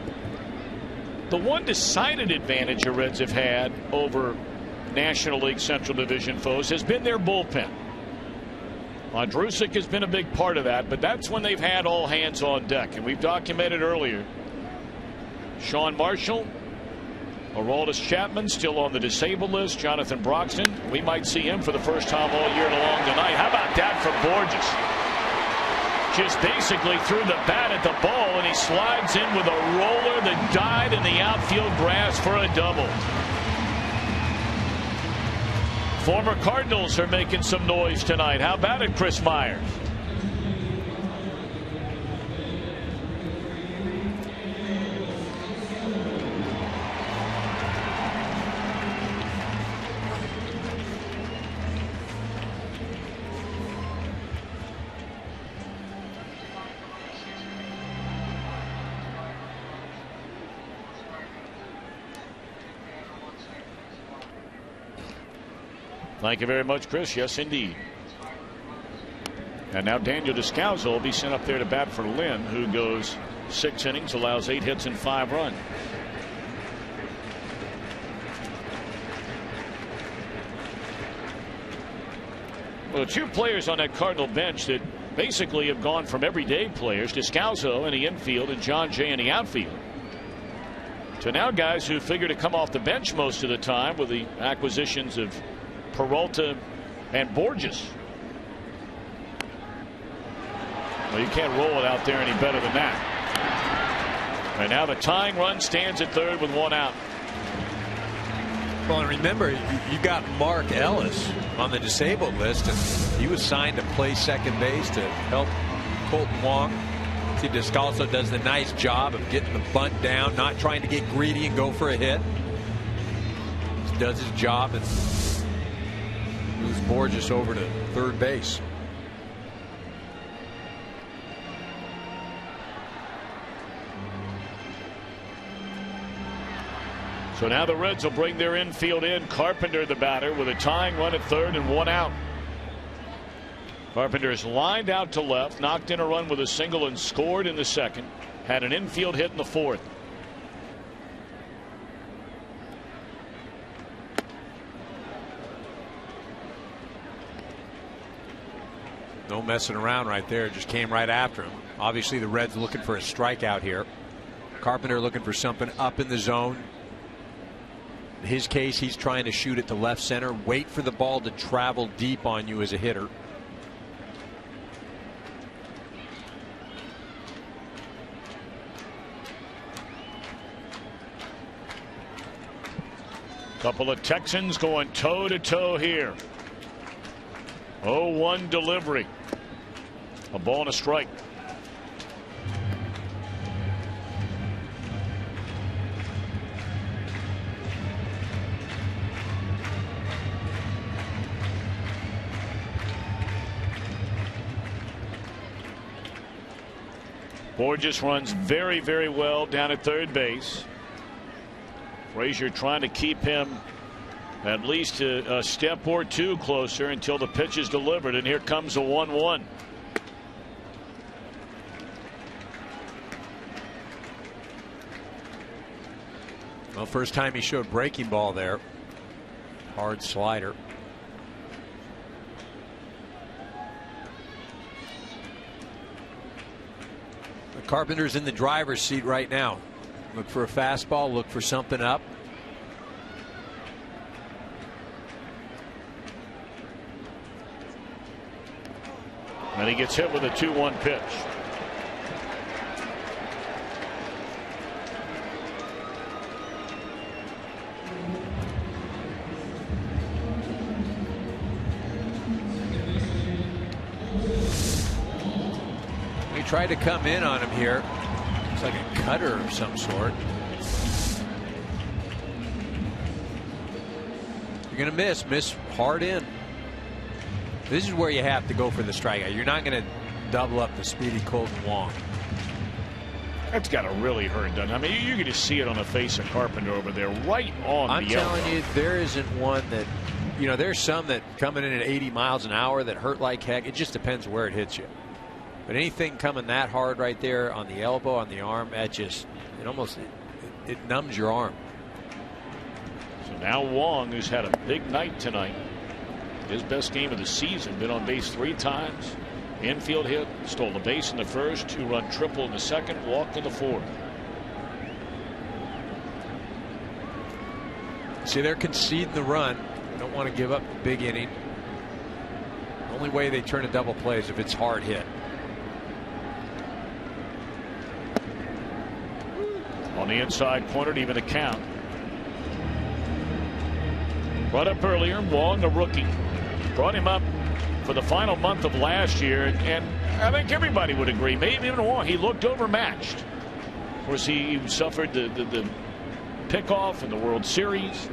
[SPEAKER 1] The one decided advantage the Reds have had over National League Central Division foes has been their bullpen. Ondrusek has been a big part of that, but that's when they've had all hands on deck. And we've documented earlier, Sean Marshall, Aroldis Chapman still on the disabled list. Jonathan Broxton, we might see him for the first time all year long tonight. How about that from Borges? Just basically threw the bat at the ball, and he slides in with a roller that died in the outfield grass for a double. Former Cardinals are making some noise tonight. How about it, Chris Myers? Thank you very much, Chris. Yes, indeed. And now Daniel Descalso will be sent up there to bat for Lynn, who goes 6 innings, allows 8 hits and 5 runs. Well, 2 players on that Cardinal bench that basically have gone from everyday players, Descalso in the infield and John Jay in the outfield, to now guys who figure to come off the bench most of the time with the acquisitions of Peralta and Borges. Well, you can't roll it out there any better than that. And now the tying run stands at 3rd with 1 out.
[SPEAKER 2] Well, and remember, you got Mark Ellis on the disabled list, and he was signed to play second base to help Colton Wong. See, Descalso does the nice job of getting the bunt down, not trying to get greedy and go for a hit. He does his job and moves Borges over to third base.
[SPEAKER 1] So now the Reds will bring their infield in. Carpenter, the batter, with a tying run at 3rd and 1 out. Carpenter is lined out to left, knocked in a run with a single and scored in the 2nd. Had an infield hit in the 4th.
[SPEAKER 2] No messing around right there. Just came right after him. Obviously, the Reds looking for a strikeout here. Carpenter looking for something up in the zone. In his case, he's trying to shoot it to left center. Wait for the ball to travel deep on you as a hitter.
[SPEAKER 1] Couple of Texans going toe to toe here. 0-1 delivery. A ball and a strike. Borges runs very, very well down at third base. Frazier trying to keep him at least a step or two closer until the pitch is delivered. And here comes a 1-1.
[SPEAKER 2] Well, first time he showed breaking ball there. Hard slider. The Carpenter's in the driver's seat right now. Look for a fastball, look for something up.
[SPEAKER 1] And he gets hit with a 2-1 pitch.
[SPEAKER 2] He tried to come in on him here. It's like a cutter of some sort. You're going to miss hard in. This is where you have to go for the strikeout. You're not going to double up the speedy Colton Wong.
[SPEAKER 1] That's got to really hurt, doesn't it? I mean, you can just see it on the face of Carpenter over there, right on
[SPEAKER 2] I'm
[SPEAKER 1] the elbow.
[SPEAKER 2] telling you, there isn't one that, you know, there's some that coming in at 80 miles an hour that hurt like heck. It just depends where it hits you. But anything coming that hard right there on the elbow, on the arm, that just, it numbs your arm.
[SPEAKER 1] So now Wong, who's had a big night tonight, his best game of the season, been on base 3 times. Infield hit, stole the base in the first, 2-run triple in the second, walked in the fourth.
[SPEAKER 2] See, they're conceding the run. They don't want to give up the big inning. The only way they turn a double play is if it's hard hit.
[SPEAKER 1] On the inside corner to even the count. Brought up earlier, Wong, the rookie. Brought him up for the final month of last year, and I think everybody would agree, maybe even Wong, he looked overmatched. Of course, he suffered the pickoff in the World Series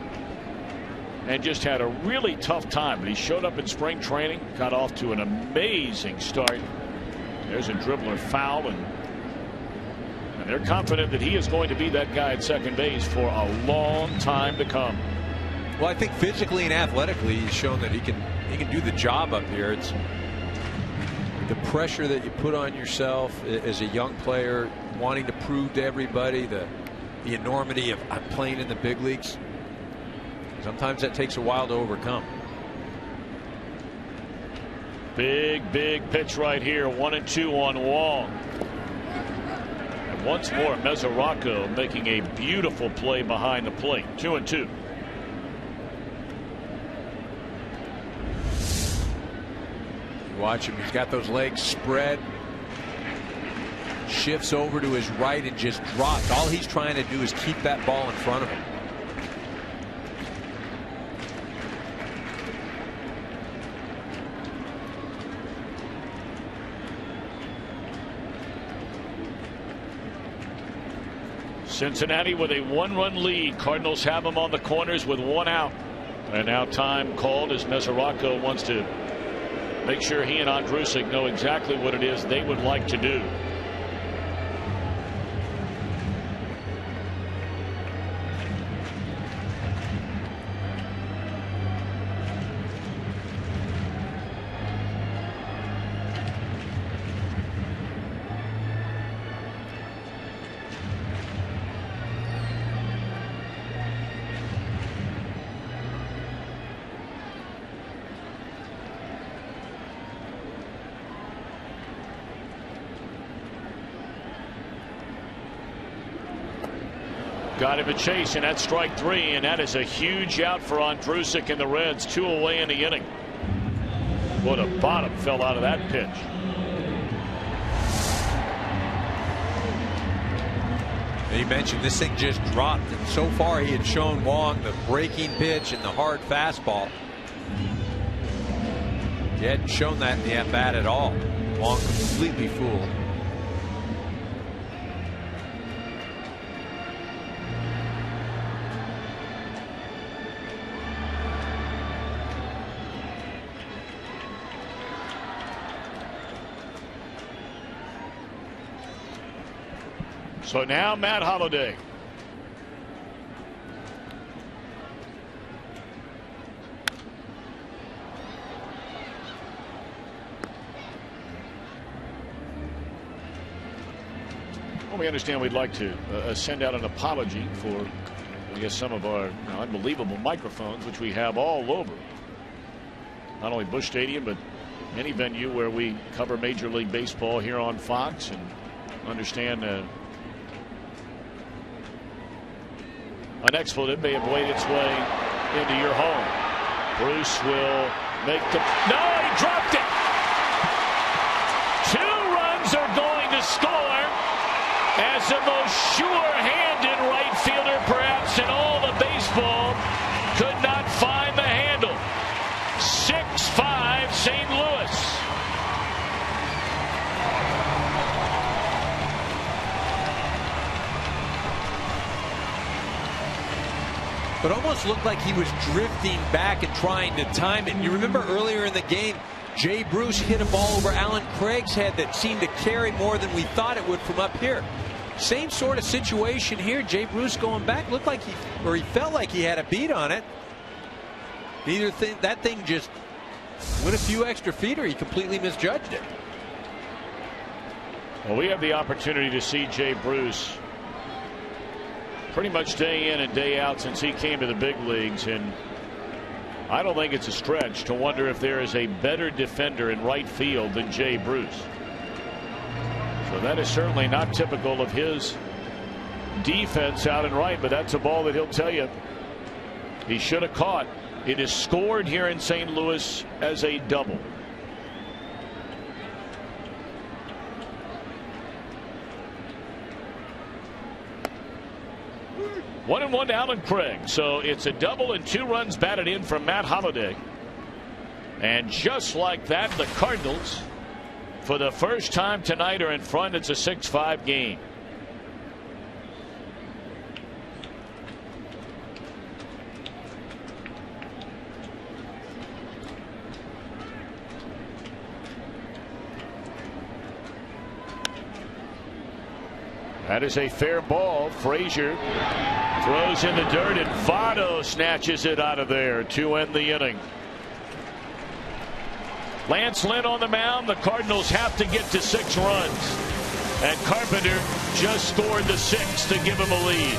[SPEAKER 1] and just had a really tough time. But he showed up in spring training, got off to an amazing start. There's a dribbler foul, and they're confident that he is going to be that guy at second base for a long time to come.
[SPEAKER 2] Well, I think physically and athletically, he's shown that he can do the job up here. It's the pressure that you put on yourself as a young player, wanting to prove to everybody the enormity of I'm playing in the big leagues. Sometimes that takes a while to overcome.
[SPEAKER 1] Big pitch right here. 1-2 on Wong. And once more, Mesoraco making a beautiful play behind the plate. 2-2.
[SPEAKER 2] Watch him. He's got those legs spread. Shifts over to his right and just drops. All he's trying to do is keep that ball in front of him.
[SPEAKER 1] Cincinnati with a 1-run lead. Cardinals have them on the corners with 1 out. And now time called as Mesoraco wants to make sure he and Andrusik know exactly what it is they would like to do. Got him a chase, and that's strike 3, and that is a huge out for Andrusik and the Reds. 2 away in the inning. What a bottom fell out of that pitch.
[SPEAKER 2] He mentioned this thing just dropped, and so far he had shown Wong the breaking pitch and the hard fastball. He hadn't shown that in the at-bat at all. Wong completely fooled.
[SPEAKER 1] So now Matt Holliday. Well, we understand we'd like to send out an apology for I guess some of our unbelievable microphones, which we have all over, not only Busch Stadium, but any venue where we cover Major League Baseball here on Fox, and understand an expletive may have made its way into your home. Bruce will make the. No, he dropped it. 2 runs are going to score as the most sure-handed right fielder perhaps in all of baseball could not find the handle. 6-5 St. Louis.
[SPEAKER 2] But almost looked like he was drifting back and trying to time it. You remember earlier in the game, Jay Bruce hit a ball over Alan Craig's head that seemed to carry more than we thought it would from up here. Same sort of situation here. Jay Bruce going back looked like he felt like he had a beat on it. Either that thing just went a few extra feet or he completely misjudged it.
[SPEAKER 1] Well, we have the opportunity to see Jay Bruce pretty much day in and day out since he came to the big leagues, and I don't think it's a stretch to wonder if there is a better defender in right field than Jay Bruce. So that is certainly not typical of his defense out in right, but that's a ball that he'll tell you he should have caught. It is scored here in St. Louis as a double. One and one to Alan Craig. So it's a double and 2 runs batted in from Matt Holliday. And just like that, the Cardinals, for the first time tonight, are in front. It's a 6-5 game. That is a fair ball. Frazier throws in the dirt, and Votto snatches it out of there to end the inning. Lance Lynn on the mound. The Cardinals have to get to 6 runs, and Carpenter just scored the 6th to give him a lead.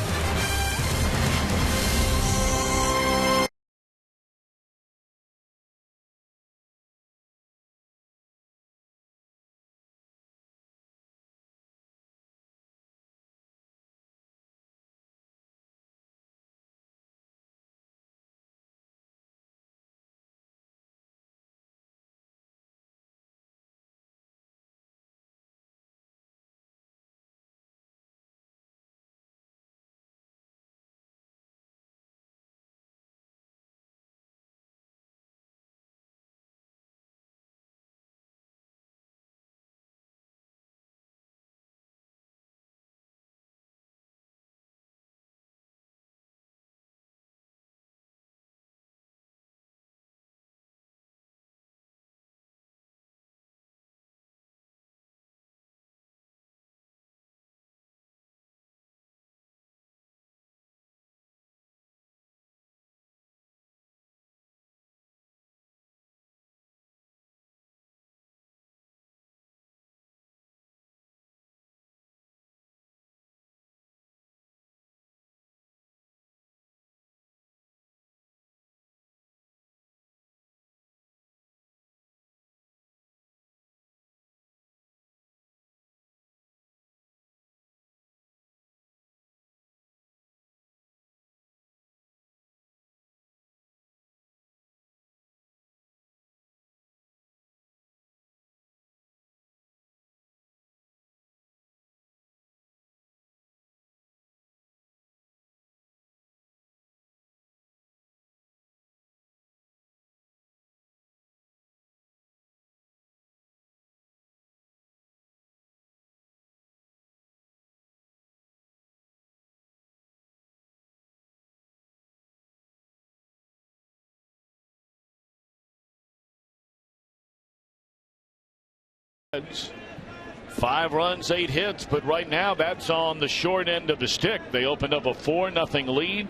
[SPEAKER 1] Five runs, 8 hits, but right now that's on the short end of the stick. They opened up a 4-0 lead,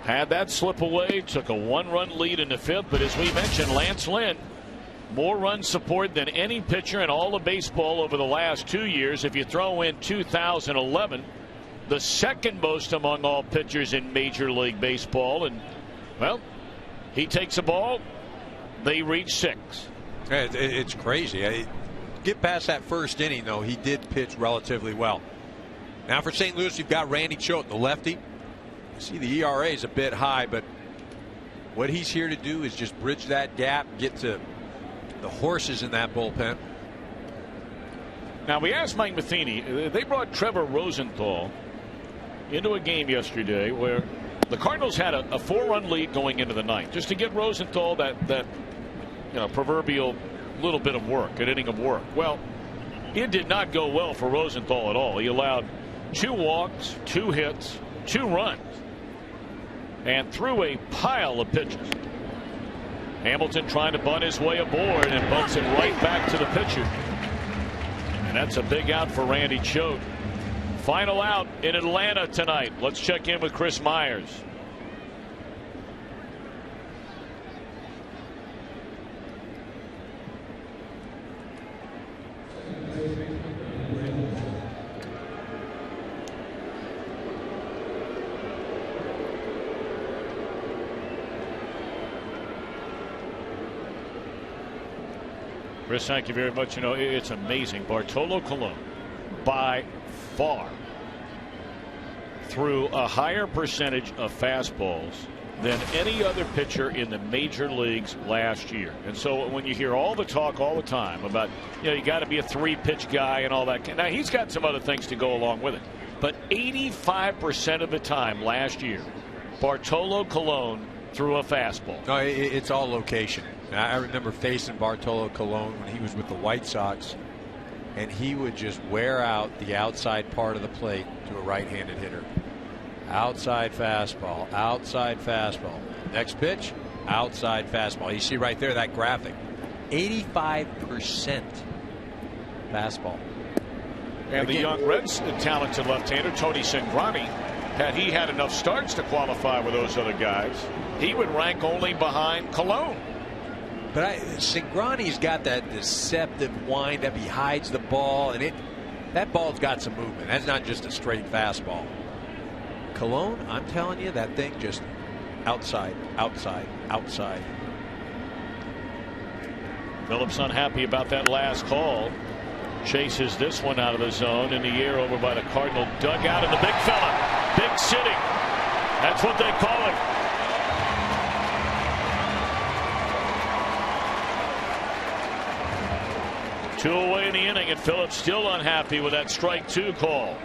[SPEAKER 1] had that slip away, took a 1-run lead in the 5th. But as we mentioned, Lance Lynn, more run support than any pitcher in all of baseball over the last 2 years. If you throw in 2011, the second most among all pitchers in Major League Baseball. And, well, he takes a ball, they reach 6.
[SPEAKER 2] It's crazy. Get past that first inning, though. He did pitch relatively well. Now for St. Louis, you've got Randy Choate, the lefty. You see the ERA is a bit high, but what he's here to do is just bridge that gap, get to the horses in that bullpen.
[SPEAKER 1] Now, we asked Mike Matheny. They brought Trevor Rosenthal into a game yesterday where the Cardinals had a 4-run lead going into the ninth, just to get Rosenthal that proverbial little bit of work, an inning of work. Well, it did not go well for Rosenthal at all. He allowed 2 walks, 2 hits, 2 runs, and threw a pile of pitches. Hamilton trying to bunt his way aboard and bunts it right back to the pitcher. And that's a big out for Randy Choate. Final out in Atlanta tonight. Let's check in with Chris Myers. Chris, thank you very much. It's amazing. Bartolo Colon, by far, threw a higher percentage of fastballs than any other pitcher in the major leagues last year. And so when you hear all the talk all the time about, you got to be a 3-pitch guy and all that. Now, he's got some other things to go along with it. But 85% of the time last year, Bartolo Colon threw a fastball.
[SPEAKER 2] No, it's all location. I remember facing Bartolo Colon when he was with the White Sox, and he would just wear out the outside part of the plate to a right-handed hitter. Outside fastball, outside fastball. Next pitch, outside fastball. You see right there that graphic. 85% fastball.
[SPEAKER 1] And the young Reds talented left-hander Tony Cingrani, had he had enough starts to qualify with those other guys, he would rank only behind Colon.
[SPEAKER 2] But Cingrani's got that deceptive windup. He hides the ball, and that ball's got some movement. That's not just a straight fastball. Colon, I'm telling you, that thing just outside, outside, outside.
[SPEAKER 1] Phillips unhappy about that last call. Chases this one out of the zone in the air over by the Cardinal dugout, and the big fella, big sitting. That's what they call him. Two away in the inning, and Phillips still unhappy with that strike 2 call.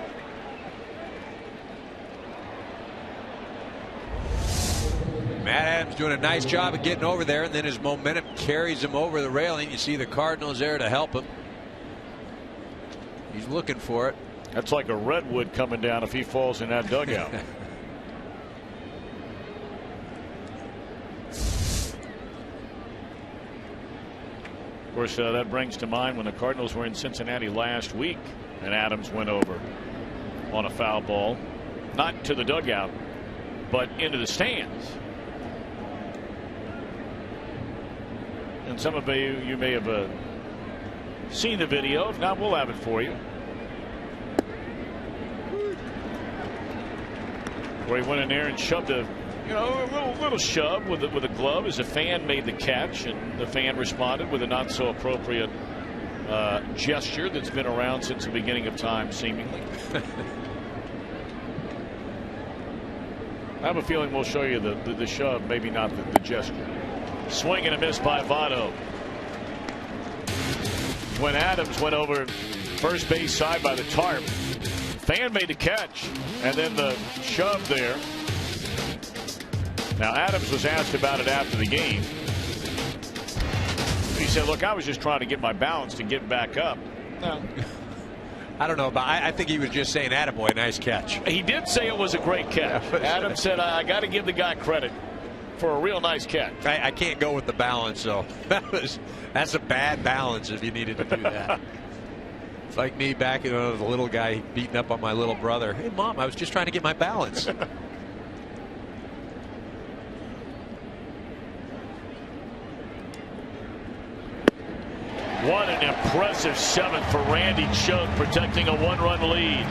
[SPEAKER 2] Matt Adams doing a nice job of getting over there, and then his momentum carries him over the railing. You see the Cardinals there to help him. He's looking for it.
[SPEAKER 1] That's like a redwood coming down if he falls in that dugout. Of course, that brings to mind when the Cardinals were in Cincinnati last week and Adams went over on a foul ball, not to the dugout, but into the stands. And some of you may have seen the video. If not, we'll have it for you. Where he went in there and shoved a little shove with a glove as a fan made the catch, and the fan responded with a not so appropriate gesture that's been around since the beginning of time, seemingly. I have a feeling we'll show you the shove, maybe not the gesture. Swing and a miss by Votto. When Adams went over first base side by the tarp, fan made the catch, and then the shove there. Now, Adams was asked about it after the game. He said, look, I was just trying to get my balance to get back up. No.
[SPEAKER 2] I don't know, but I think he was just saying, attaboy, nice catch.
[SPEAKER 1] He did say it was a great catch. Adams said, I got to give the guy credit for a real nice catch.
[SPEAKER 2] I can't go with the balance, though. That's a bad balance if you needed to do that. It's like me back, the little guy beating up on my little brother. Hey, Mom, I was just trying to get my balance.
[SPEAKER 1] What an impressive 7th for Randy Choate, protecting a 1-run lead.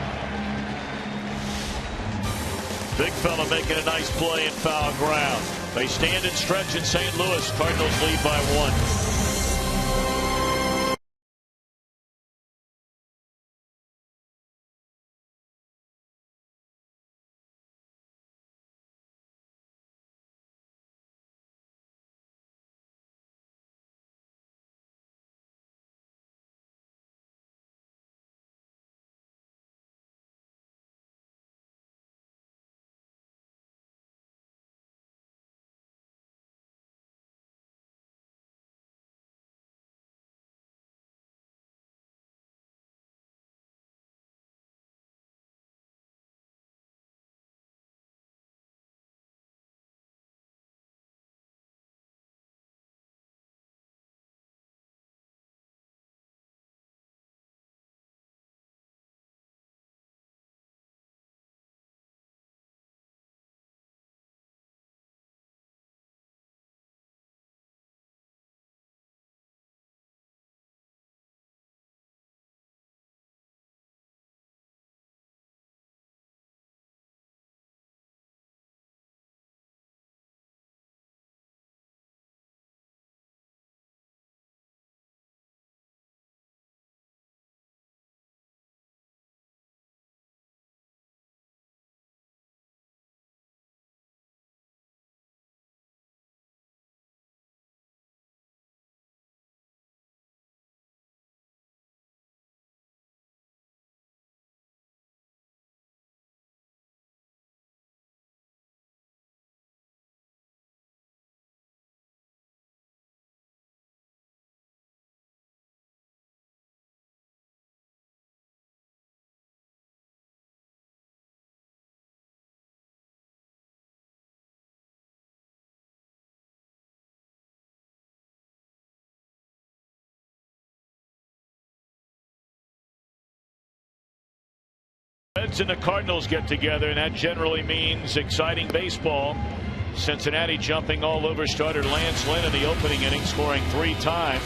[SPEAKER 1] Big fella making a nice play in foul ground. They stand and stretch in St. Louis. Cardinals lead by 1. Reds and the Cardinals get together, and that generally means exciting baseball. Cincinnati jumping all over starter Lance Lynn in the opening inning, scoring 3 times.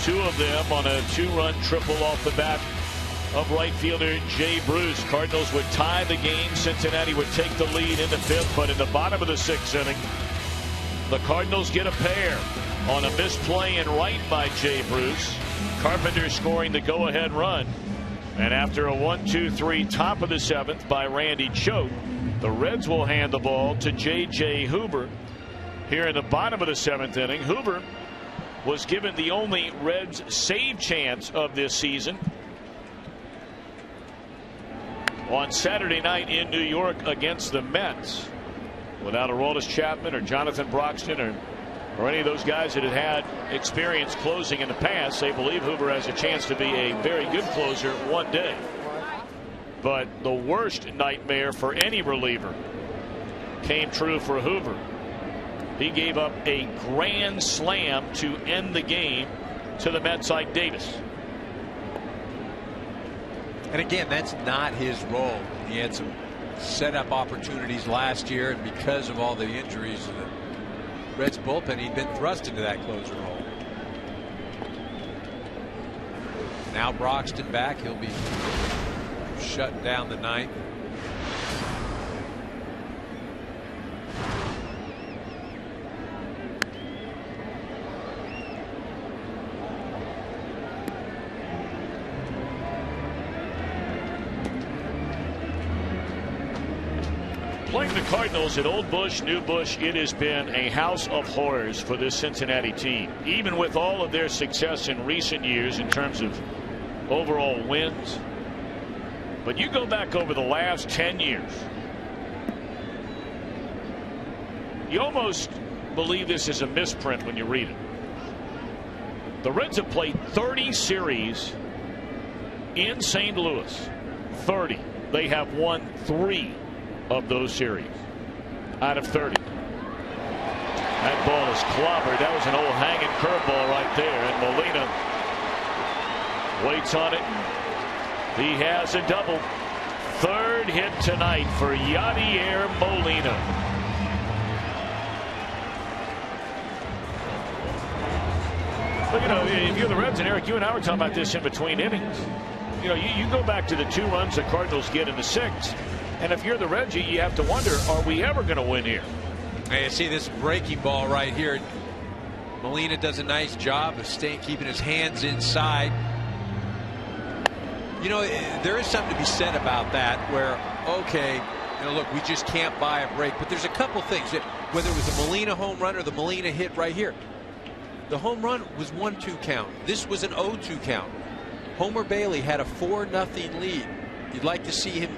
[SPEAKER 1] 2 of them on a 2-run triple off the bat of right fielder Jay Bruce. Cardinals would tie the game. Cincinnati would take the lead in the 5th, but in the bottom of the 6th inning, the Cardinals get a pair on a missed play in right by Jay Bruce. Carpenter scoring the go-ahead run. And after a 1-2-3 top of the 7th by Randy Choate, the Reds will hand the ball to J.J. Huber. Here in the bottom of the 7th inning, Huber was given the only Reds save chance of this season on Saturday night in New York against the Mets. Without Aroldis Chapman or Jonathan Broxton or any of those guys that had experience closing in the past, they believe Huber has a chance to be a very good closer one day. But the worst nightmare for any reliever came true for Huber. He gave up a grand slam to end the game to the Mets Ike Davis.
[SPEAKER 2] And again, that's not his role. He had some setup opportunities last year, and because of all the injuries, Reds bullpen, he'd been thrust into that closer role. Now Broxton back. He'll be shutting down the 9th.
[SPEAKER 1] Playing the Cardinals at Old Busch, New Busch, it has been a house of horrors for this Cincinnati team. Even with all of their success in recent years in terms of overall wins. But you go back over the last 10 years, you almost believe this is a misprint when you read it. The Reds have played 30 series in St. Louis. 30. They have won 3 of those series out of 30. That ball is clobbered. That was an old hanging curveball right there, and Molina waits on it. He has a double. 3rd hit tonight for Yadier Molina. But you know, if you're the Reds, and Eric, you and I were talking about this in between innings, you know, you go back to the 2 runs the Cardinals get in the 6th. And if you're the Reds, you have to wonder, are we ever going to win here?
[SPEAKER 2] Hey, see this breaking ball right here. Molina does a nice job of keeping his hands inside. You know, there is something to be said about that where, okay, you know, look, we just can't buy a break. But there's a couple things, that whether it was the Molina home run or the Molina hit right here. The home run was 1-2 count. This was an 0-2 count. Homer Bailey had a 4-0 lead. You'd like to see him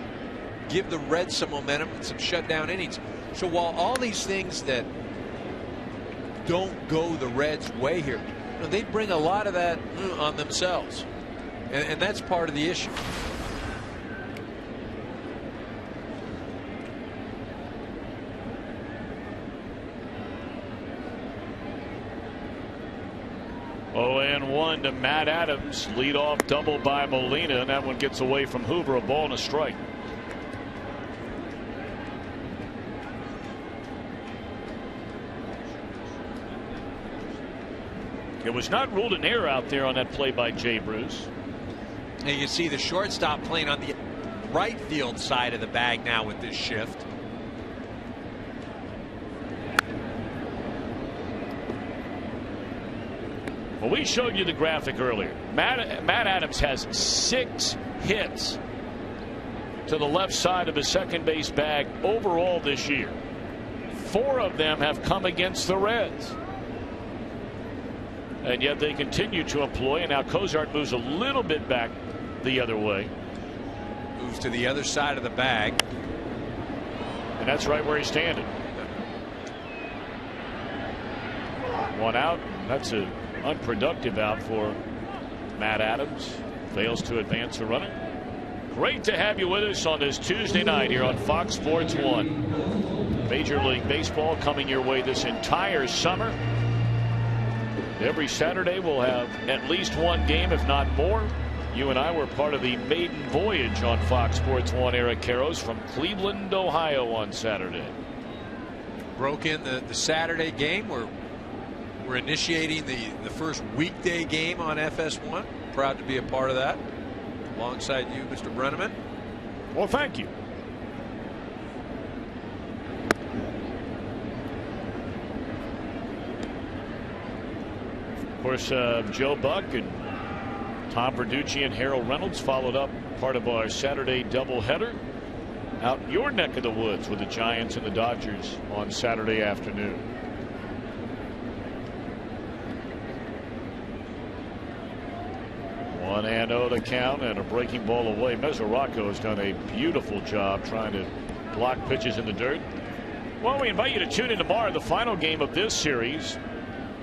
[SPEAKER 2] give the Reds some momentum and some shutdown innings. So while all these things that don't go the Reds' way here, you know, they bring a lot of that on themselves. And that's part of the issue.
[SPEAKER 1] Oh, and 1 to Matt Adams. Leadoff double by Molina, and that one gets away from Hoover. A ball and a strike. It was not ruled an error out there on that play by Jay Bruce.
[SPEAKER 2] And you can see the shortstop playing on the right field side of the bag now with this shift.
[SPEAKER 1] Well, we showed you the graphic earlier. Matt Adams has 6 hits to the left side of his second base bag overall this year. 4 of them have come against the Reds. And yet they continue to employ, and now Cozart moves a little bit back the other way.
[SPEAKER 2] Moves to the other side of the bag.
[SPEAKER 1] And that's right where he's standing. 1 out. That's an unproductive out for Matt Adams. Fails to advance a runner. Great to have you with us on this Tuesday night here on Fox Sports 1. Major League Baseball coming your way this entire summer. Every Saturday we'll have at least 1 game, if not more. You and I were part of the maiden voyage on Fox Sports 1. Eric Karros from Cleveland, Ohio on Saturday.
[SPEAKER 2] Broke in the Saturday game. We're initiating the first weekday game on FS1. Proud to be a part of that. Alongside you, Mr. Brenneman.
[SPEAKER 1] Well, thank you. Of course, Joe Buck and Tom Verducci and Harold Reynolds followed up part of our Saturday doubleheader out in your neck of the woods with the Giants and the Dodgers on Saturday afternoon. One and 0 to count, and a breaking ball away. Mesoraco has done a beautiful job trying to block pitches in the dirt. Well, we invite you to tune in tomorrow, the final game of this series.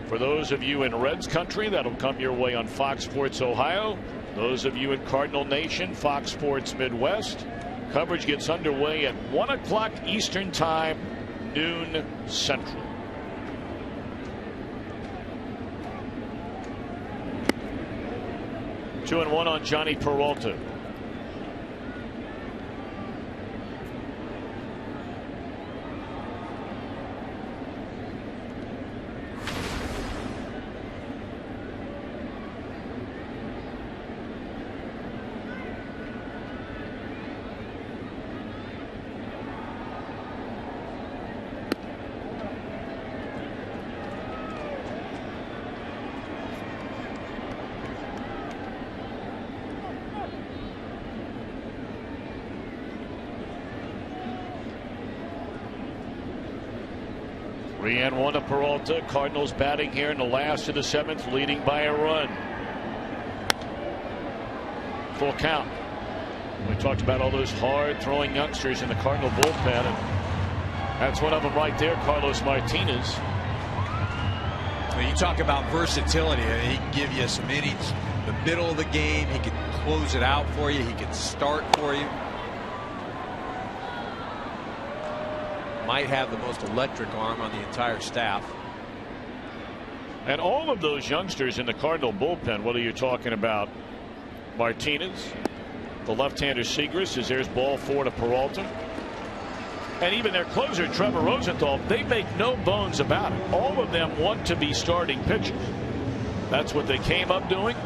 [SPEAKER 1] For those of you in Reds country, that'll come your way on Fox Sports Ohio. Those of you in Cardinal Nation, Fox Sports Midwest. Coverage gets underway at 1 o'clock Eastern Time, noon Central. Two and 1 on Johnny Peralta. Three and 1 to Peralta. Cardinals batting here in the last of the 7th, leading by a run. Full count. We talked about all those hard throwing youngsters in the Cardinal bullpen, and that's one of them right there, Carlos Martinez.
[SPEAKER 2] When you talk about versatility, he can give you some innings the middle of the game. He can close it out for you. He can start for you. Might have the most electric arm on the entire staff.
[SPEAKER 1] And all of those youngsters in the Cardinal bullpen, whether you're talking about Martinez, the left-hander Segras, as there's ball 4 to Peralta, and even their closer Trevor Rosenthal, they make no bones about it. All of them want to be starting pitchers. That's what they came up doing,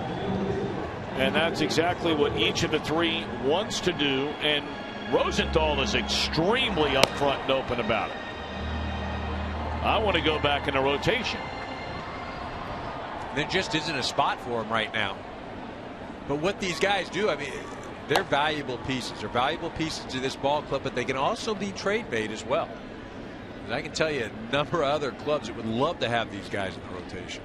[SPEAKER 1] and that's exactly what each of the 3 wants to do. And Rosenthal is extremely upfront and open about it. I want to go back in a rotation.
[SPEAKER 2] There just isn't a spot for him right now. But what these guys do, I mean, they're valuable pieces. They're valuable pieces to this ball club, but they can also be trade bait as well. And I can tell you a number of other clubs that would love to have these guys in the rotation.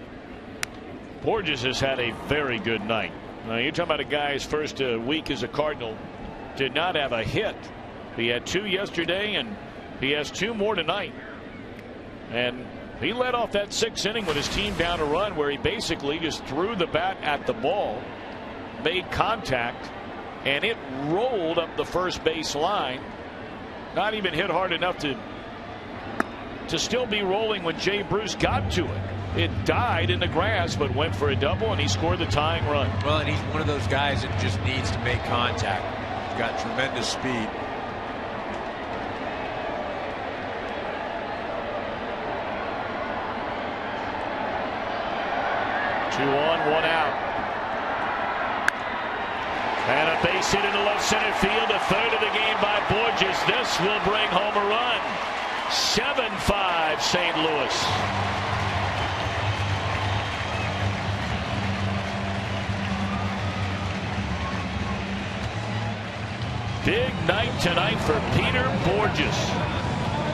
[SPEAKER 1] Borges has had a very good night. Now you're talking about a guy his first week as a Cardinal did not have a hit. He had 2 yesterday and he has 2 more tonight. And he led off that 6th inning with his team down a run where he basically just threw the bat at the ball, made contact, and it rolled up the first base line. Not even hit hard enough to still be rolling when Jay Bruce got to it. It died in the grass but went for a double, and he scored the tying run.
[SPEAKER 2] Well, and he's one of those guys that just needs to make contact. He's got tremendous speed.
[SPEAKER 1] 2 on, 1 out. And a base hit into left center field. A third of the game by Borges. This will bring home a run. 7-5 St. Louis. Big night tonight for Peter Borges,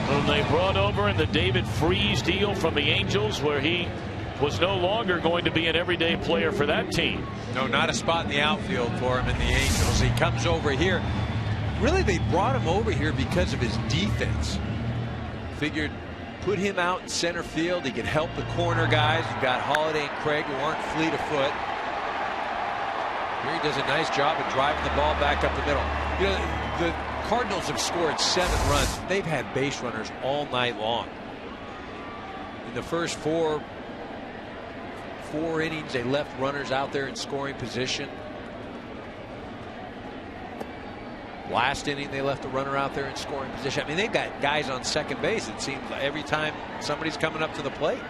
[SPEAKER 1] whom they brought over in the David Freese deal from the Angels, where he was no longer going to be an everyday player for that team.
[SPEAKER 2] No, not a spot in the outfield for him in the Angels. He comes over here. Really, they brought him over here because of his defense. Figured put him out in center field. He could help the corner guys. You've got Holiday and Craig who aren't fleet of foot. Here he does a nice job of driving the ball back up the middle. You know, the Cardinals have scored 7 runs. They've had base runners all night long. In the first four innings, they left runners out there in scoring position. Last inning, they left a runner out there in scoring position. I mean, they've got guys on second base, it seems like, every time somebody's coming up to the plate.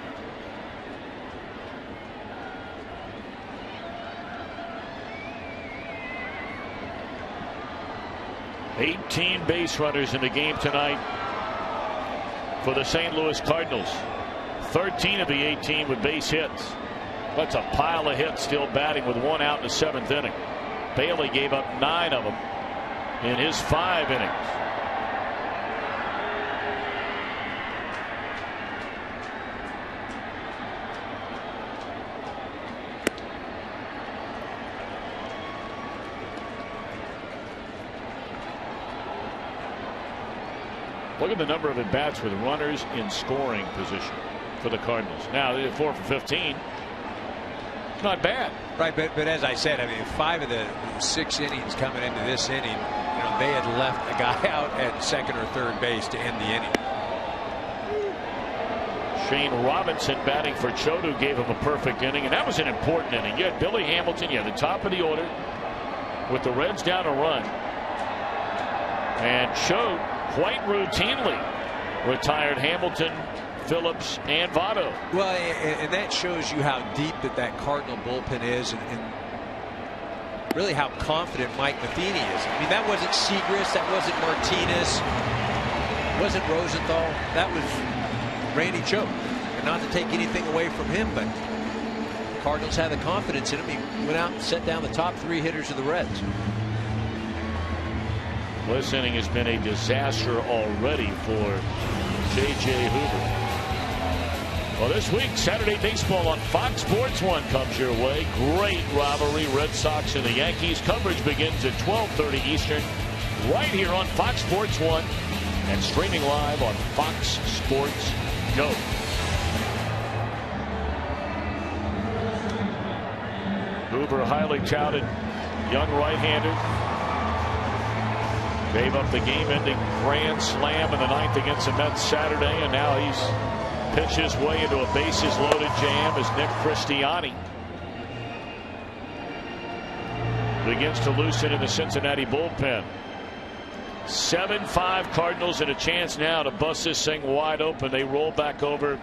[SPEAKER 1] "18 base runners in the game tonight for the St. Louis Cardinals. 13 of the 18 with base hits. That's a pile of hits, still batting with 1 out in the 7th inning. Bailey gave up 9 of them in his 5 innings. Look at the number of at-bats with runners in scoring position for the Cardinals. Now they're 4 for 15. Not bad.
[SPEAKER 2] Right, but as I said, I mean, 5 of the 6 innings coming into this inning, you know, they had left a guy out at second or third base to end the inning.
[SPEAKER 1] Shane Robinson batting for Choate gave him a perfect inning, and that was an important inning. You had Billy Hamilton, you had the top of the order with the Reds down a run, and Choate quite routinely retired Hamilton, Phillips, and Votto.
[SPEAKER 2] Well, and that shows you how deep that Cardinal bullpen is, and really how confident Mike Matheny is. I mean, that wasn't Segris, that wasn't Martinez, wasn't Rosenthal, that was Randy Choate. And not to take anything away from him, but the Cardinals had the confidence in him. He went out and set down the top 3 hitters of the Reds.
[SPEAKER 1] This inning has been a disaster already for J.J. Hoover. Well, this week, Saturday baseball on Fox Sports 1 comes your way. Great rivalry, Red Sox and the Yankees. Coverage begins at 12:30 Eastern right here on Fox Sports 1 and streaming live on Fox Sports Go. Hoover, highly touted young right-hander, gave up the game-ending grand slam in the 9th against the Mets Saturday, and now he's pitched his way into a bases-loaded jam as Nick Christiani begins to loosen in the Cincinnati bullpen. 7-5 Cardinals, and a chance now to bust this thing wide open. They roll back over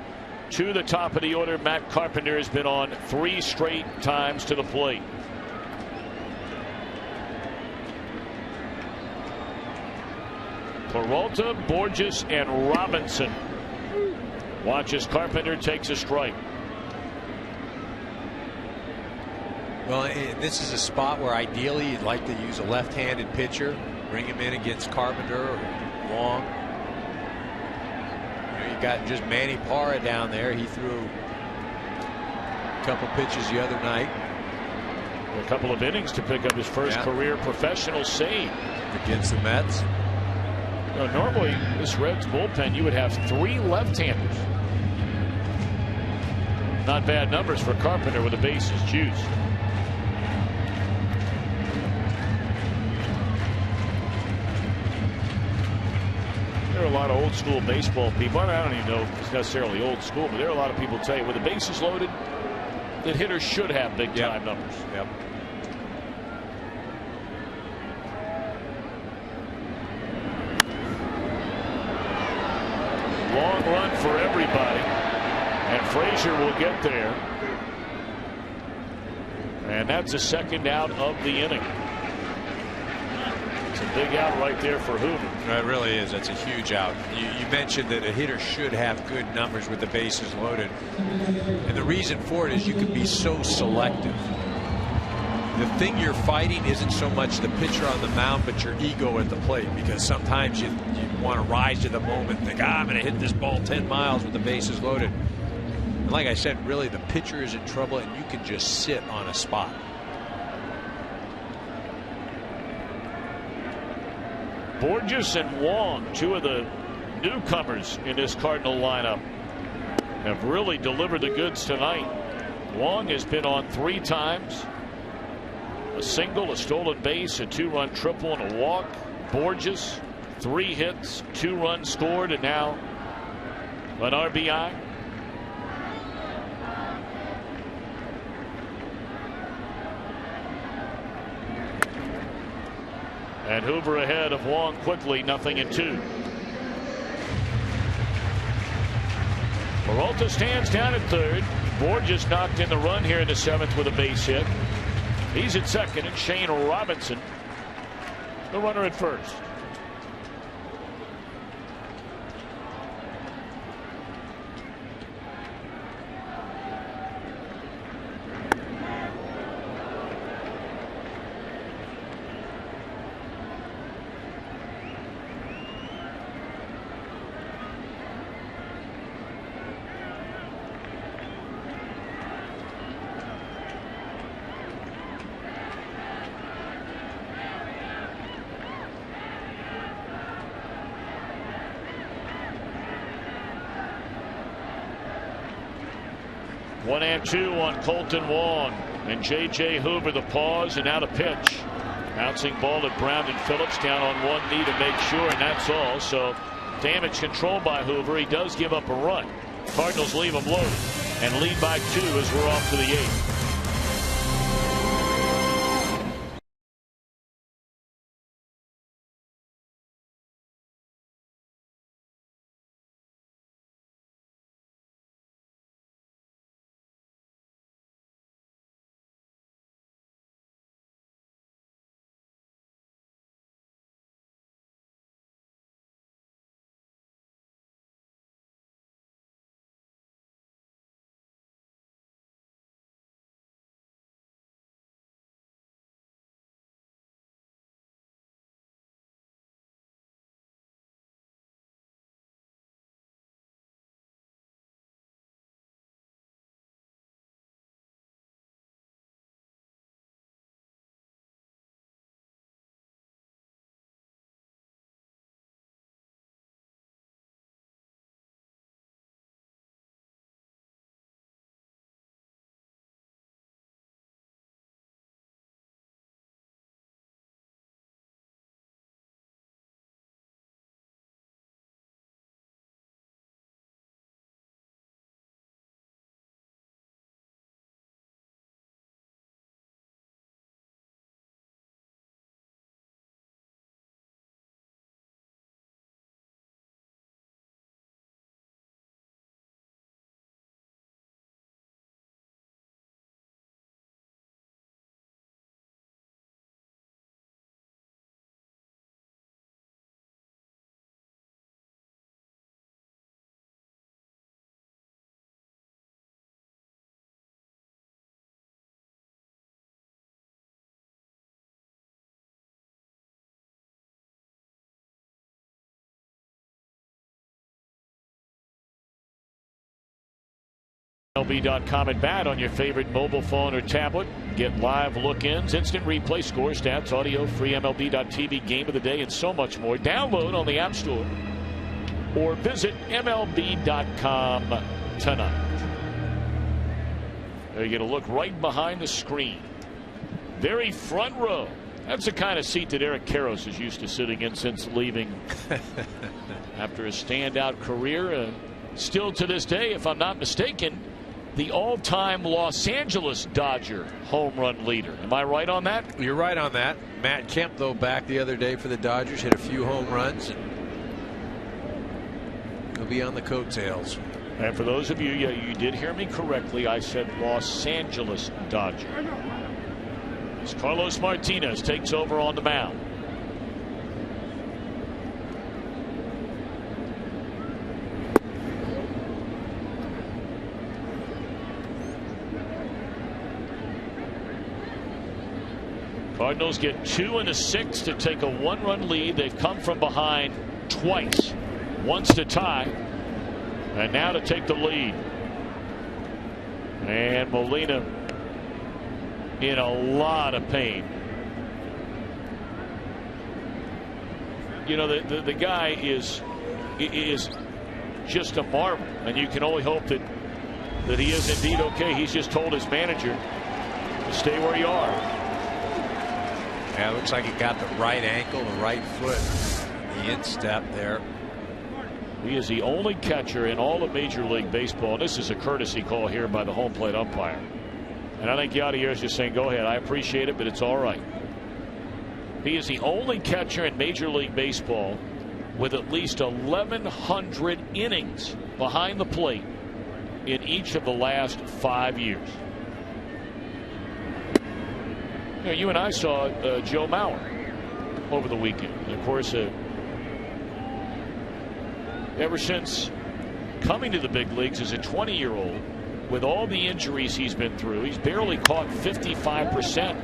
[SPEAKER 1] to the top of the order. Matt Carpenter has been on 3 straight times to the plate. Peralta, Borges, and Robinson. Watch as Carpenter takes a strike.
[SPEAKER 2] Well, this is a spot where ideally you'd like to use a left-handed pitcher, bring him in against Carpenter or Wong. You got just Manny Parra down there. He threw a couple pitches the other night.
[SPEAKER 1] A couple of innings to pick up his first career professional save
[SPEAKER 2] against the Mets.
[SPEAKER 1] Normally, this Reds bullpen, you would have 3 left-handers. Not bad numbers for Carpenter with the bases juiced. There are a lot of old school baseball people. I don't even know if it's necessarily old school, but there are a lot of people tell you with the bases loaded that hitters should have big time numbers.
[SPEAKER 2] Yep.
[SPEAKER 1] Long run for everybody, and Frazier will get there, and that's a second out of the inning. It's a big out right there for Hoover.
[SPEAKER 2] It really is. That's a huge out. You mentioned that a hitter should have good numbers with the bases loaded, and the reason for it is you can be so selective. The thing you're fighting isn't so much the pitcher on the mound, but your ego at the plate, because sometimes you want to rise to the moment and think, I'm going to hit this ball 10 miles with the bases loaded. And like I said, really the pitcher is in trouble and you can just sit on a spot.
[SPEAKER 1] Borges and Wong, 2 of the newcomers in this Cardinal lineup, have really delivered the goods tonight. Wong has been on 3 times. A single, a stolen base, a 2-run triple, and a walk. Borges, 3 hits, 2 runs scored, and now an RBI. And Hoover ahead of Wong quickly, 0-2. Peralta stands down at third. Borges knocked in the run here in the 7th with a base hit. He's at second, and Shane Robinson, the runner at first. One and 2 on Colton Wong, and J.J. Hoover the pause, and now the pitch. Bouncing ball at Brandon Phillips, down on one knee to make sure, and that's all. So damage control by Hoover. He does give up a run. Cardinals leave him loaded and lead by 2 as we're off to the 8th. MLB.com at bat on your favorite mobile phone or tablet. Get live look-ins, instant replay, score, stats, audio, free MLB.tv game of the day, and so much more. Download on the App Store or visit MLB.com tonight. There you get a look right behind the screen. Very front row. That's the kind of seat that Eric Karros is used to sitting in since leaving after a standout career. Still to this day, if I'm not mistaken, the all-time Los Angeles Dodger home run leader. Am I right on that?
[SPEAKER 2] You're right on that. Matt Kemp, though, back the other day for the Dodgers, hit a few home runs. And he'll be on the coattails.
[SPEAKER 1] And for those of you, you did hear me correctly. I said Los Angeles Dodger. As Carlos Martinez takes over on the mound. Cardinals get 2 in the 6th to take a 1-run lead. They've come from behind twice. Once to tie, and now to take the lead. And Molina in a lot of pain. You know, the guy is just a marvel, and you can only hope that he is indeed okay. He's just told his manager to stay where you are.
[SPEAKER 2] Yeah, it looks like he got the right ankle, the right foot, the instep there.
[SPEAKER 1] He is the only catcher in all of Major League Baseball. This is a courtesy call here by the home plate umpire. And I think Yadier is just saying, go ahead, I appreciate it, but it's all right. He is the only catcher in Major League Baseball with at least 1,100 innings behind the plate in each of the last 5 years. You know, you and I saw Joe Mauer over the weekend. And of course, ever since coming to the big leagues as a 20-year-old, with all the injuries he's been through, he's barely caught 55%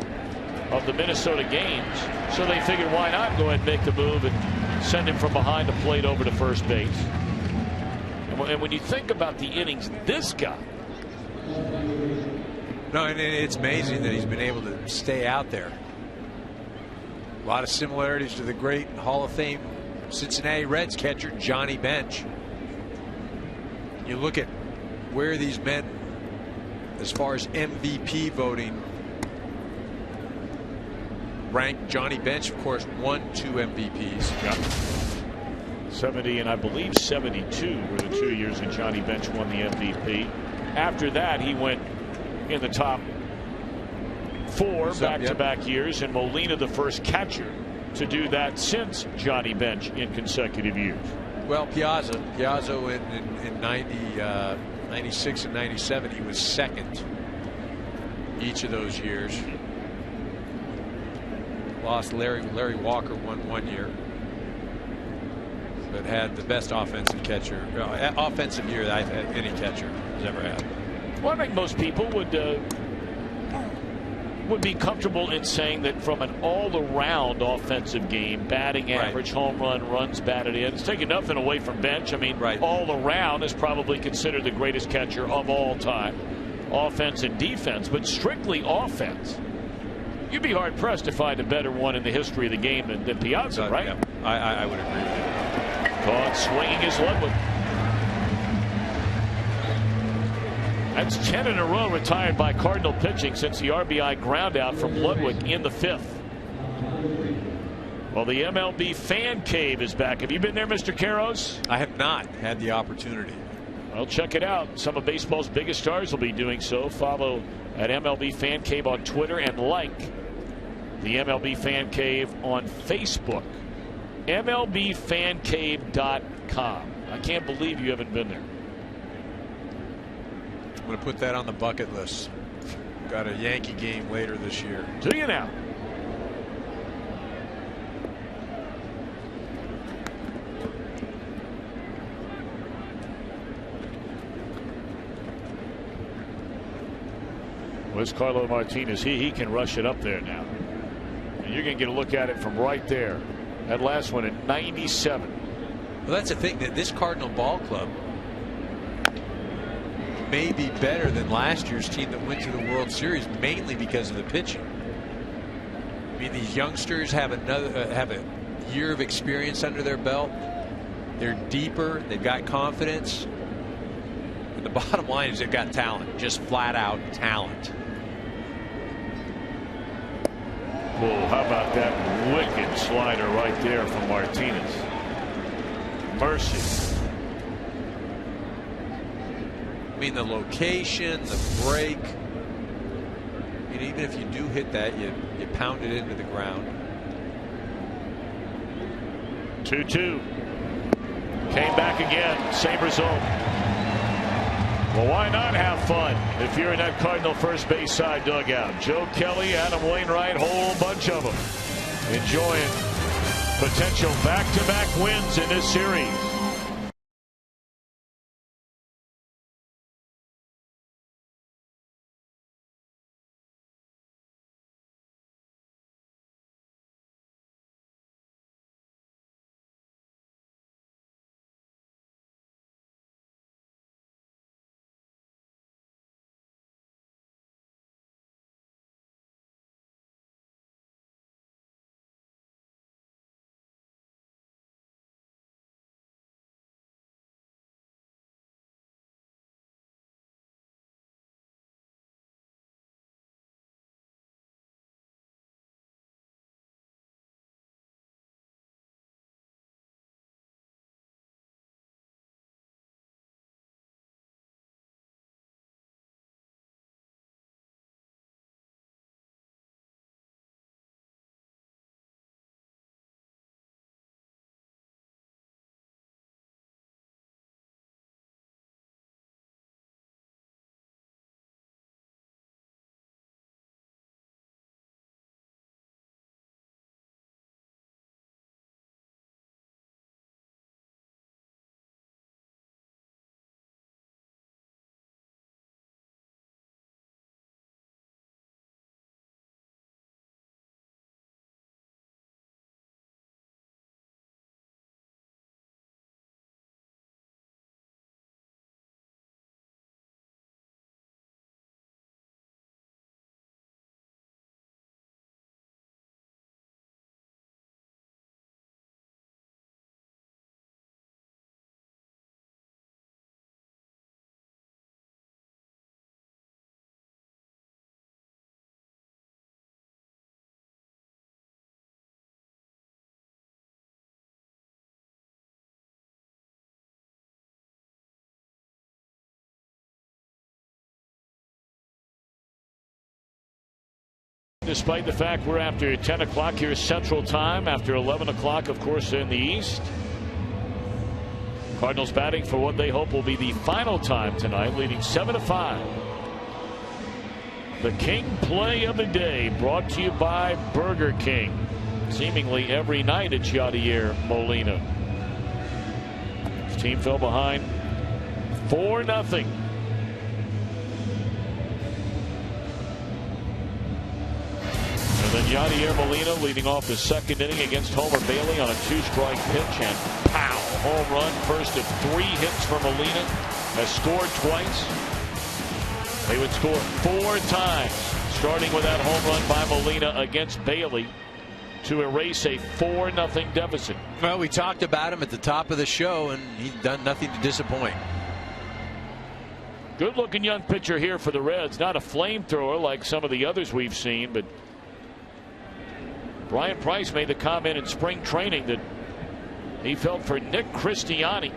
[SPEAKER 1] of the Minnesota games. So they figured, why not go ahead and make the move and send him from behind the plate over to first base. And when you think about the innings, this guy.
[SPEAKER 2] No, and it's amazing that he's been able to stay out there. A lot of similarities to the great Hall of Fame Cincinnati Reds catcher Johnny Bench. You look at where these men, as far as MVP voting, rank. Johnny Bench, of course, won 2 MVPs.
[SPEAKER 1] Yep. 70 and I believe 72 were the 2 years that Johnny Bench won the MVP. After that, he went in the top 4 back-to-back years, and Molina the first catcher to do that since Johnny Bench in consecutive years.
[SPEAKER 2] Well, Piazza in 96 and 97, he was second each of those years. Lost Larry Walker won 1 year, but had the best offensive year that any catcher has ever had.
[SPEAKER 1] Well, I think most people would be comfortable in saying that from an all-around offensive game, batting average, home run, runs batted in, it's taking nothing away from Bench. I mean, all around is probably considered the greatest catcher of all time, offense and defense, but strictly offense. You'd be hard-pressed to find a better one in the history of the game than Piazza, right?
[SPEAKER 2] Yeah, I would agree with you.
[SPEAKER 1] Caught swinging is Ludwig. That's 10 in a row retired by Cardinal pitching since the RBI ground out from Ludwig in the 5th. Well, the MLB Fan Cave is back. Have you been there, Mr. Karros?
[SPEAKER 2] I have not had the opportunity.
[SPEAKER 1] Well, check it out. Some of baseball's biggest stars will be doing so. Follow at MLB Fan Cave on Twitter and like the MLB Fan Cave on Facebook. MLBFancave.com. I can't believe you haven't been there.
[SPEAKER 2] I'm going to put that on the bucket list. Got a Yankee game later this year.
[SPEAKER 1] Do you now? Where's Carlo Martinez? He can rush it up there now. And you're going to get a look at it from right there. That last one at 97.
[SPEAKER 2] Well, that's the thing, that this Cardinal ball club may be better than last year's team that went to the World Series, mainly because of the pitching. I mean, these youngsters have a year of experience under their belt. They're deeper. They've got confidence. And the bottom line is they've got talent, just flat out talent.
[SPEAKER 1] Whoa, how about that wicked slider right there from Martinez? Mercy.
[SPEAKER 2] I mean, the location, the break. I mean, even if you do hit that, you pound it into the ground.
[SPEAKER 1] 2-2. Came back again. Same result. Well, why not have fun if you're in that Cardinal first base side dugout? Joe Kelly, Adam Wainwright, whole bunch of them enjoying potential back-to-back wins in this series. Despite the fact we're after 10 o'clock here Central Time, after 11 o'clock, of course, in the East. Cardinals batting for what they hope will be the final time tonight, leading 7-5. The King play of the day brought to you by Burger King. Seemingly every night it's Yadier Molina. His team fell behind 4-0. And then Yadier Molina leading off the second inning against Homer Bailey on a 2-strike pitch, and pow, home run. First of 3 hits for Molina. Has scored twice. They would score 4 times, starting with that home run by Molina against Bailey to erase a 4-0 deficit.
[SPEAKER 2] Well, we talked about him at the top of the show, and he's done nothing to disappoint.
[SPEAKER 1] Good looking young pitcher here for the Reds. Not a flamethrower like some of the others we've seen, but Brian Price made the comment in spring training that he felt for Nick Christiani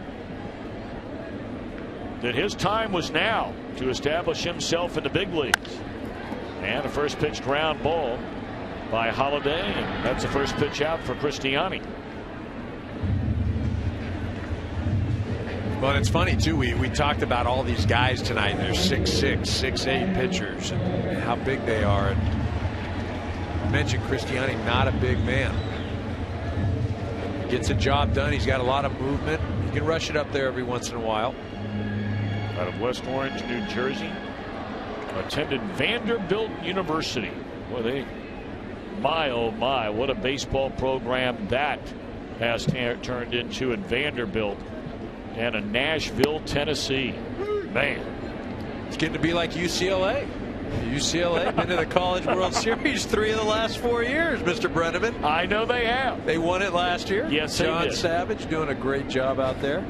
[SPEAKER 1] that his time was now to establish himself in the big leagues. And a first pitch ground ball by Holiday, and that's the first pitch out for Christiani.
[SPEAKER 2] But it's funny too, we talked about all these guys tonight. They're 6'6", 6'8" pitchers and how big they are. And I mentioned Christiani, not a big man. Gets a job done. He's got a lot of movement. He can rush it up there every once in a while.
[SPEAKER 1] Out of West Orange, New Jersey. Attended Vanderbilt University. Boy, my oh my, what a baseball program that has turned into at Vanderbilt and in Nashville, Tennessee. Man,
[SPEAKER 2] It's getting to be like UCLA. UCLA been to the College World Series 3 of the last 4 years, Mr. Brenneman.
[SPEAKER 1] I know they have.
[SPEAKER 2] They won it last year.
[SPEAKER 1] Yes, they
[SPEAKER 2] John
[SPEAKER 1] did.
[SPEAKER 2] Savage doing a great job out there.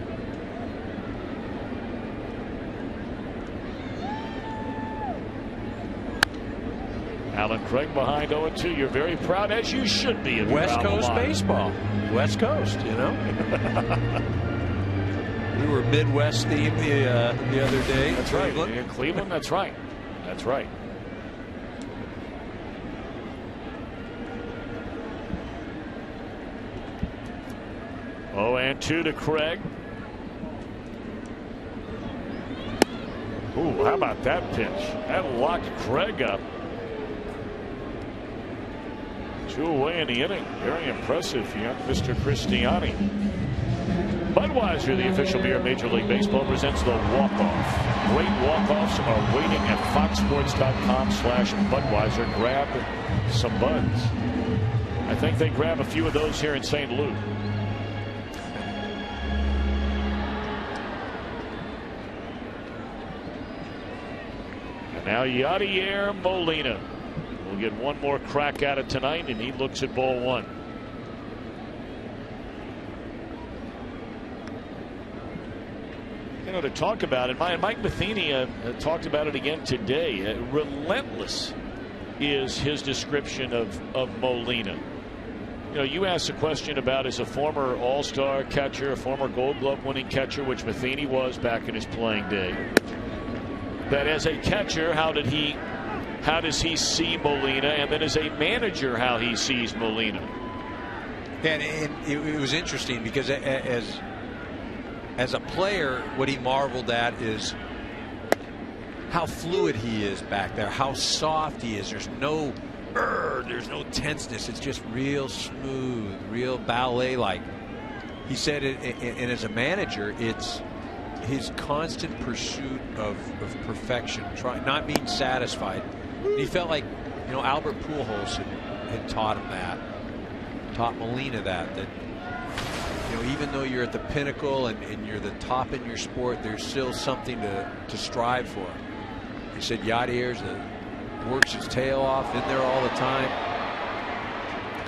[SPEAKER 3] Alan Craig behind 0-2. You're very proud, as you should be. Of
[SPEAKER 2] West Coast baseball. West Coast, you know. We were Midwest themed the other day.
[SPEAKER 3] That's right. In Cleveland, that's right. That's right. Oh, and 2 to Craig. Ooh, how about that pitch? That locked Craig up. 2 away in the inning. Very impressive, young Mr. Cristiani. Budweiser, the official beer of Major League Baseball, presents the walk-off. Great walk-offs are waiting at foxsports.com/Budweiser. Grab some buds. I think they grab a few of those here in St. Louis. And now Yadier Molina will get one more crack at it tonight, and he looks at ball 1. You know, to talk about it, Mike Matheny talked about it again today. Relentless is his description of Molina. You know, you asked a question about, as a former All-Star catcher, a former Gold Glove winning catcher, which Matheny was back in his playing day, that as a catcher, how does he see Molina, and then as a manager, how he sees Molina.
[SPEAKER 2] And it was interesting because as a player, what he marveled at is how fluid he is back there, how soft he is. There's no tenseness. It's just real smooth, real ballet-like. He said it, and as a manager, it's his constant pursuit of perfection, not being satisfied. And he felt like, you know, Albert Pujols had taught him that, taught Molina that you know, even though you're at the pinnacle and you're the top in your sport, there's still something to strive for. He said Yadier's works his tail off in there all the time.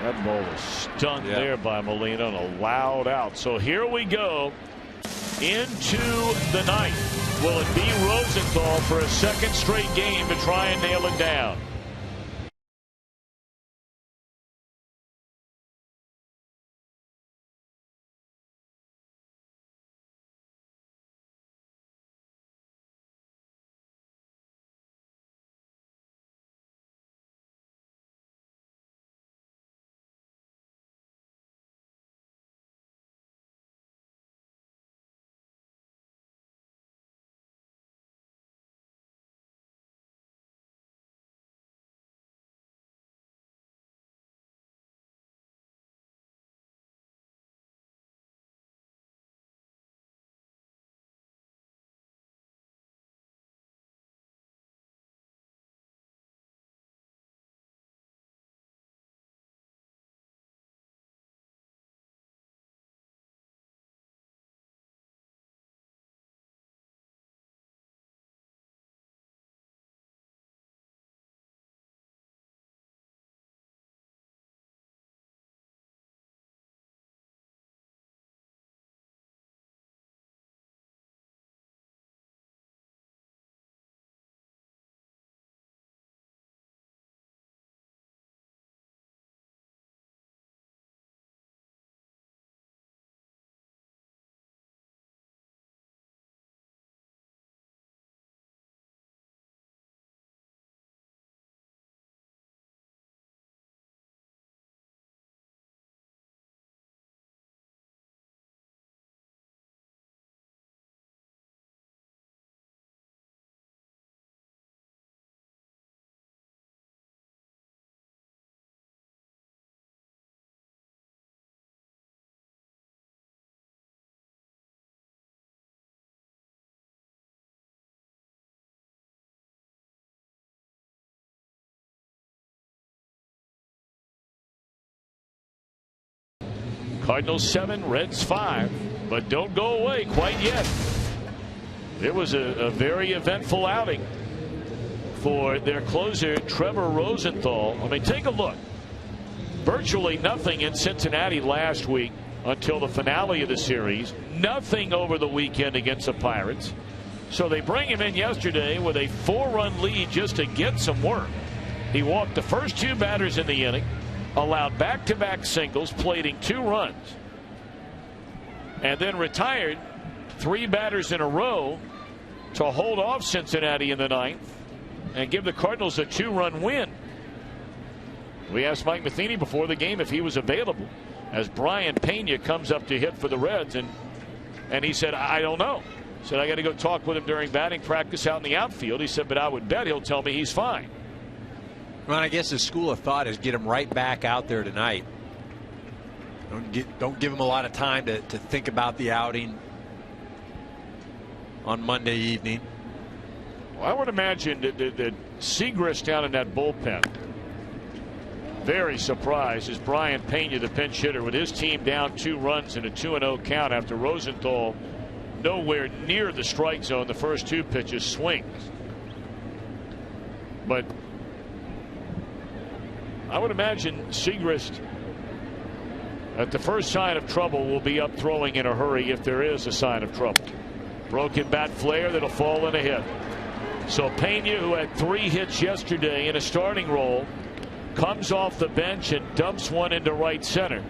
[SPEAKER 3] That ball was stung there by Molina and allowed out. So here we go into the ninth. Will it be Rosenthal for a second straight game to try and nail it down? Cardinals 7, Reds 5, but don't go away quite yet. It was a very eventful outing for their closer, Trevor Rosenthal. I mean, take a look. Virtually nothing in Cincinnati last week until the finale of the series. Nothing over the weekend against the Pirates. So they bring him in yesterday with a 4-run lead just to get some work. He walked the first 2 batters in the inning, allowed back-to-back singles, plating 2 runs, and then retired 3 batters in a row to hold off Cincinnati in the 9th and give the Cardinals a 2-run win. We asked Mike Matheny before the game if he was available as Brian Pena comes up to hit for the Reds, and he said, I don't know. He said, I got to go talk with him during batting practice out in the outfield. He said, but I would bet he'll tell me he's fine.
[SPEAKER 2] Well, I guess the school of thought is get him right back out there tonight. Don't give him a lot of time to think about the outing on Monday evening.
[SPEAKER 3] Well, I would imagine that Segrist down in that bullpen, very surprised as Brian Pena, the pinch hitter, with his team down 2 runs in a 2-0 count after Rosenthal nowhere near the strike zone the first 2 pitches swings. But I would imagine Segrist at the first sign of trouble will be up throwing in a hurry if there is a sign of trouble. Broken bat flare that'll fall in a hit. So Pena, who had 3 hits yesterday in a starting role, comes off the bench and dumps one into right center.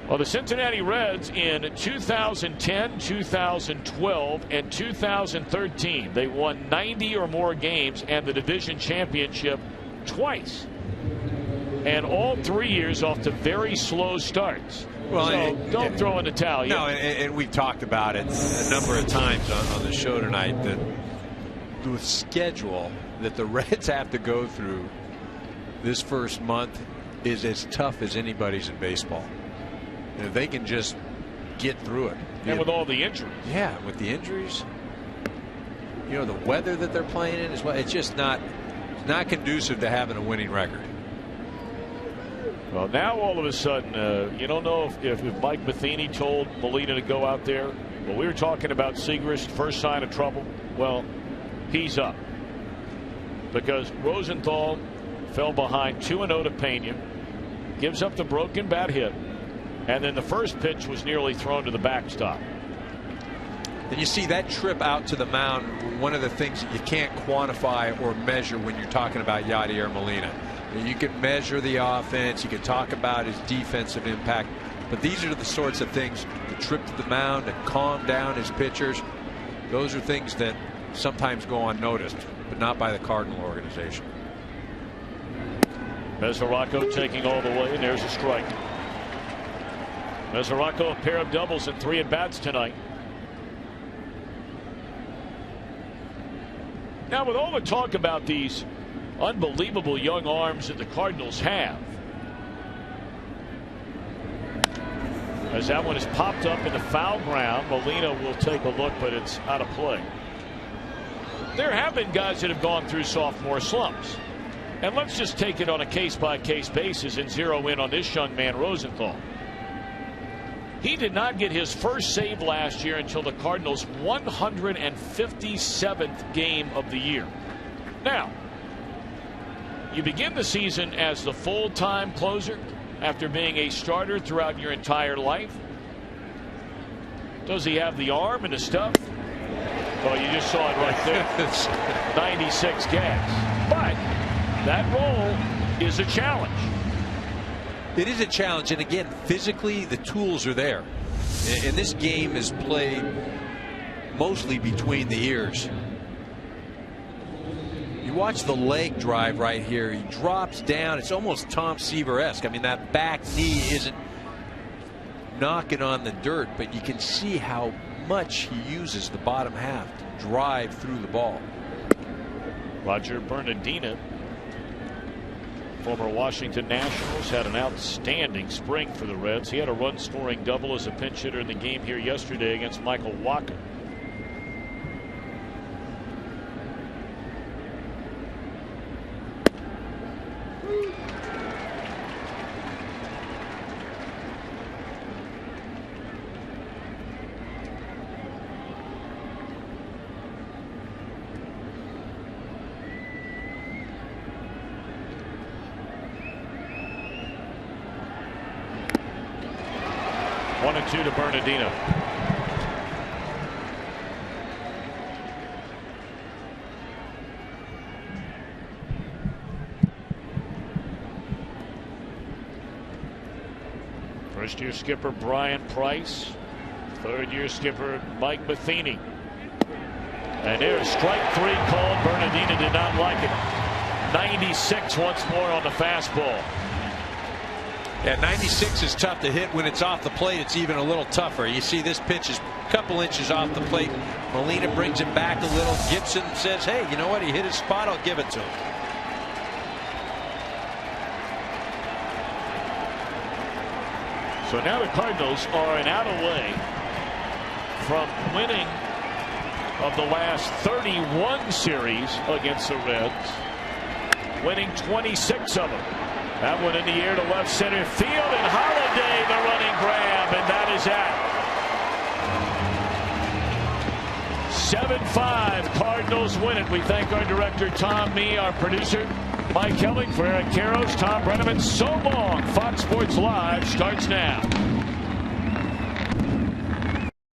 [SPEAKER 3] Well, the Cincinnati Reds in 2010, 2012, and 2013, they won 90 or more games and the division championship twice. And all 3 years off to very slow starts. Well, so don't throw in the towel yet.
[SPEAKER 2] No, and we've talked about it a number of times on the show tonight, that the schedule that the Reds have to go through this first month is as tough as anybody's in baseball. And if they can just get through it.
[SPEAKER 3] And with all the injuries.
[SPEAKER 2] Yeah, with the injuries. You know, the weather that they're playing in as well. It's just not conducive to having a winning record.
[SPEAKER 3] Well, now all of a sudden, you don't know if Mike Matheny told Molina to go out there. But we were talking about Segrist, first sign of trouble. Well, he's up. Because Rosenthal fell behind 2-0 to Pena, gives up the broken bat hit, and then the first pitch was nearly thrown to the backstop.
[SPEAKER 2] And you see that trip out to the mound, one of the things that you can't quantify or measure when you're talking about Yadier Molina. You can measure the offense, you can talk about his defensive impact, but these are the sorts of things, the trip to the mound, to calm down his pitchers, those are things that sometimes go unnoticed, but not by the Cardinal organization.
[SPEAKER 3] Mesoraco taking all the way, and there's a strike. Mesoraco, a pair of doubles and 3 at-bats tonight. Now, with all the talk about these unbelievable young arms that the Cardinals have, as that one is popped up in the foul ground, Molina will take a look, but it's out of play. There have been guys that have gone through sophomore slumps, and let's just take it on a case-by-case basis and zero in on this young man, Rosenthal. He did not get his first save last year until the Cardinals' 157th game of the year. Now, you begin the season as the full-time closer after being a starter throughout your entire life. Does he have the arm and the stuff? Well, you just saw it right there. 96 gas. But that role is a challenge.
[SPEAKER 2] It is a challenge, and again, physically the tools are there. And this game is played mostly between the ears. You watch the leg drive right here. He drops down. It's almost Tom Seaver-esque. I mean, that back knee isn't knocking on the dirt, but you can see how much he uses the bottom half to drive through the ball.
[SPEAKER 3] Roger Bernardina, former Washington Nationals, had an outstanding spring for the Reds. He had a run-scoring double as a pinch hitter in the game here yesterday against Michael Wacha. 1-2 to Bernardino. First-year skipper Brian Price. Third-year skipper Mike Matheny. And there's strike 3 called. Bernardino did not like it. 96 once more on the fastball.
[SPEAKER 2] Yeah, 96 is tough to hit. When it's off the plate, it's even a little tougher. You see this pitch is a couple inches off the plate. Molina brings it back a little. Gibson says, hey, you know what? He hit his spot. I'll give it to him.
[SPEAKER 3] So now the Cardinals are an out away from winning of the last 31 series against the Reds, winning 26 of them. That one in the air to left center field, and Holiday the running grab, and that is that. 7-5, Cardinals win it. We thank our director Tom Mee, our producer Mike Helling, for Eric Karros, Tom Brenneman. So long. Fox Sports Live starts now.